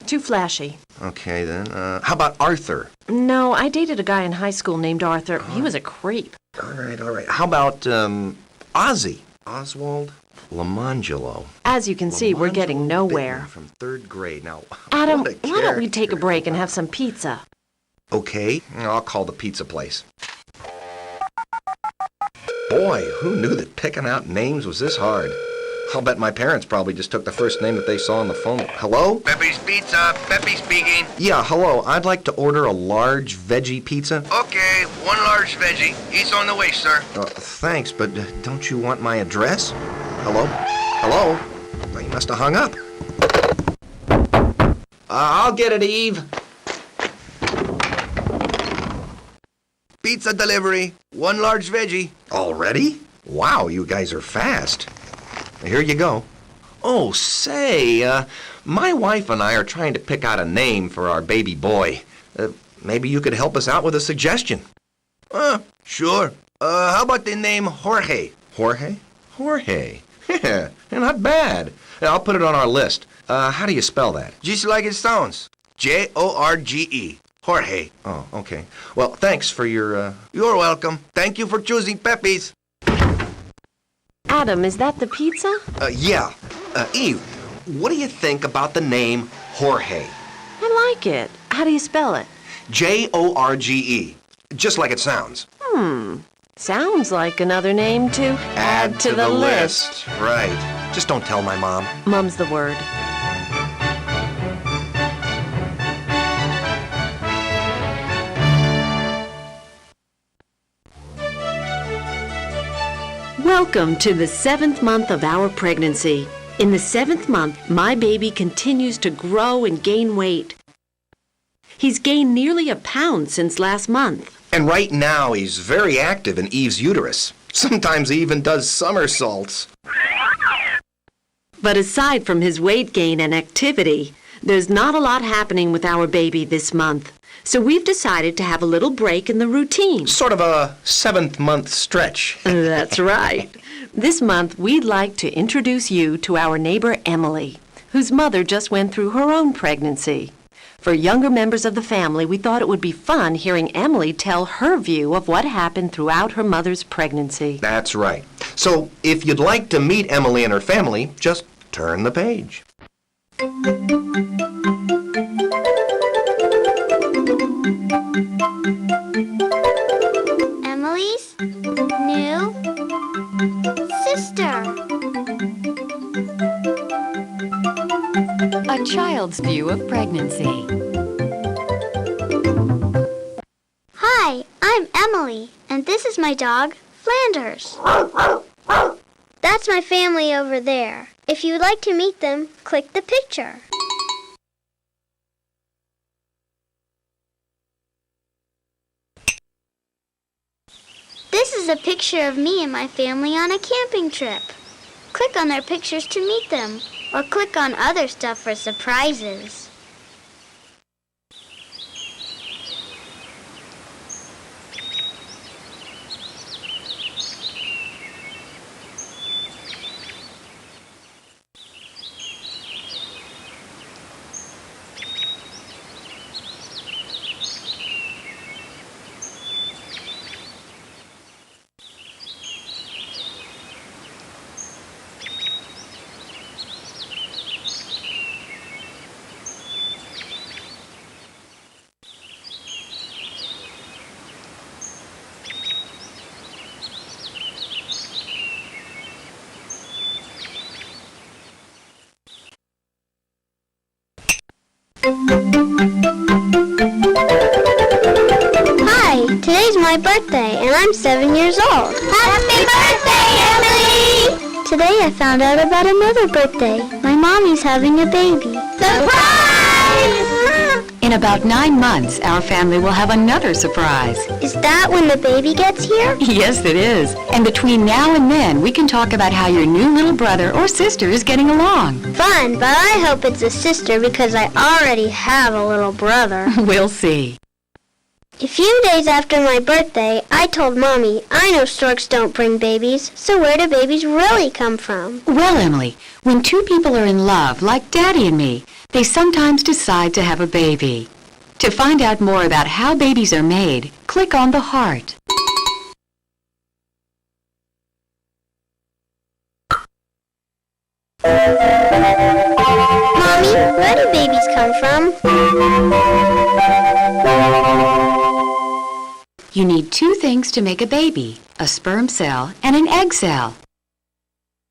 Too flashy. Okay, then. How about Arthur? No, I dated a guy in high school named Arthur. He was a creep. All right. How about Ozzy? Oswald Lamangelo. As you can see, we're getting nowhere. From 3rd grade. Now, Adam, what a why don't we character. take a break and have some pizza? Okay, I'll call the pizza place. Boy, who knew that picking out names was this hard? I'll bet my parents probably just took the first name that they saw on the phone. Hello? Pepe's Pizza. Pepe speaking. Yeah, hello. I'd like to order a large veggie pizza. Okay, 1 large veggie. He's on the way, sir. Thanks, but don't you want my address? Hello? Hello? Well, you must have hung up. I'll get it, Eve. Pizza delivery. 1 large veggie. Already? Wow, you guys are fast. Here you go. Oh, say, my wife and I are trying to pick out a name for our baby boy. Maybe you could help us out with a suggestion. Sure. How about the name Jorge? Jorge? Jorge. Yeah, not bad. I'll put it on our list. How do you spell that? Just like it sounds. Jorge. Jorge. Oh, okay. Well, thanks for your, You're welcome. Thank you for choosing Pepe's. Adam, is that the pizza? Yeah. Eve, what do you think about the name Jorge? I like it. How do you spell it? Jorge. Just like it sounds. Sounds like another name to add to the list. Right. Just don't tell my mom. Mum's the word. Welcome to the 7th month of our pregnancy. In the 7th month, my baby continues to grow and gain weight. He's gained nearly 1 pound since last month. And right now, he's very active in Eve's uterus. Sometimes he even does somersaults. But aside from his weight gain and activity, there's not a lot happening with our baby this month. So we've decided to have a little break in the routine. Sort of a 7th month stretch. That's right. This month, we'd like to introduce you to our neighbor Emily, whose mother just went through her own pregnancy. For younger members of the family, we thought it would be fun hearing Emily tell her view of what happened throughout her mother's pregnancy. That's right. So if you'd like to meet Emily and her family, just turn the page. Emily's new sister. A child's view of pregnancy. Hi, I'm Emily, and this is my dog, Flanders. That's my family over there. If you would like to meet them, click the picture. This is a picture of me and my family on a camping trip. Click on their pictures to meet them, or click on other stuff for surprises. Today's my birthday, and I'm 7 years old. Happy birthday, Emily! Today I found out about another birthday. My mommy's having a baby. Surprise! In about 9 months, our family will have another surprise. Is that when the baby gets here? Yes, it is. And between now and then, we can talk about how your new little brother or sister is getting along. Fun, but I hope it's a sister because I already have a little brother. We'll see. A few days after my birthday, I told Mommy, I know storks don't bring babies, so where do babies really come from? Well, Emily, when two people are in love, like Daddy and me, they sometimes decide to have a baby. To find out more about how babies are made, click on the heart. Mommy, where do babies come from? You need 2 things to make a baby, a sperm cell and an egg cell.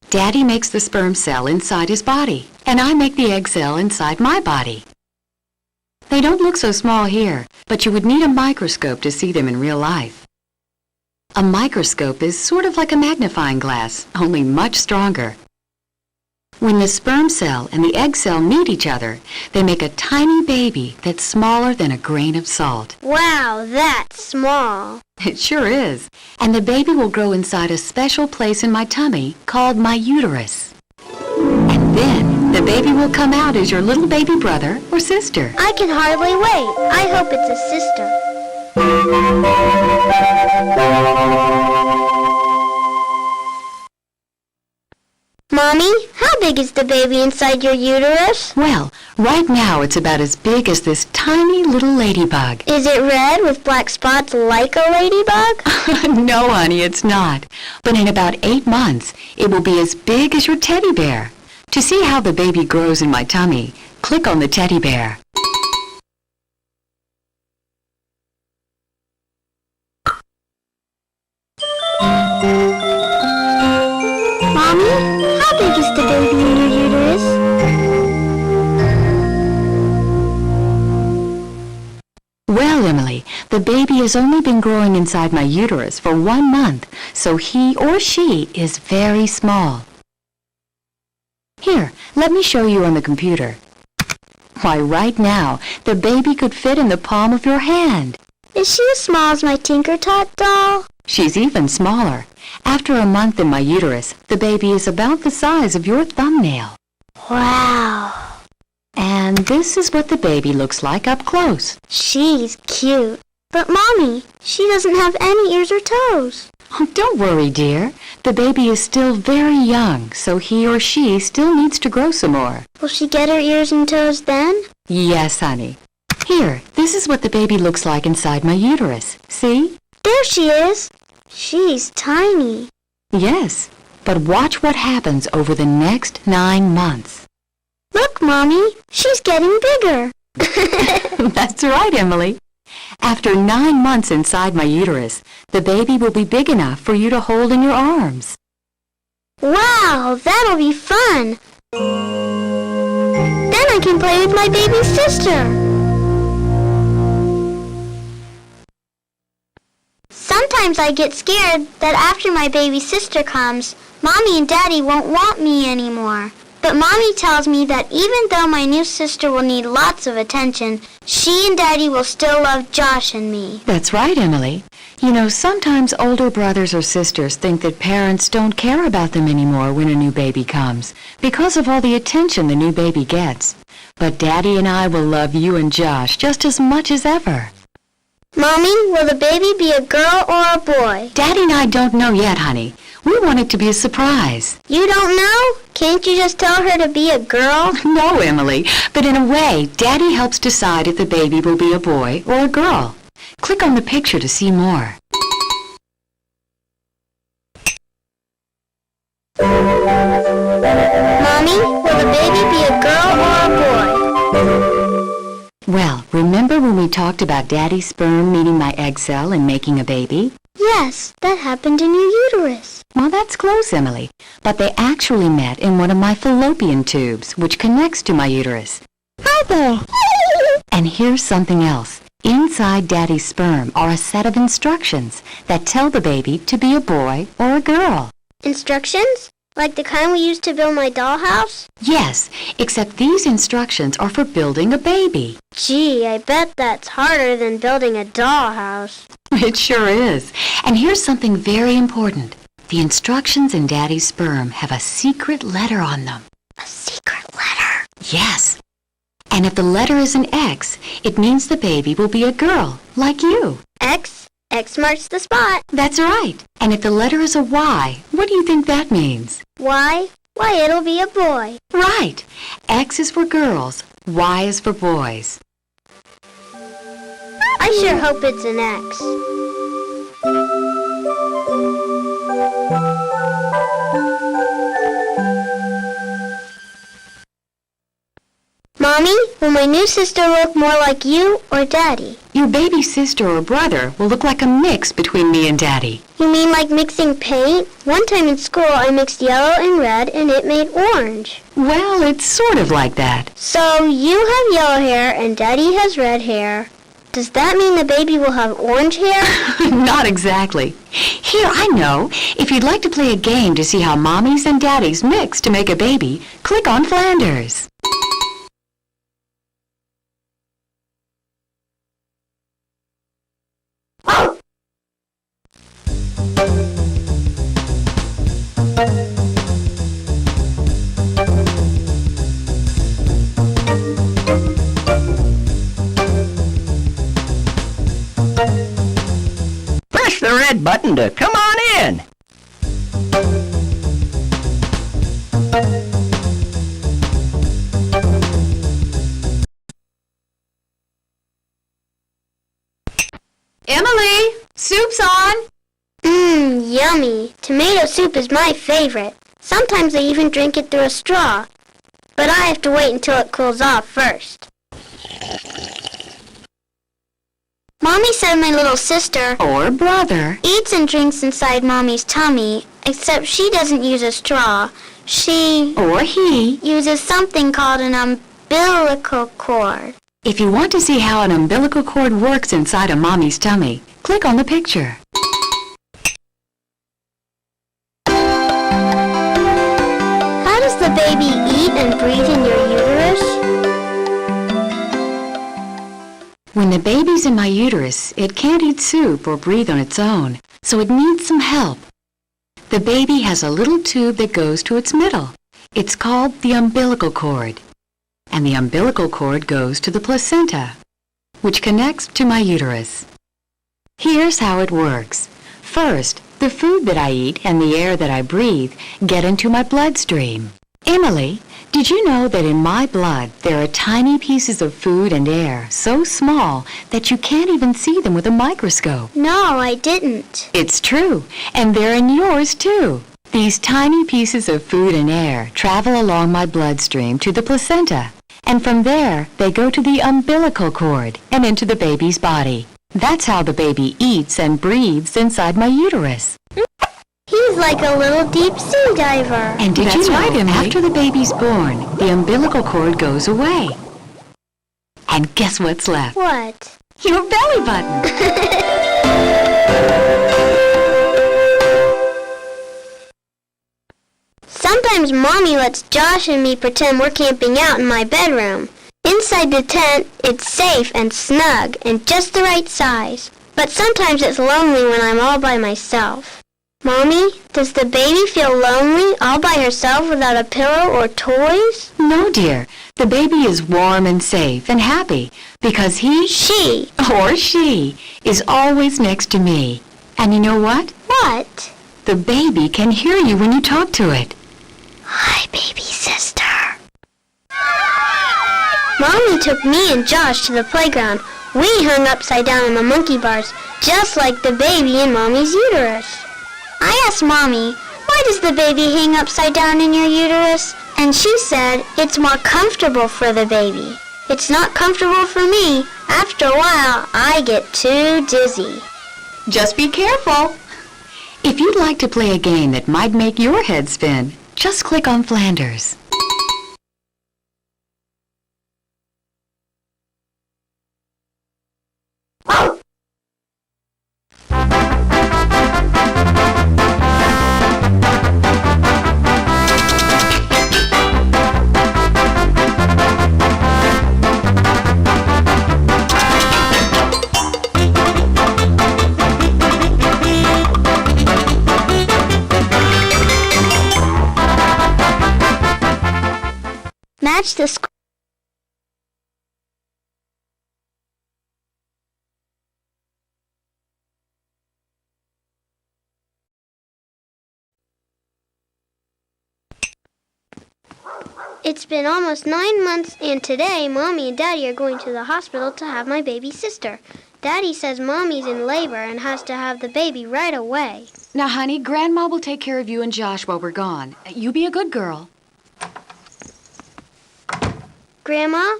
Daddy makes the sperm cell inside his body, and I make the egg cell inside my body. They don't look so small here, but you would need a microscope to see them in real life. A microscope is sort of like a magnifying glass, only much stronger. When the sperm cell and the egg cell meet each other, they make a tiny baby that's smaller than a grain of salt. Wow, that's small. It sure is. And the baby will grow inside a special place in my tummy called my uterus. And then the baby will come out as your little baby brother or sister. I can hardly wait. I hope it's a sister. Mommy, how big is the baby inside your uterus? Well, right now it's about as big as this tiny little ladybug. Is it red with black spots like a ladybug? No, honey, it's not. But in about 8 months, it will be as big as your teddy bear. To see how the baby grows in my tummy, click on the teddy bear. Mommy, how big is the baby in your uterus? Well, Emily, the baby has only been growing inside my uterus for 1 month, so he or she is very small. Here, let me show you on the computer. Why, right now, the baby could fit in the palm of your hand. Is she as small as my Tinker Tot doll? She's even smaller. After a month in my uterus, the baby is about the size of your thumbnail. Wow. And this is what the baby looks like up close. She's cute. But Mommy, she doesn't have any ears or toes. Oh, don't worry, dear. The baby is still very young, so he or she still needs to grow some more. Will she get her ears and toes then? Yes, honey. Here, this is what the baby looks like inside my uterus. See? There she is. She's tiny. Yes, but watch what happens over the next 9 months. Look, Mommy, she's getting bigger. That's right, Emily. After 9 months inside my uterus, the baby will be big enough for you to hold in your arms. Wow, that'll be fun. Then I can play with my baby sister. Sometimes I get scared that after my baby sister comes, Mommy and Daddy won't want me anymore. But Mommy tells me that even though my new sister will need lots of attention, she and Daddy will still love Josh and me. That's right, Emily. You know, sometimes older brothers or sisters think that parents don't care about them anymore when a new baby comes, because of all the attention the new baby gets. But Daddy and I will love you and Josh just as much as ever. Mommy, will the baby be a girl or a boy? Daddy and I don't know yet, honey. We want it to be a surprise. You don't know? Can't you just tell her to be a girl? No, Emily, but in a way, Daddy helps decide if the baby will be a boy or a girl. Click on the picture to see more. Mommy, will the baby be a girl or a boy? Well, remember when we talked about Daddy's sperm meeting my egg cell and making a baby? Yes, that happened in your uterus. Well, that's close, Emily. But they actually met in one of my fallopian tubes, which connects to my uterus. Hi there. And here's something else. Inside Daddy's sperm are a set of instructions that tell the baby to be a boy or a girl. Instructions? Like the kind we used to build my dollhouse? Yes, except these instructions are for building a baby. Gee, I bet that's harder than building a dollhouse. It sure is. And here's something very important. The instructions in Daddy's sperm have a secret letter on them. A secret letter? Yes. And if the letter is an X, it means the baby will be a girl, like you. X? X marks the spot. That's right. And if the letter is a Y, what do you think that means? Y? Why, it'll be a boy. Right. X is for girls, Y is for boys. I sure hope it's an X. Mommy, will my new sister look more like you or Daddy? Your baby sister or brother will look like a mix between me and Daddy. You mean like mixing paint? One time in school I mixed yellow and red and it made orange. Well, it's sort of like that. So you have yellow hair and Daddy has red hair. Does that mean the baby will have orange hair? Not exactly. Here, I know. If you'd like to play a game to see how mommies and daddies mix to make a baby, click on Flanders. Press the red button to come on in. Emily, soup's on. Mmm, yummy. Tomato soup is my favorite. Sometimes I even drink it through a straw. But I have to wait until it cools off first. Mommy said my little sister, Or brother. eats and drinks inside Mommy's tummy, except she doesn't use a straw. She Or he. uses something called an umbilical cord. If you want to see how an umbilical cord works inside a mommy's tummy, click on the picture. How does the baby eat and breathe in your uterus? When the baby's in my uterus, it can't eat soup or breathe on its own, so it needs some help. The baby has a little tube that goes to its middle. It's called the umbilical cord. And the umbilical cord goes to the placenta, which connects to my uterus. Here's how it works. First, the food that I eat and the air that I breathe get into my bloodstream. Emily, did you know that in my blood there are tiny pieces of food and air so small that you can't even see them with a microscope? No, I didn't. It's true, and they're in yours too. These tiny pieces of food and air travel along my bloodstream to the placenta, and from there they go to the umbilical cord and into the baby's body. That's how the baby eats and breathes inside my uterus. He's like a little deep sea diver. And did you know, after the baby's born, the umbilical cord goes away. And guess what's left? What? Your belly button. Sometimes Mommy lets Josh and me pretend we're camping out in my bedroom. Inside the tent, it's safe and snug and just the right size. But sometimes it's lonely when I'm all by myself. Mommy, does the baby feel lonely all by herself without a pillow or toys? No, dear. The baby is warm and safe and happy because she is always next to me. And you know what? What? The baby can hear you when you talk to it. Hi, baby sister. Mommy took me and Josh to the playground. We hung upside down on the monkey bars, just like the baby in Mommy's uterus. I asked Mommy, why does the baby hang upside down in your uterus? And she said, it's more comfortable for the baby. It's not comfortable for me. After a while, I get too dizzy. Just be careful. If you'd like to play a game that might make your head spin, just click on Flanders. Watch this. It's been almost 9 months, and today, Mommy and Daddy are going to the hospital to have my baby sister. Daddy says Mommy's in labor and has to have the baby right away. Now, honey, Grandma will take care of you and Josh while we're gone. You be a good girl. Grandma,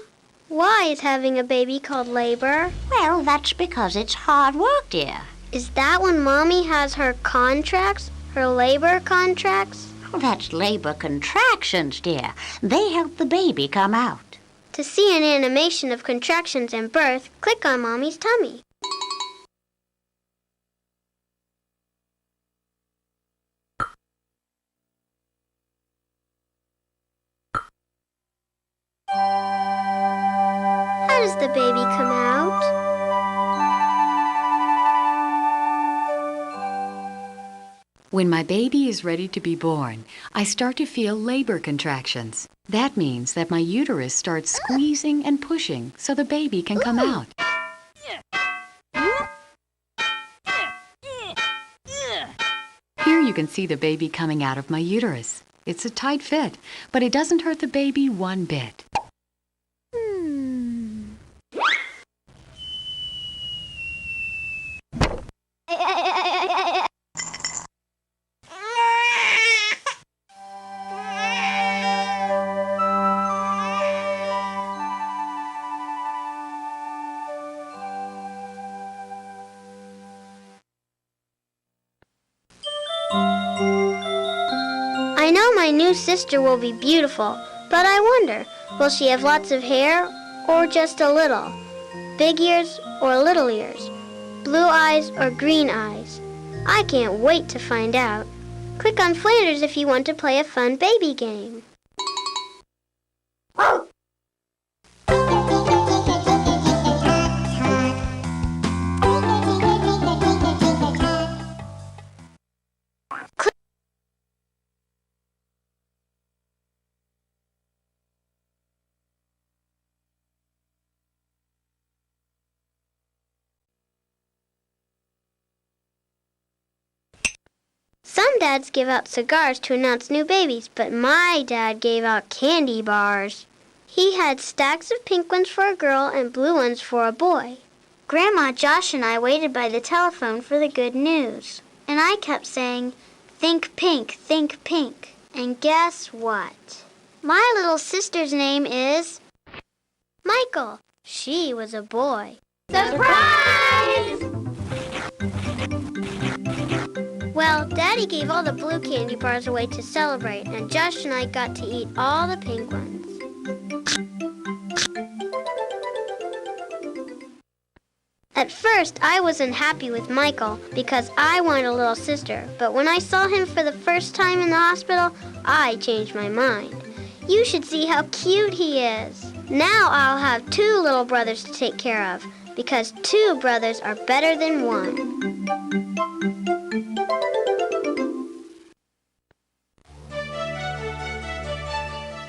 why is having a baby called labor? Well, that's because it's hard work, dear. Is that when Mommy has her contracts? Her labor contracts? That's labor contractions, dear. They help the baby come out. To see an animation of contractions and birth, click on Mommy's tummy. How does the baby come out? When my baby is ready to be born, I start to feel labor contractions. That means that my uterus starts squeezing and pushing so the baby can come out. Here you can see the baby coming out of my uterus. It's a tight fit, but it doesn't hurt the baby one bit. I know my new sister will be beautiful, but I wonder, will she have lots of hair or just a little? Big ears or little ears? Blue eyes or green eyes? I can't wait to find out. Click on Flanders if you want to play a fun baby game. Some dads give out cigars to announce new babies, but my dad gave out candy bars. He had stacks of pink ones for a girl and blue ones for a boy. Grandma, Josh, and I waited by the telephone for the good news. And I kept saying, think pink, think pink. And guess what? My little sister's name is Michael. She was a boy. Surprise! Well, Daddy gave all the blue candy bars away to celebrate, and Josh and I got to eat all the pink ones. At first, I wasn't happy with Michael because I wanted a little sister, but when I saw him for the first time in the hospital, I changed my mind. You should see how cute he is. Now I'll have 2 little brothers to take care of, because 2 brothers are better than 1.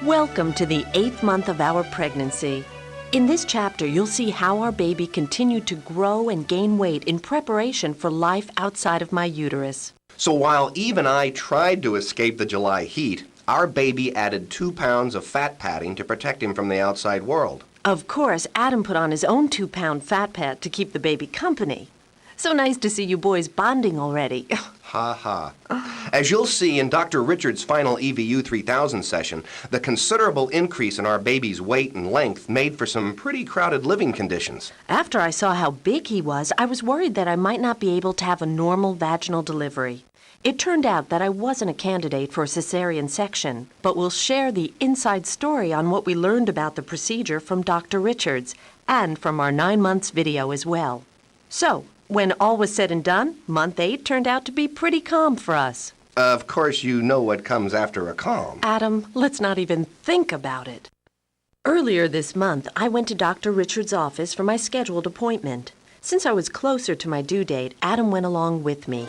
Welcome to the 8th month of our pregnancy. In this chapter, you'll see how our baby continued to grow and gain weight in preparation for life outside of my uterus. So while Eve and I tried to escape the July heat, our baby added 2 pounds of fat padding to protect him from the outside world. Of course, Adam put on his own 2-pound fat pad to keep the baby company. So nice to see you boys bonding already. Ha ha. As you'll see in Dr. Richards' final EVU 3000 session, the considerable increase in our baby's weight and length made for some pretty crowded living conditions. After I saw how big he was, I was worried that I might not be able to have a normal vaginal delivery. It turned out that I wasn't a candidate for a cesarean section, but we'll share the inside story on what we learned about the procedure from Dr. Richards and from our 9 months video as well. So, when all was said and done, month 8 turned out to be pretty calm for us. Of course, you know what comes after a calm. Adam, let's not even think about it. Earlier this month, I went to Dr. Richards' office for my scheduled appointment. Since I was closer to my due date, Adam went along with me.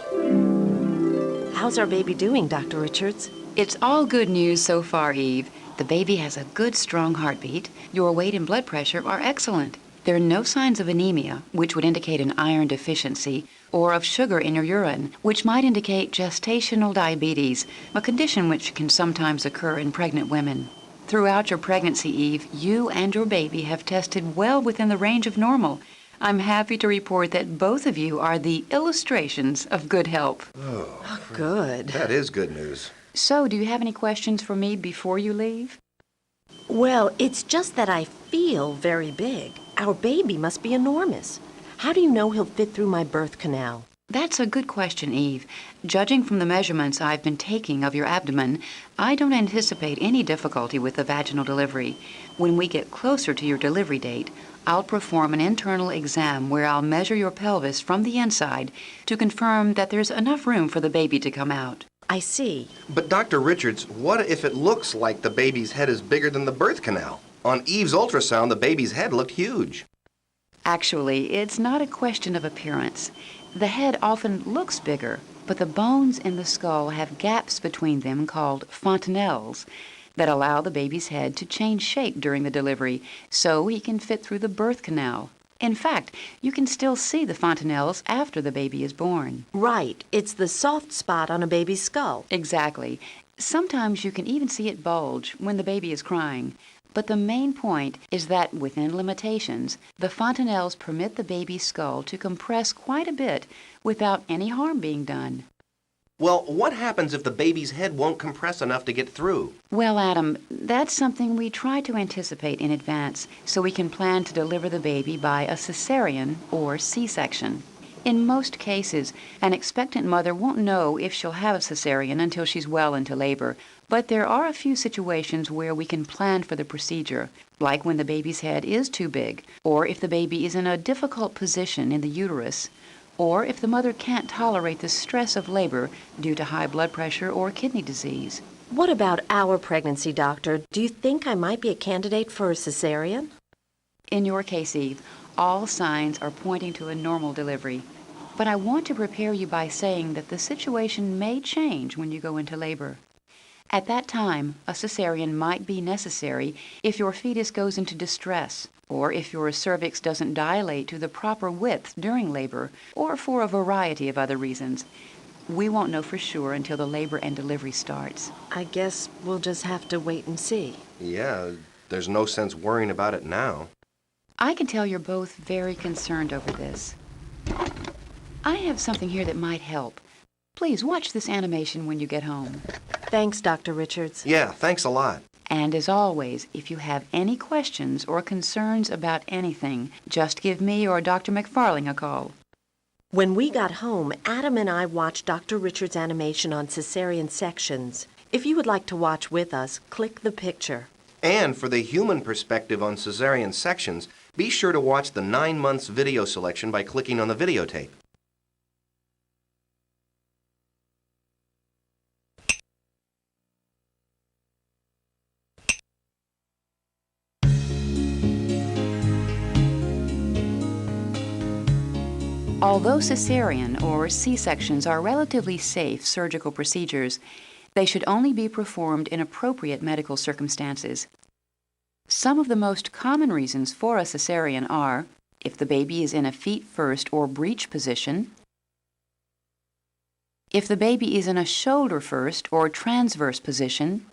How's our baby doing, Dr. Richards? It's all good news so far, Eve. The baby has a good, strong heartbeat. Your weight and blood pressure are excellent. There are no signs of anemia, which would indicate an iron deficiency, or of sugar in your urine, which might indicate gestational diabetes, a condition which can sometimes occur in pregnant women. Throughout your pregnancy, Eve, you and your baby have tested well within the range of normal. I'm happy to report that both of you are the illustrations of good health. Oh, good. That is good news. So, do you have any questions for me before you leave? Well, it's just that I feel very big. Our baby must be enormous. How do you know he'll fit through my birth canal? That's a good question, Eve. Judging from the measurements I've been taking of your abdomen, I don't anticipate any difficulty with the vaginal delivery. When we get closer to your delivery date, I'll perform an internal exam where I'll measure your pelvis from the inside to confirm that there's enough room for the baby to come out. I see. But Dr. Richards, what if it looks like the baby's head is bigger than the birth canal? On Eve's ultrasound, the baby's head looked huge. Actually, it's not a question of appearance. The head often looks bigger, but the bones in the skull have gaps between them called fontanelles that allow the baby's head to change shape during the delivery so he can fit through the birth canal. In fact, you can still see the fontanelles after the baby is born. Right. It's the soft spot on a baby's skull. Exactly. Sometimes you can even see it bulge when the baby is crying. But the main point is that within limitations, the fontanelles permit the baby's skull to compress quite a bit without any harm being done. Well, what happens if the baby's head won't compress enough to get through? Well, Adam, that's something we try to anticipate in advance so we can plan to deliver the baby by a cesarean or C-section. In most cases, an expectant mother won't know if she'll have a cesarean until she's well into labor, but there are a few situations where we can plan for the procedure, like when the baby's head is too big, or if the baby is in a difficult position in the uterus, or if the mother can't tolerate the stress of labor due to high blood pressure or kidney disease. What about our pregnancy, doctor? Do you think I might be a candidate for a cesarean? In your case, Eve, all signs are pointing to a normal delivery. But I want to prepare you by saying that the situation may change when you go into labor. At that time, a cesarean might be necessary if your fetus goes into distress, or if your cervix doesn't dilate to the proper width during labor, or for a variety of other reasons. We won't know for sure until the labor and delivery starts. I guess we'll just have to wait and see. Yeah, there's no sense worrying about it now. I can tell you're both very concerned over this. I have something here that might help. Please watch this animation when you get home. Thanks, Dr. Richards. Yeah, thanks a lot. And as always, if you have any questions or concerns about anything, just give me or Dr. McFarling a call. When we got home, Adam and I watched Dr. Richards' animation on cesarean sections. If you would like to watch with us, click the picture. And for the human perspective on cesarean sections, be sure to watch the 9 months video selection by clicking on the videotape. Although cesarean or C-sections are relatively safe surgical procedures, they should only be performed in appropriate medical circumstances. Some of the most common reasons for a cesarean are if the baby is in a feet-first or breech position, if the baby is in a shoulder-first or transverse position,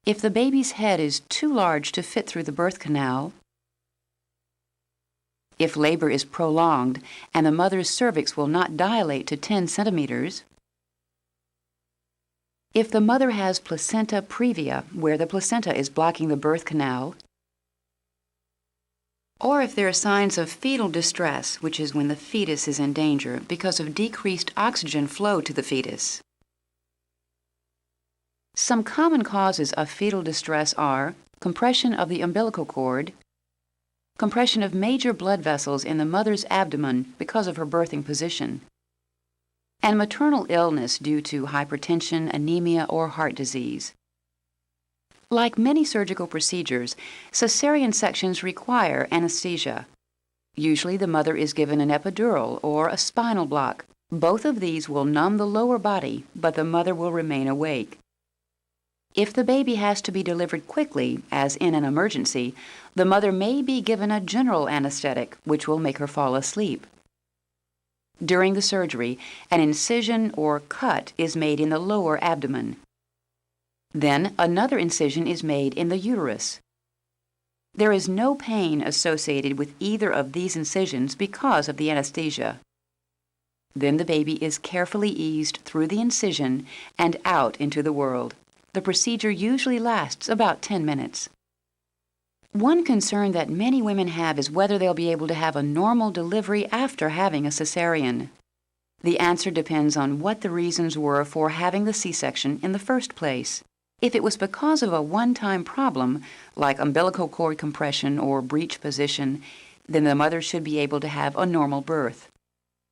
if the baby's head is too large to fit through the birth canal, if labor is prolonged and the mother's cervix will not dilate to 10 centimeters, if the mother has placenta previa, where the placenta is blocking the birth canal, or if there are signs of fetal distress, which is when the fetus is in danger because of decreased oxygen flow to the fetus. Some common causes of fetal distress are compression of the umbilical cord, compression of major blood vessels in the mother's abdomen because of her birthing position, and maternal illness due to hypertension, anemia, or heart disease. Like many surgical procedures, cesarean sections require anesthesia. Usually the mother is given an epidural or a spinal block, Both of these will numb the lower body, but the mother will remain awake. If the baby has to be delivered quickly, as in an emergency, the mother may be given a general anesthetic, which will make her fall asleep. During the surgery, an incision or cut is made in the lower abdomen. Then another incision is made in the uterus. There is no pain associated with either of these incisions because of the anesthesia. Then the baby is carefully eased through the incision and out into the world. The procedure usually lasts about 10 minutes. One concern that many women have is whether they'll be able to have a normal delivery after having a cesarean. The answer depends on what the reasons were for having the C-section in the first place. If it was because of a one-time problem, like umbilical cord compression or breech position, then the mother should be able to have a normal birth.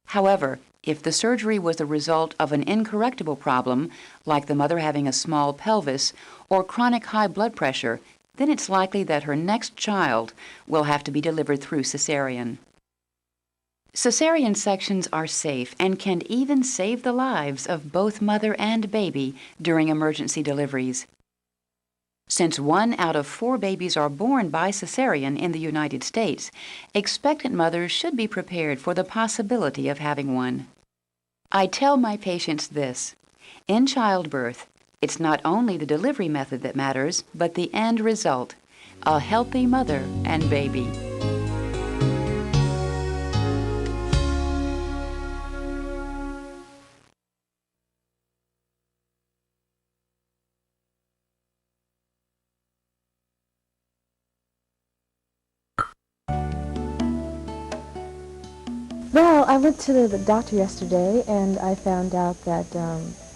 However, if the surgery was the result of an incorrectable problem, like the mother having a small pelvis or chronic high blood pressure, then it's likely that her next child will have to be delivered through cesarean. Cesarean sections are safe and can even save the lives of both mother and baby during emergency deliveries. Since 1 out of 4 babies are born by cesarean in the United States, expectant mothers should be prepared for the possibility of having one. I tell my patients this: in childbirth, it's not only the delivery method that matters, but the end result, a healthy mother and baby. Well, I went to the doctor yesterday and I found out that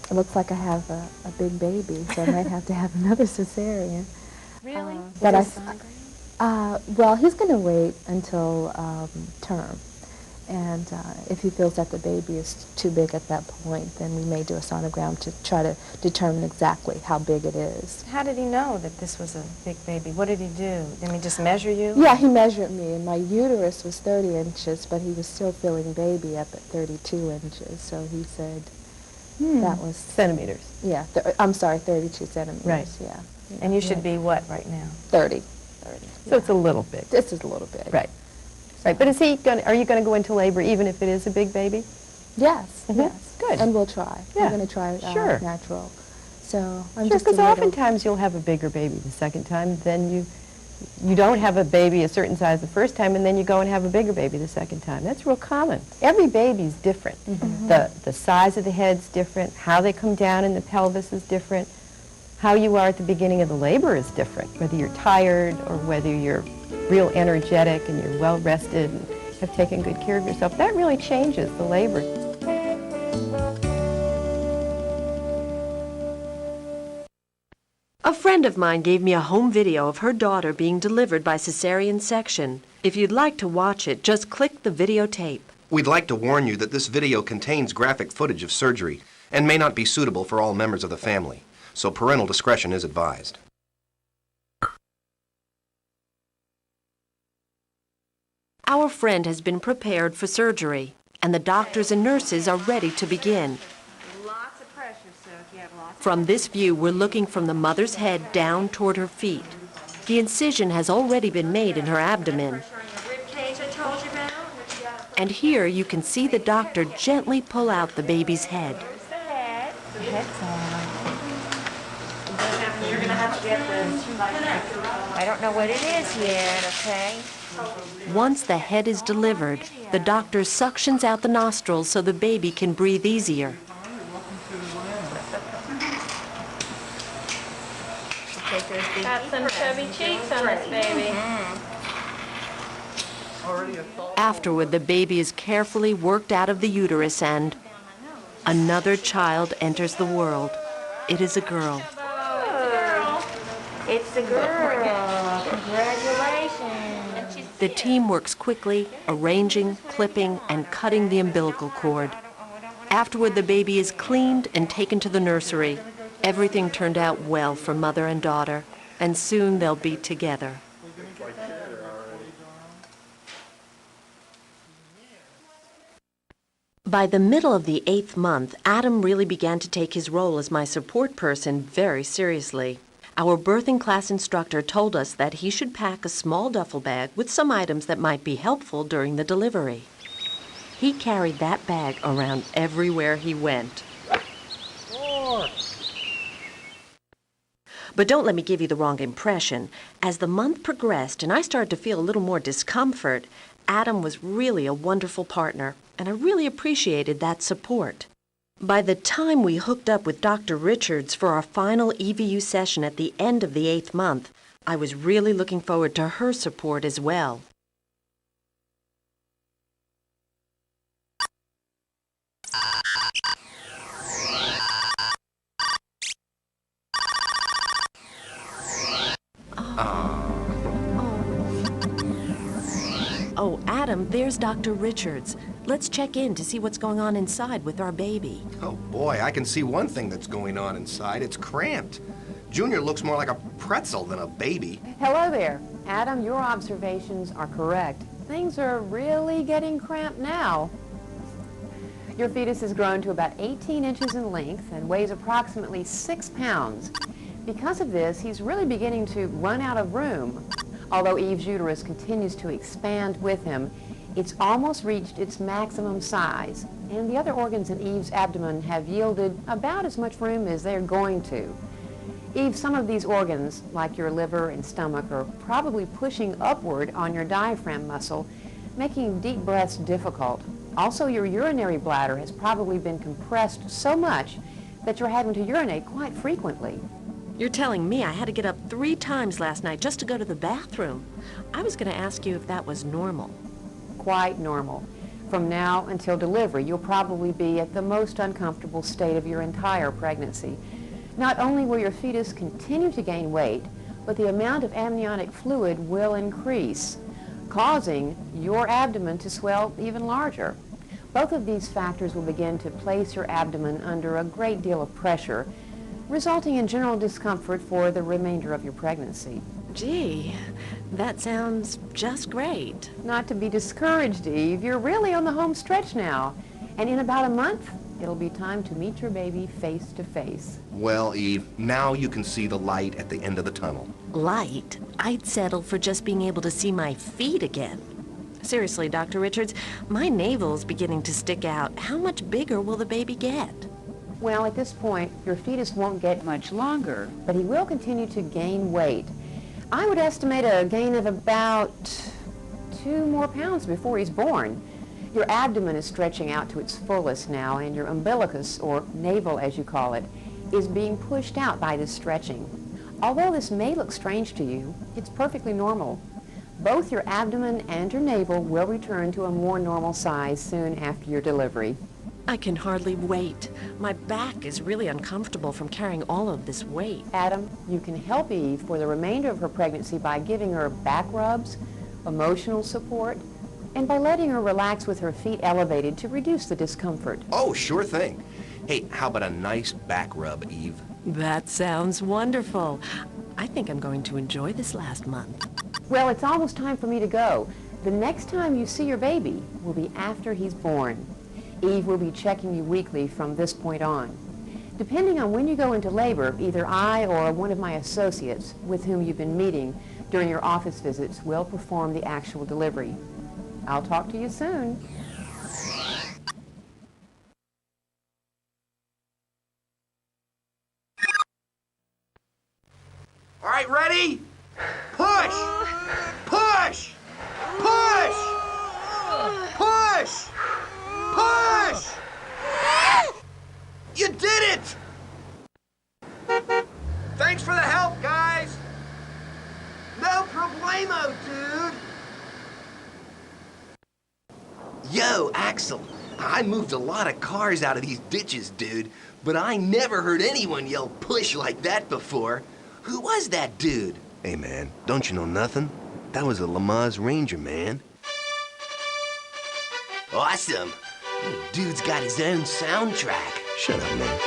it looks like I have a big baby, so I might have to have another cesarean. Really? But well, he's going to wait until term. And if he feels that the baby is too big at that point, then we may do a sonogram to try to determine exactly how big it is. How did he know that this was a big baby? What did he do? Did he just measure you? Yeah, he measured me, and my uterus was 30 inches, but he was still feeling baby up at 32 inches. So he said that was... Centimeters. Yeah, I'm sorry, 32 centimeters. Right. Yeah. And you should be what right now? 30. 30. So it's a little big. This is a little big. Right. Right, but are you going to go into labor even if it is a big baby? Yes, Mm-hmm. yes. Good. And we'll try. Yeah. We're going to try Sure. natural. So I'm Sure, just a because little... oftentimes you'll have a bigger baby the second time, then you don't have a baby a certain size the first time, and then you go and have a bigger baby the second time. That's real common. Every baby's different. Mm-hmm. The size of the head's different, how they come down in the pelvis is different, how you are at the beginning of the labor is different, whether you're tired or whether you're real energetic and you're well rested and have taken good care of yourself. That really changes the labor. A friend of mine gave me a home video of her daughter being delivered by cesarean section. If you'd like to watch it, just click the videotape. We'd like to warn you that this video contains graphic footage of surgery and may not be suitable for all members of the family, so parental discretion is advised. Our friend has been prepared for surgery, and the doctors and nurses are ready to begin. Lots of pressure, so if you have lots From this view, we're looking from the mother's head down toward her feet. The incision has already been made in her abdomen. And here you can see the doctor gently pull out the baby's head. You're going to have to get this. I don't know what it is yet, okay? Once the head is delivered, the doctor suctions out the nostrils so the baby can breathe easier. Got some chubby cheeks on this baby. Afterward, the baby is carefully worked out of the uterus and another child enters the world. It is a girl. It's a girl. Congratulations. The team works quickly, arranging, clipping, and cutting the umbilical cord. Afterward, the baby is cleaned and taken to the nursery. Everything turned out well for mother and daughter, and soon they'll be together. By the middle of the 8th month, Adam really began to take his role as my support person very seriously. Our birthing class instructor told us that he should pack a small duffel bag with some items that might be helpful during the delivery. He carried that bag around everywhere he went. But don't let me give you the wrong impression. As the month progressed and I started to feel a little more discomfort, Adam was really a wonderful partner, and I really appreciated that support. By the time we hooked up with Dr. Richards for our final EVU session at the end of the 8th month, I was really looking forward to her support as well. Oh, Adam, there's Dr. Richards. Let's check in to see what's going on inside with our baby. Oh boy, I can see one thing that's going on inside. It's cramped. Junior looks more like a pretzel than a baby. Hello there. Adam, your observations are correct. Things are really getting cramped now. Your fetus has grown to about 18 inches in length and weighs approximately 6 pounds. Because of this, he's really beginning to run out of room. Although Eve's uterus continues to expand with him, it's almost reached its maximum size, and the other organs in Eve's abdomen have yielded about as much room as they're going to. Eve, some of these organs, like your liver and stomach, are probably pushing upward on your diaphragm muscle, making deep breaths difficult. Also, your urinary bladder has probably been compressed so much that you're having to urinate quite frequently. You're telling me I had to get up 3 times last night just to go to the bathroom. I was going to ask you if that was normal. Quite normal. From now until delivery, you'll probably be at the most uncomfortable state of your entire pregnancy. Not only will your fetus continue to gain weight, but the amount of amniotic fluid will increase, causing your abdomen to swell even larger. Both of these factors will begin to place your abdomen under a great deal of pressure, resulting in general discomfort for the remainder of your pregnancy. Gee, that sounds just great. Not to be discouraged, Eve. You're really on the home stretch now. And in about a month, it'll be time to meet your baby face to face. Well, Eve, now you can see the light at the end of the tunnel. Light? I'd settle for just being able to see my feet again. Seriously, Dr. Richards, my navel's beginning to stick out. How much bigger will the baby get? Well, at this point, your fetus won't get much longer, but he will continue to gain weight. I would estimate a gain of about 2 more pounds before he's born. Your abdomen is stretching out to its fullest now, and your umbilicus, or navel as you call it, is being pushed out by this stretching. Although this may look strange to you, it's perfectly normal. Both your abdomen and your navel will return to a more normal size soon after your delivery. I can hardly wait. My back is really uncomfortable from carrying all of this weight. Adam, you can help Eve for the remainder of her pregnancy by giving her back rubs, emotional support, and by letting her relax with her feet elevated to reduce the discomfort. Oh, sure thing. Hey, how about a nice back rub, Eve? That sounds wonderful. I think I'm going to enjoy this last month. Well, it's almost time for me to go. The next time you see your baby will be after he's born. Eve will be checking you weekly from this point on. Depending on when you go into labor, either I or one of my associates with whom you've been meeting during your office visits will perform the actual delivery. I'll talk to you soon. All right, ready? Push! Push! Push! Push! Push! You did it! Thanks for the help, guys! No problemo, dude! Yo, Axel, I moved a lot of cars out of these ditches, dude, but I never heard anyone yell push like that before. Who was that dude? Hey, man, don't you know nothing? That was a Lamaze Ranger, man. Awesome. Dude's got his own soundtrack. Shut up, man.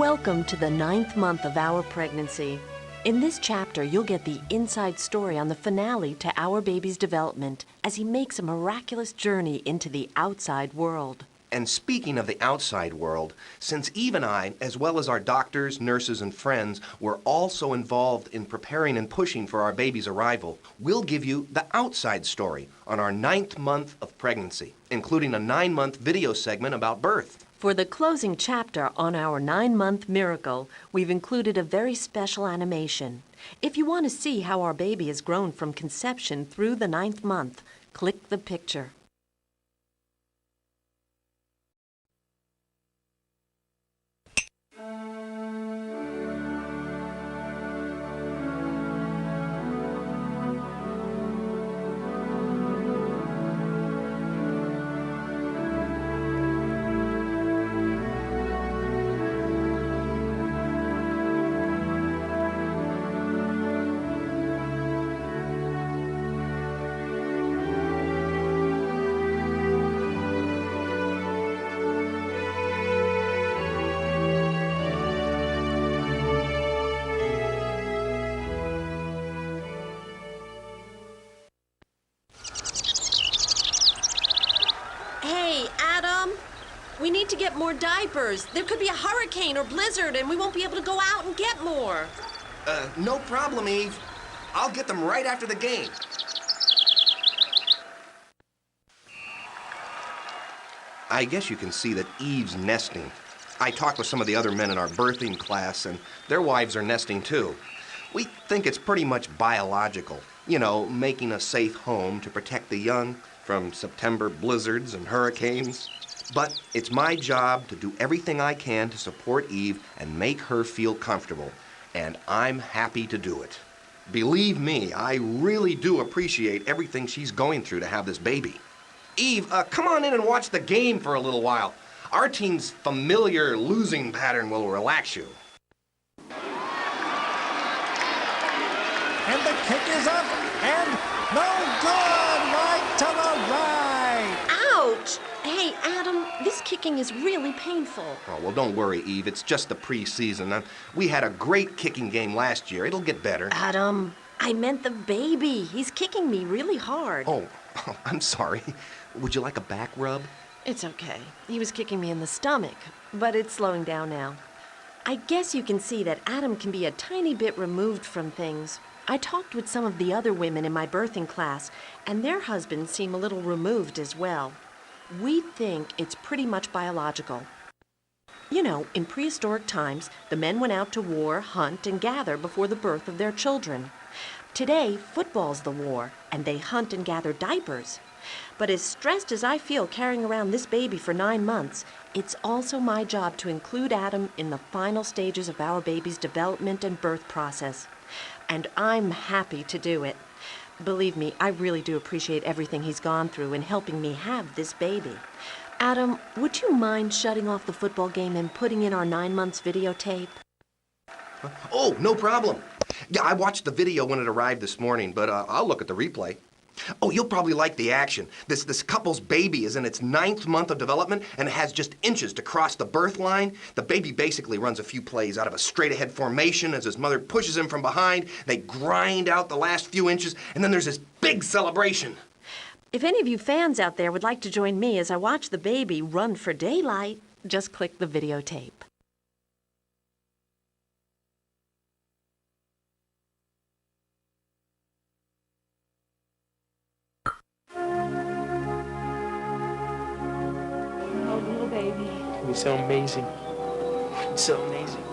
Welcome to the 9th month of our pregnancy. In this chapter, you'll get the inside story on the finale to our baby's development as he makes a miraculous journey into the outside world. And speaking of the outside world, since Eve and I, as well as our doctors, nurses, and friends, were also involved in preparing and pushing for our baby's arrival, we'll give you the outside story on our 9th month of pregnancy, including a 9-month video segment about birth. For the closing chapter on our 9-month miracle, we've included a very special animation. If you want to see how our baby has grown from conception through the 9th month, click the picture. Hey, Adam, we need to get more diapers. There could be a hurricane or blizzard and we won't be able to go out and get more. No problem, Eve. I'll get them right after the game. I guess you can see that Eve's nesting. I talked with some of the other men in our birthing class, and their wives are nesting too. We think it's pretty much biological. You know, making a safe home to protect the young from September blizzards and hurricanes. But it's my job to do everything I can to support Eve and make her feel comfortable. And I'm happy to do it. Believe me, I really do appreciate everything she's going through to have this baby. Eve, come on in and watch the game for a little while. Our team's familiar losing pattern will relax you. And the kick is up, and no good, right to the right. Ouch! Hey, Adam, this kicking is really painful. Oh, well, don't worry, Eve. It's just the preseason. We had a great kicking game last year. It'll get better. Adam, I meant the baby. He's kicking me really hard. Oh, I'm sorry. Would you like a back rub? It's okay. He was kicking me in the stomach, but it's slowing down now. I guess you can see that Adam can be a tiny bit removed from things. I talked with some of the other women in my birthing class, and their husbands seem a little removed as well. We think it's pretty much biological. You know, in prehistoric times, the men went out to war, hunt, and gather before the birth of their children. Today, football's the war, and they hunt and gather diapers. But as stressed as I feel carrying around this baby for 9 months, it's also my job to include Adam in the final stages of our baby's development and birth process. And I'm happy to do it. Believe me, I really do appreciate everything he's gone through in helping me have this baby. Adam, would you mind shutting off the football game and putting in our 9 months videotape? Oh, no problem. Yeah, I watched the video when it arrived this morning, but I'll look at the replay. Oh, you'll probably like the action. This couple's baby is in its 9th month of development, and it has just inches to cross the birth line. The baby basically runs a few plays out of a straight-ahead formation as his mother pushes him from behind. They grind out the last few inches, and then there's this big celebration. If any of you fans out there would like to join me as I watch the baby run for daylight, just click the videotape. It's so amazing. It's so amazing.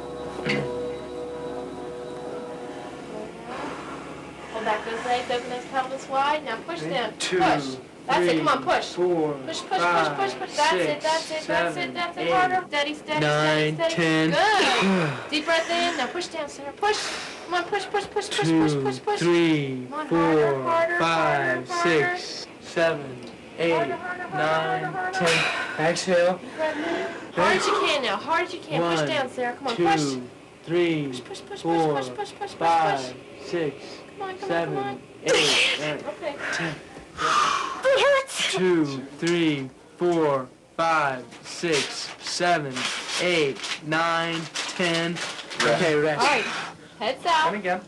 Hold back those legs, open those pelvis wide. Now push them. Two, push. That's it. Come on, push. Four, push. five, That's it. That's it. That's it. That's it. Harder. Steady. 9, 10. Good. Deep breath in. Now push down, Sarah. Push. Come on, push. 2, 3, Come on, 4, harder, 5, harder. 6, 7, 8, 9, 10. Exhale. Hard as you can now. Hard as you can. Push down, Sarah. Come on, push. 2, 3, 4, 5, 6, 7, 8, Okay. 10. 2, 3, 4, 5, 6, 7, 8, 9, 10. 10. Okay, rest. All right. Heads out. Come again.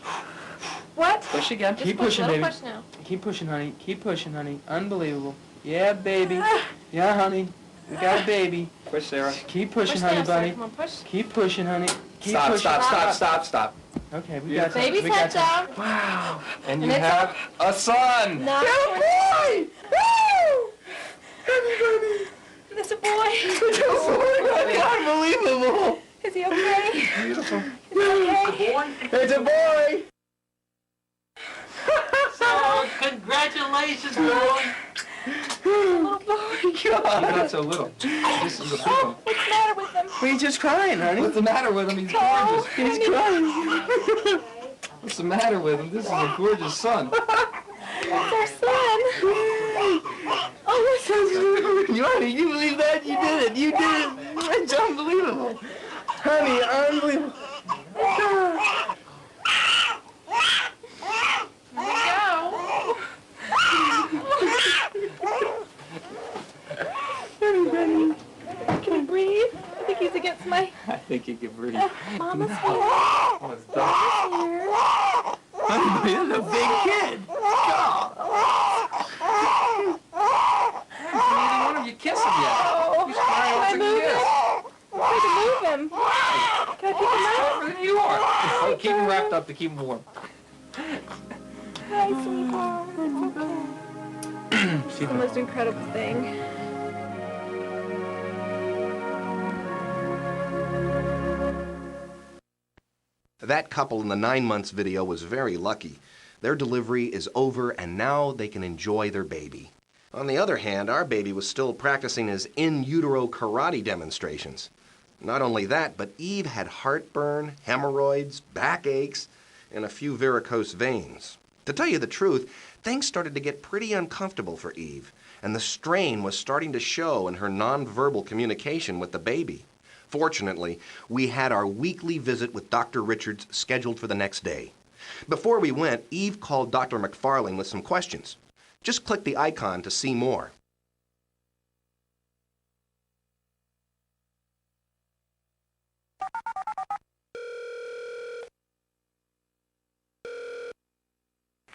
What? Push again. Just Keep push, pushing, little baby. push now. Keep pushing, honey. Keep pushing, honey. Unbelievable. Yeah, baby. Yeah, honey. We got a baby. Push, Sarah. Keep pushing, Push honey, down, Sarah. buddy. Come on, push. Keep pushing, honey. Keep Stop, pushing. stop. Okay, we got Baby's we got head down. Wow. And And you it's have a son. No. boy! Woo! There's a boy. Unbelievable. Is he okay? Beautiful. Is he okay? It's a boy. So, congratulations, boy. Little boy. He's not so little. This is a big one. What's the matter with him? He's just crying, honey. What's the matter with him? He's Oh, gorgeous. He's crying. What's the matter with him? This is a gorgeous son. That's our son. Oh, my son's Honey, you believe that? You did it. You did it. It's unbelievable. Honey, unbelievable. Can he breathe? I think he's against my... I think he can breathe. Mama's here. Oh, it's dark. Here. Honey, he's a big kid. Neither one of you kiss him yet. He's crying Can I out to move kiss. him? I'm trying to move him. Can I pick him up? Tougher than you are. Oh, keep him wrapped up to keep him warm. Hi, sweetheart. It's okay. It's the most incredible thing. That couple in the 9 months video was very lucky. Their delivery is over and now they can enjoy their baby. On the other hand, our baby was still practicing his in utero karate demonstrations. Not only that, but Eve had heartburn, hemorrhoids, backaches, and a few varicose veins. To tell you the truth, things started to get pretty uncomfortable for Eve, and the strain was starting to show in her nonverbal communication with the baby. Fortunately, we had our weekly visit with Dr. Richards scheduled for the next day. Before we went, Eve called Dr. McFarling with some questions. Just click the icon to see more.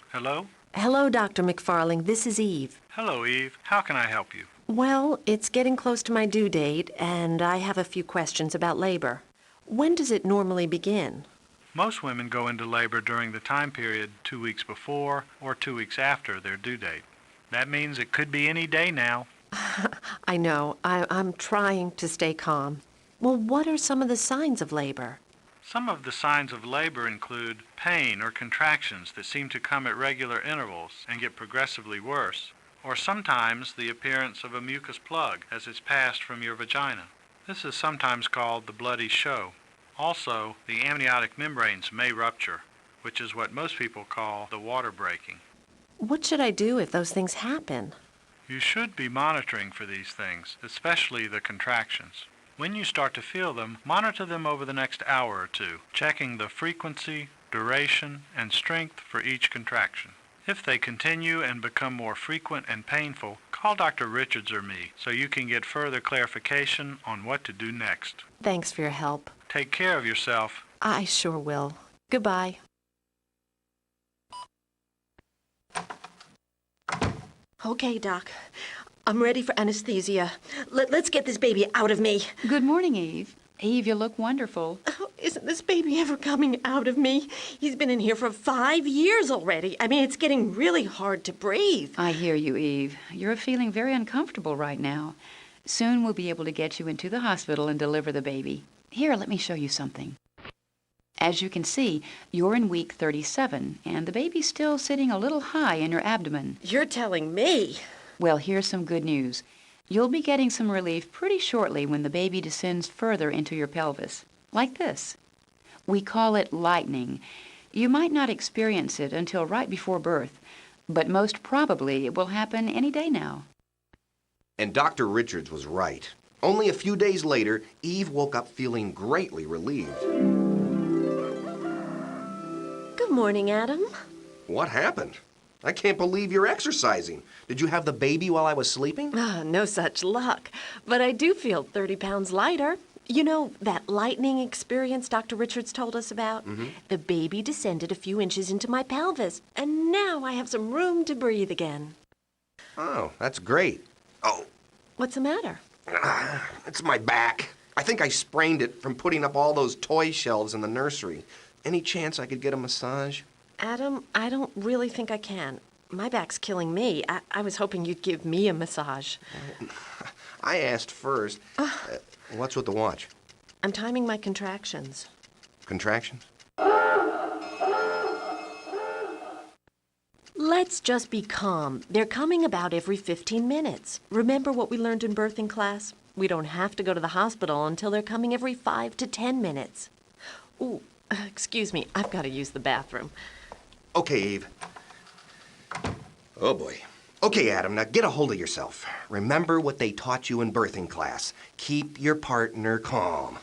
Hello? Hello, Dr. McFarling. This is Eve. Hello, Eve. How can I help you? Well, it's getting close to my due date, and I have a few questions about labor. When does it normally begin? Most women go into labor during the time period 2 weeks before or 2 weeks after their due date. That means it could be any day now. I know. I'm trying to stay calm. Well, what are some of the signs of labor? Some of the signs of labor include pain or contractions that seem to come at regular intervals and get progressively worse, or sometimes the appearance of a mucus plug as it's passed from your vagina. This is sometimes called the bloody show. Also, the amniotic membranes may rupture, which is what most people call the water breaking. What should I do if those things happen? You should be monitoring for these things, especially the contractions. When you start to feel them, monitor them over the next hour or two, checking the frequency, duration, and strength for each contraction. If they continue and become more frequent and painful, call Dr. Richards or me so you can get further clarification on what to do next. Thanks for your help. Take care of yourself. I sure will. Goodbye. Okay, Doc. I'm ready for anesthesia. Let's get this baby out of me. Good morning, Eve. Eve, you look wonderful. Oh, isn't this baby ever coming out of me? He's been in here for 5 years already. I mean, it's getting really hard to breathe. I hear you, Eve. You're feeling very uncomfortable right now. Soon we'll be able to get you into the hospital and deliver the baby. Here, let me show you something. As you can see, you're in week 37, and the baby's still sitting a little high in your abdomen. You're telling me? Well, here's some good news. You'll be getting some relief pretty shortly when the baby descends further into your pelvis, like this. We call it lightning. You might not experience it until right before birth, but most probably it will happen any day now. And Dr. Richards was right. Only a few days later, Eve woke up feeling greatly relieved. Good morning, Adam. What happened? I can't believe you're exercising. Did you have the baby while I was sleeping? No such luck. But I do feel 30 pounds lighter. You know that lightning experience Dr. Richards told us about? Mm-hmm. The baby descended a few inches into my pelvis, and now I have some room to breathe again. Oh, that's great. Oh, What's the matter? it's my back. I think I sprained it from putting up all those toy shelves in the nursery. Any chance I could get a massage? Adam, I don't really think I can. My back's killing me. I was hoping you'd give me a massage. I asked first. What's with the watch? I'm timing my contractions. Contractions? Let's just be calm. They're coming about every 15 minutes. Remember what we learned in birthing class? We don't have to go to the hospital until they're coming every 5 to 10 minutes. Ooh, excuse me, I've got to use the bathroom. Okay, Eve. Oh, boy. Okay, Adam, now get a hold of yourself. Remember what they taught you in birthing class. Keep your partner calm.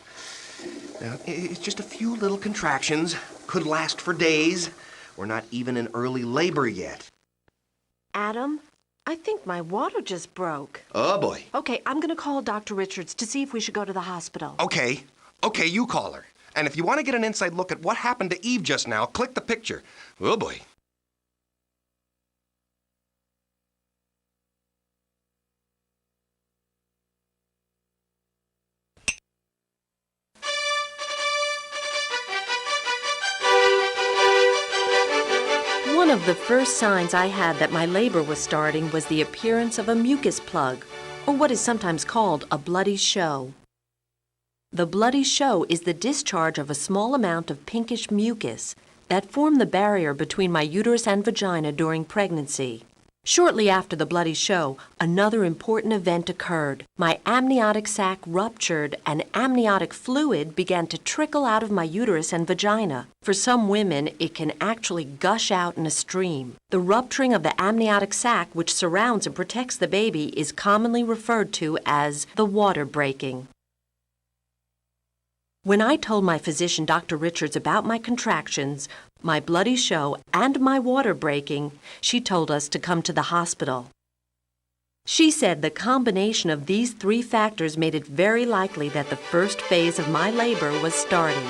Now, it's just a few little contractions. Could last for days. We're not even in early labor yet. Adam, I think my water just broke. Oh, boy. Okay, I'm going to call Dr. Richards to see if we should go to the hospital. Okay, you call her. And if you want to get an inside look at what happened to Eve just now, click the picture. Oh, boy. One of the first signs I had that my labor was starting was the appearance of a mucus plug, or what is sometimes called a bloody show. The bloody show is the discharge of a small amount of pinkish mucus that form the barrier between my uterus and vagina during pregnancy. Shortly after the bloody show, another important event occurred. My amniotic sac ruptured and amniotic fluid began to trickle out of my uterus and vagina. For some women, it can actually gush out in a stream. The rupturing of the amniotic sac, which surrounds and protects the baby, is commonly referred to as the water breaking. When I told my physician, Dr. Richards, about my contractions, my bloody show, and my water breaking, she told us to come to the hospital. She said the combination of these 3 factors made it very likely that the first phase of my labor was starting.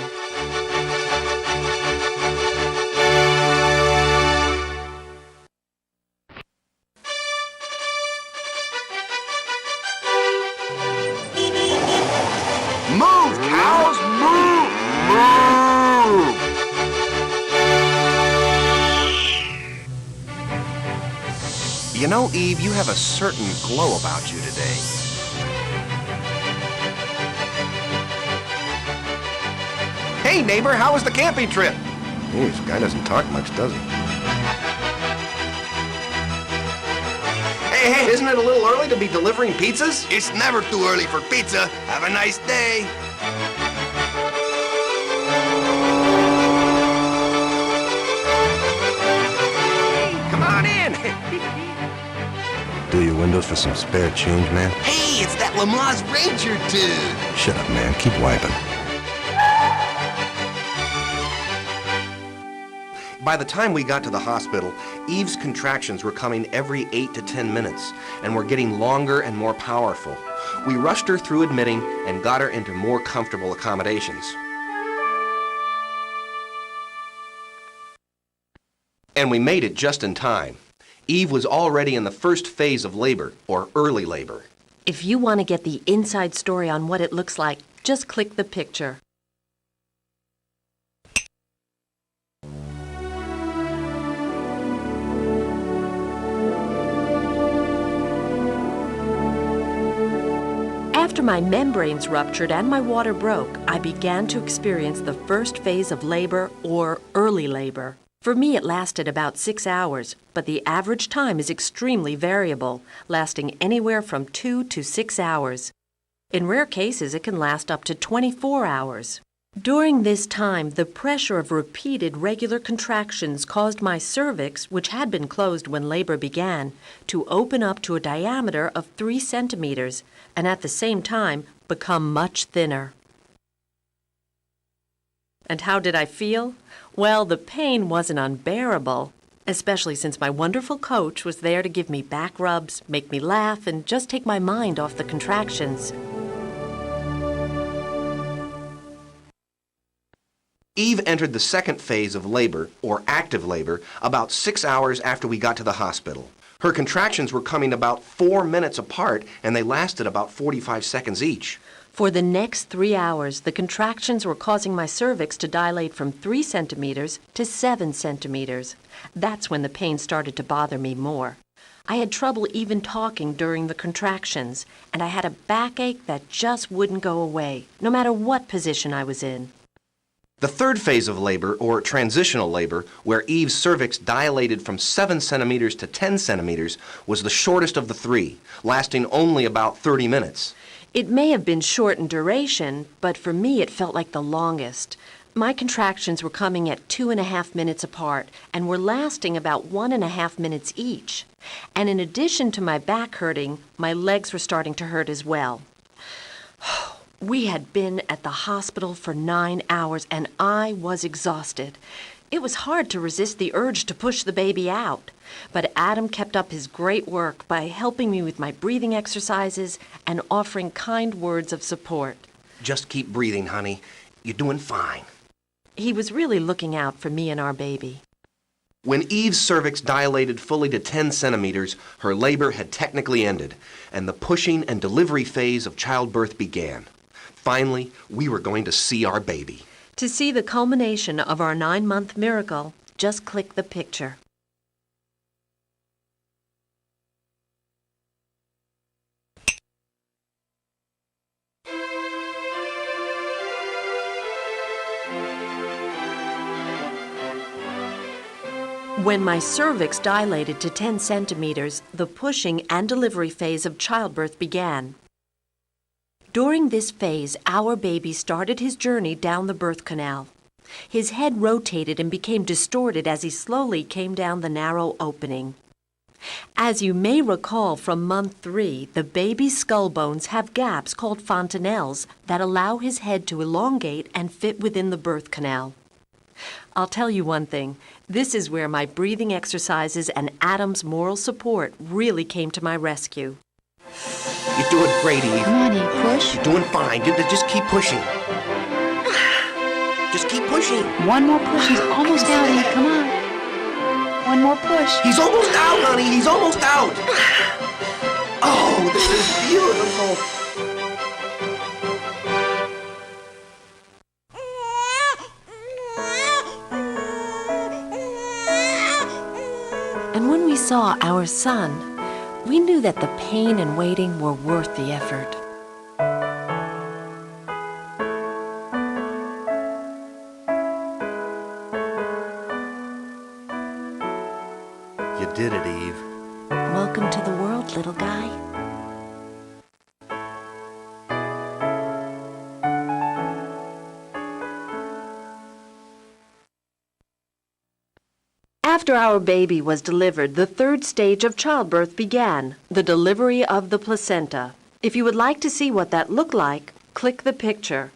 Move, cows, move! Move! You know, Eve, you have a certain glow about you today. Hey, neighbor, how was the camping trip? This guy doesn't talk much, does he? Hey, isn't it a little early to be delivering pizzas? It's never too early for pizza. Have a nice day. Come on in. Do your windows for some spare change, man? Hey, it's that Lamaze Ranger dude. Shut up, man. Keep wiping. By the time we got to the hospital, Eve's contractions were coming every 8 to 10 minutes and were getting longer and more powerful. We rushed her through admitting and got her into more comfortable accommodations. And we made it just in time. Eve was already in the first phase of labor, or early labor. If you want to get the inside story on what it looks like, just click the picture. After my membranes ruptured and my water broke, I began to experience the first phase of labor, or early labor. For me, it lasted about 6 hours, but the average time is extremely variable, lasting anywhere from 2 to 6 hours. In rare cases, it can last up to 24 hours. During this time, the pressure of repeated regular contractions caused my cervix, which had been closed when labor began, to open up to a diameter of 3 centimeters, and at the same time, become much thinner. And how did I feel? Well, the pain wasn't unbearable, especially since my wonderful coach was there to give me back rubs, make me laugh, and just take my mind off the contractions. Eve entered the second phase of labor, or active labor, about 6 hours after we got to the hospital. Her contractions were coming about 4 minutes apart, and they lasted about 45 seconds each. For the next 3 hours, the contractions were causing my cervix to dilate from 3 centimeters to 7 centimeters. That's when the pain started to bother me more. I had trouble even talking during the contractions, and I had a backache that just wouldn't go away, no matter what position I was in. The third phase of labor, or transitional labor, where Eve's cervix dilated from 7 centimeters to 10 centimeters, was the shortest of the three, lasting only about 30 minutes. It may have been short in duration, but for me it felt like the longest. My contractions were coming at 2.5 minutes apart and were lasting about 1.5 minutes each. And in addition to my back hurting, my legs were starting to hurt as well. We had been at the hospital for 9 hours and I was exhausted. It was hard to resist the urge to push the baby out. But Adam kept up his great work by helping me with my breathing exercises and offering kind words of support. Just keep breathing, honey. You're doing fine. He was really looking out for me and our baby. When Eve's cervix dilated fully to 10 centimeters, her labor had technically ended, and the pushing and delivery phase of childbirth began. Finally, we were going to see our baby. To see the culmination of our 9-month miracle, just click the picture. When my cervix dilated to 10 centimeters, the pushing and delivery phase of childbirth began. During this phase, our baby started his journey down the birth canal. His head rotated and became distorted as he slowly came down the narrow opening. As you may recall from month 3, the baby's skull bones have gaps called fontanelles that allow his head to elongate and fit within the birth canal. I'll tell you one thing, this is where my breathing exercises and Adam's moral support really came to my rescue. You're doing great, Eve. Come on, Eve, push. You're doing fine. Just keep pushing. Just keep pushing. One more push. He's almost out, Eve. Come on. One more push. He's almost out, honey. He's almost out. Oh, this is beautiful. And when we saw our son, we knew that the pain and waiting were worth the effort. You did it, Eve. Welcome to the world, little guy. After our baby was delivered, the third stage of childbirth began, the delivery of the placenta. If you would like to see what that looked like, click the picture.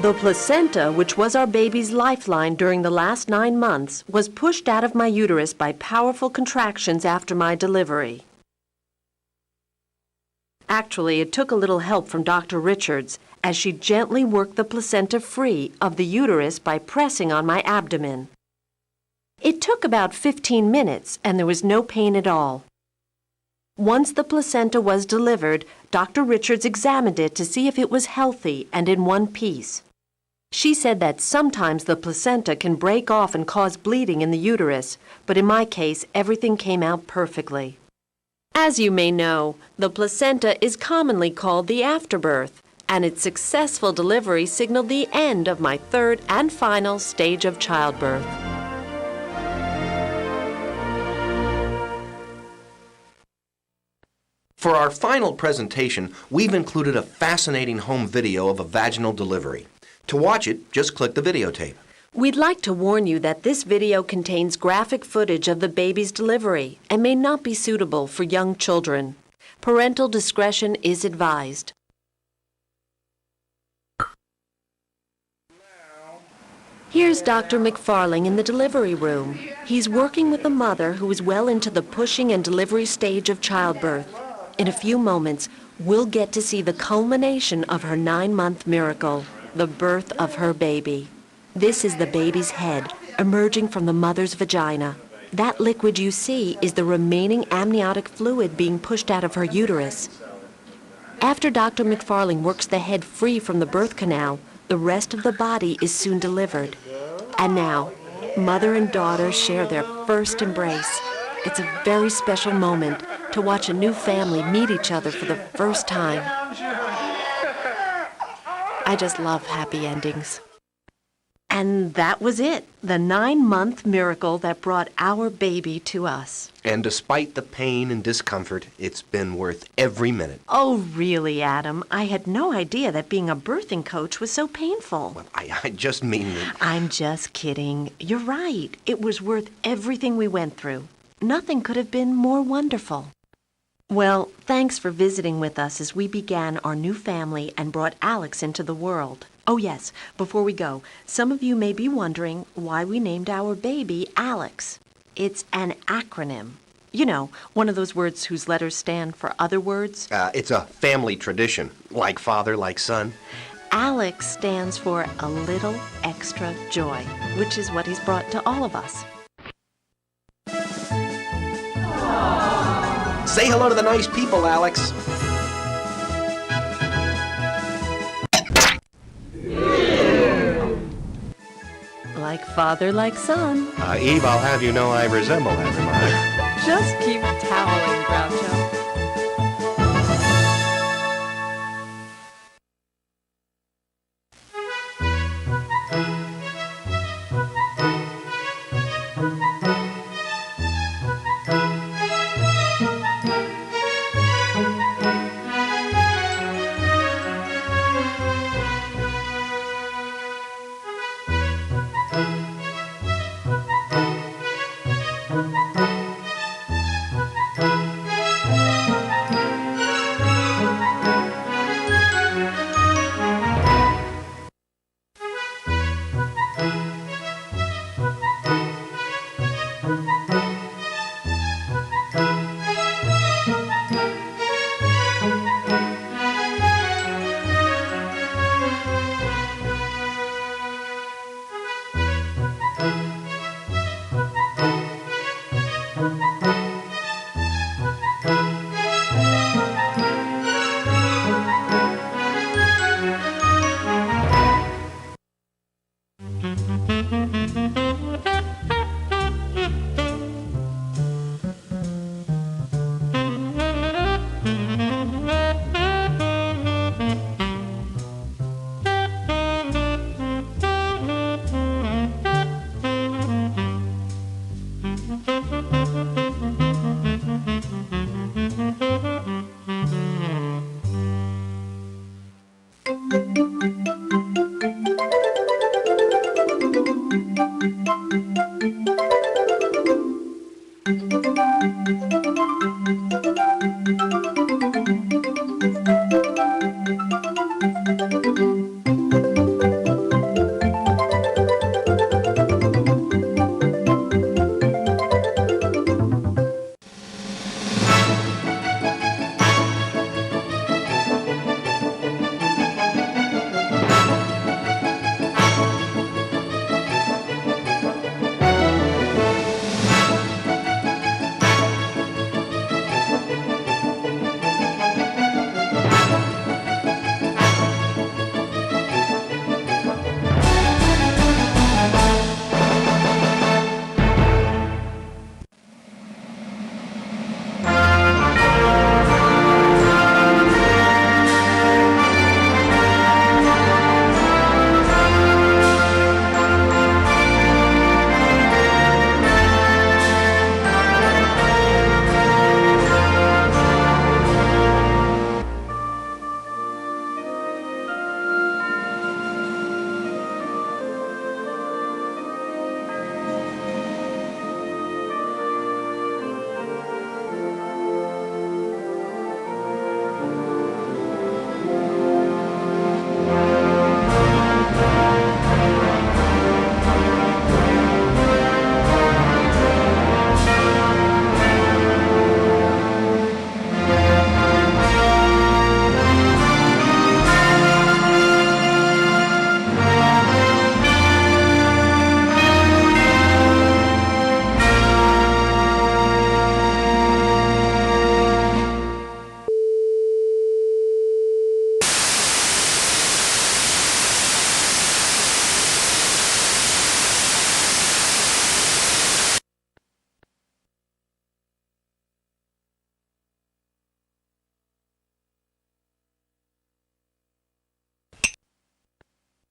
The placenta, which was our baby's lifeline during the last 9 months, was pushed out of my uterus by powerful contractions after my delivery. Actually, it took a little help from Dr. Richards, as she gently worked the placenta free of the uterus by pressing on my abdomen. It took about 15 minutes, and there was no pain at all. Once the placenta was delivered, Dr. Richards examined it to see if it was healthy and in one piece. She said that sometimes the placenta can break off and cause bleeding in the uterus, but in my case, everything came out perfectly. As you may know, the placenta is commonly called the afterbirth, and its successful delivery signaled the end of my third and final stage of childbirth. For our final presentation, we've included a fascinating home video of a vaginal delivery. To watch it, just click the videotape. We'd like to warn you that this video contains graphic footage of the baby's delivery and may not be suitable for young children. Parental discretion is advised. Here's Dr. McFarling in the delivery room. He's working with a mother who is well into the pushing and delivery stage of childbirth. In a few moments, we'll get to see the culmination of her 9-month miracle, the birth of her baby. This is the baby's head emerging from the mother's vagina. That liquid you see is the remaining amniotic fluid being pushed out of her uterus. After Dr. McFarling works the head free from the birth canal, the rest of the body is soon delivered. And now, mother and daughter share their first embrace. It's a very special moment to watch a new family meet each other for the first time. I just love happy endings. And that was it, the 9-month miracle that brought our baby to us. And despite the pain and discomfort, it's been worth every minute. Oh, really, Adam? I had no idea that being a birthing coach was so painful. Well, I just mean that... I'm just kidding. You're right. It was worth everything we went through. Nothing could have been more wonderful. Well, thanks for visiting with us as we began our new family and brought Alex into the world. Oh yes, before we go, some of you may be wondering why we named our baby Alex. It's an acronym. You know, one of those words whose letters stand for other words. It's a family tradition, like father, like son. Alex stands for a little extra joy, which is what he's brought to all of us. Say hello to the nice people, Alex. Like father, like son. Eve, I'll have you know I resemble that remark. Just keep toweling, Groucho.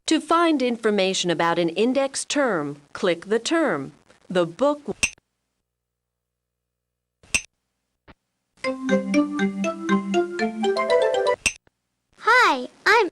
To find information about an index term, click the term. The book. Hi, I'm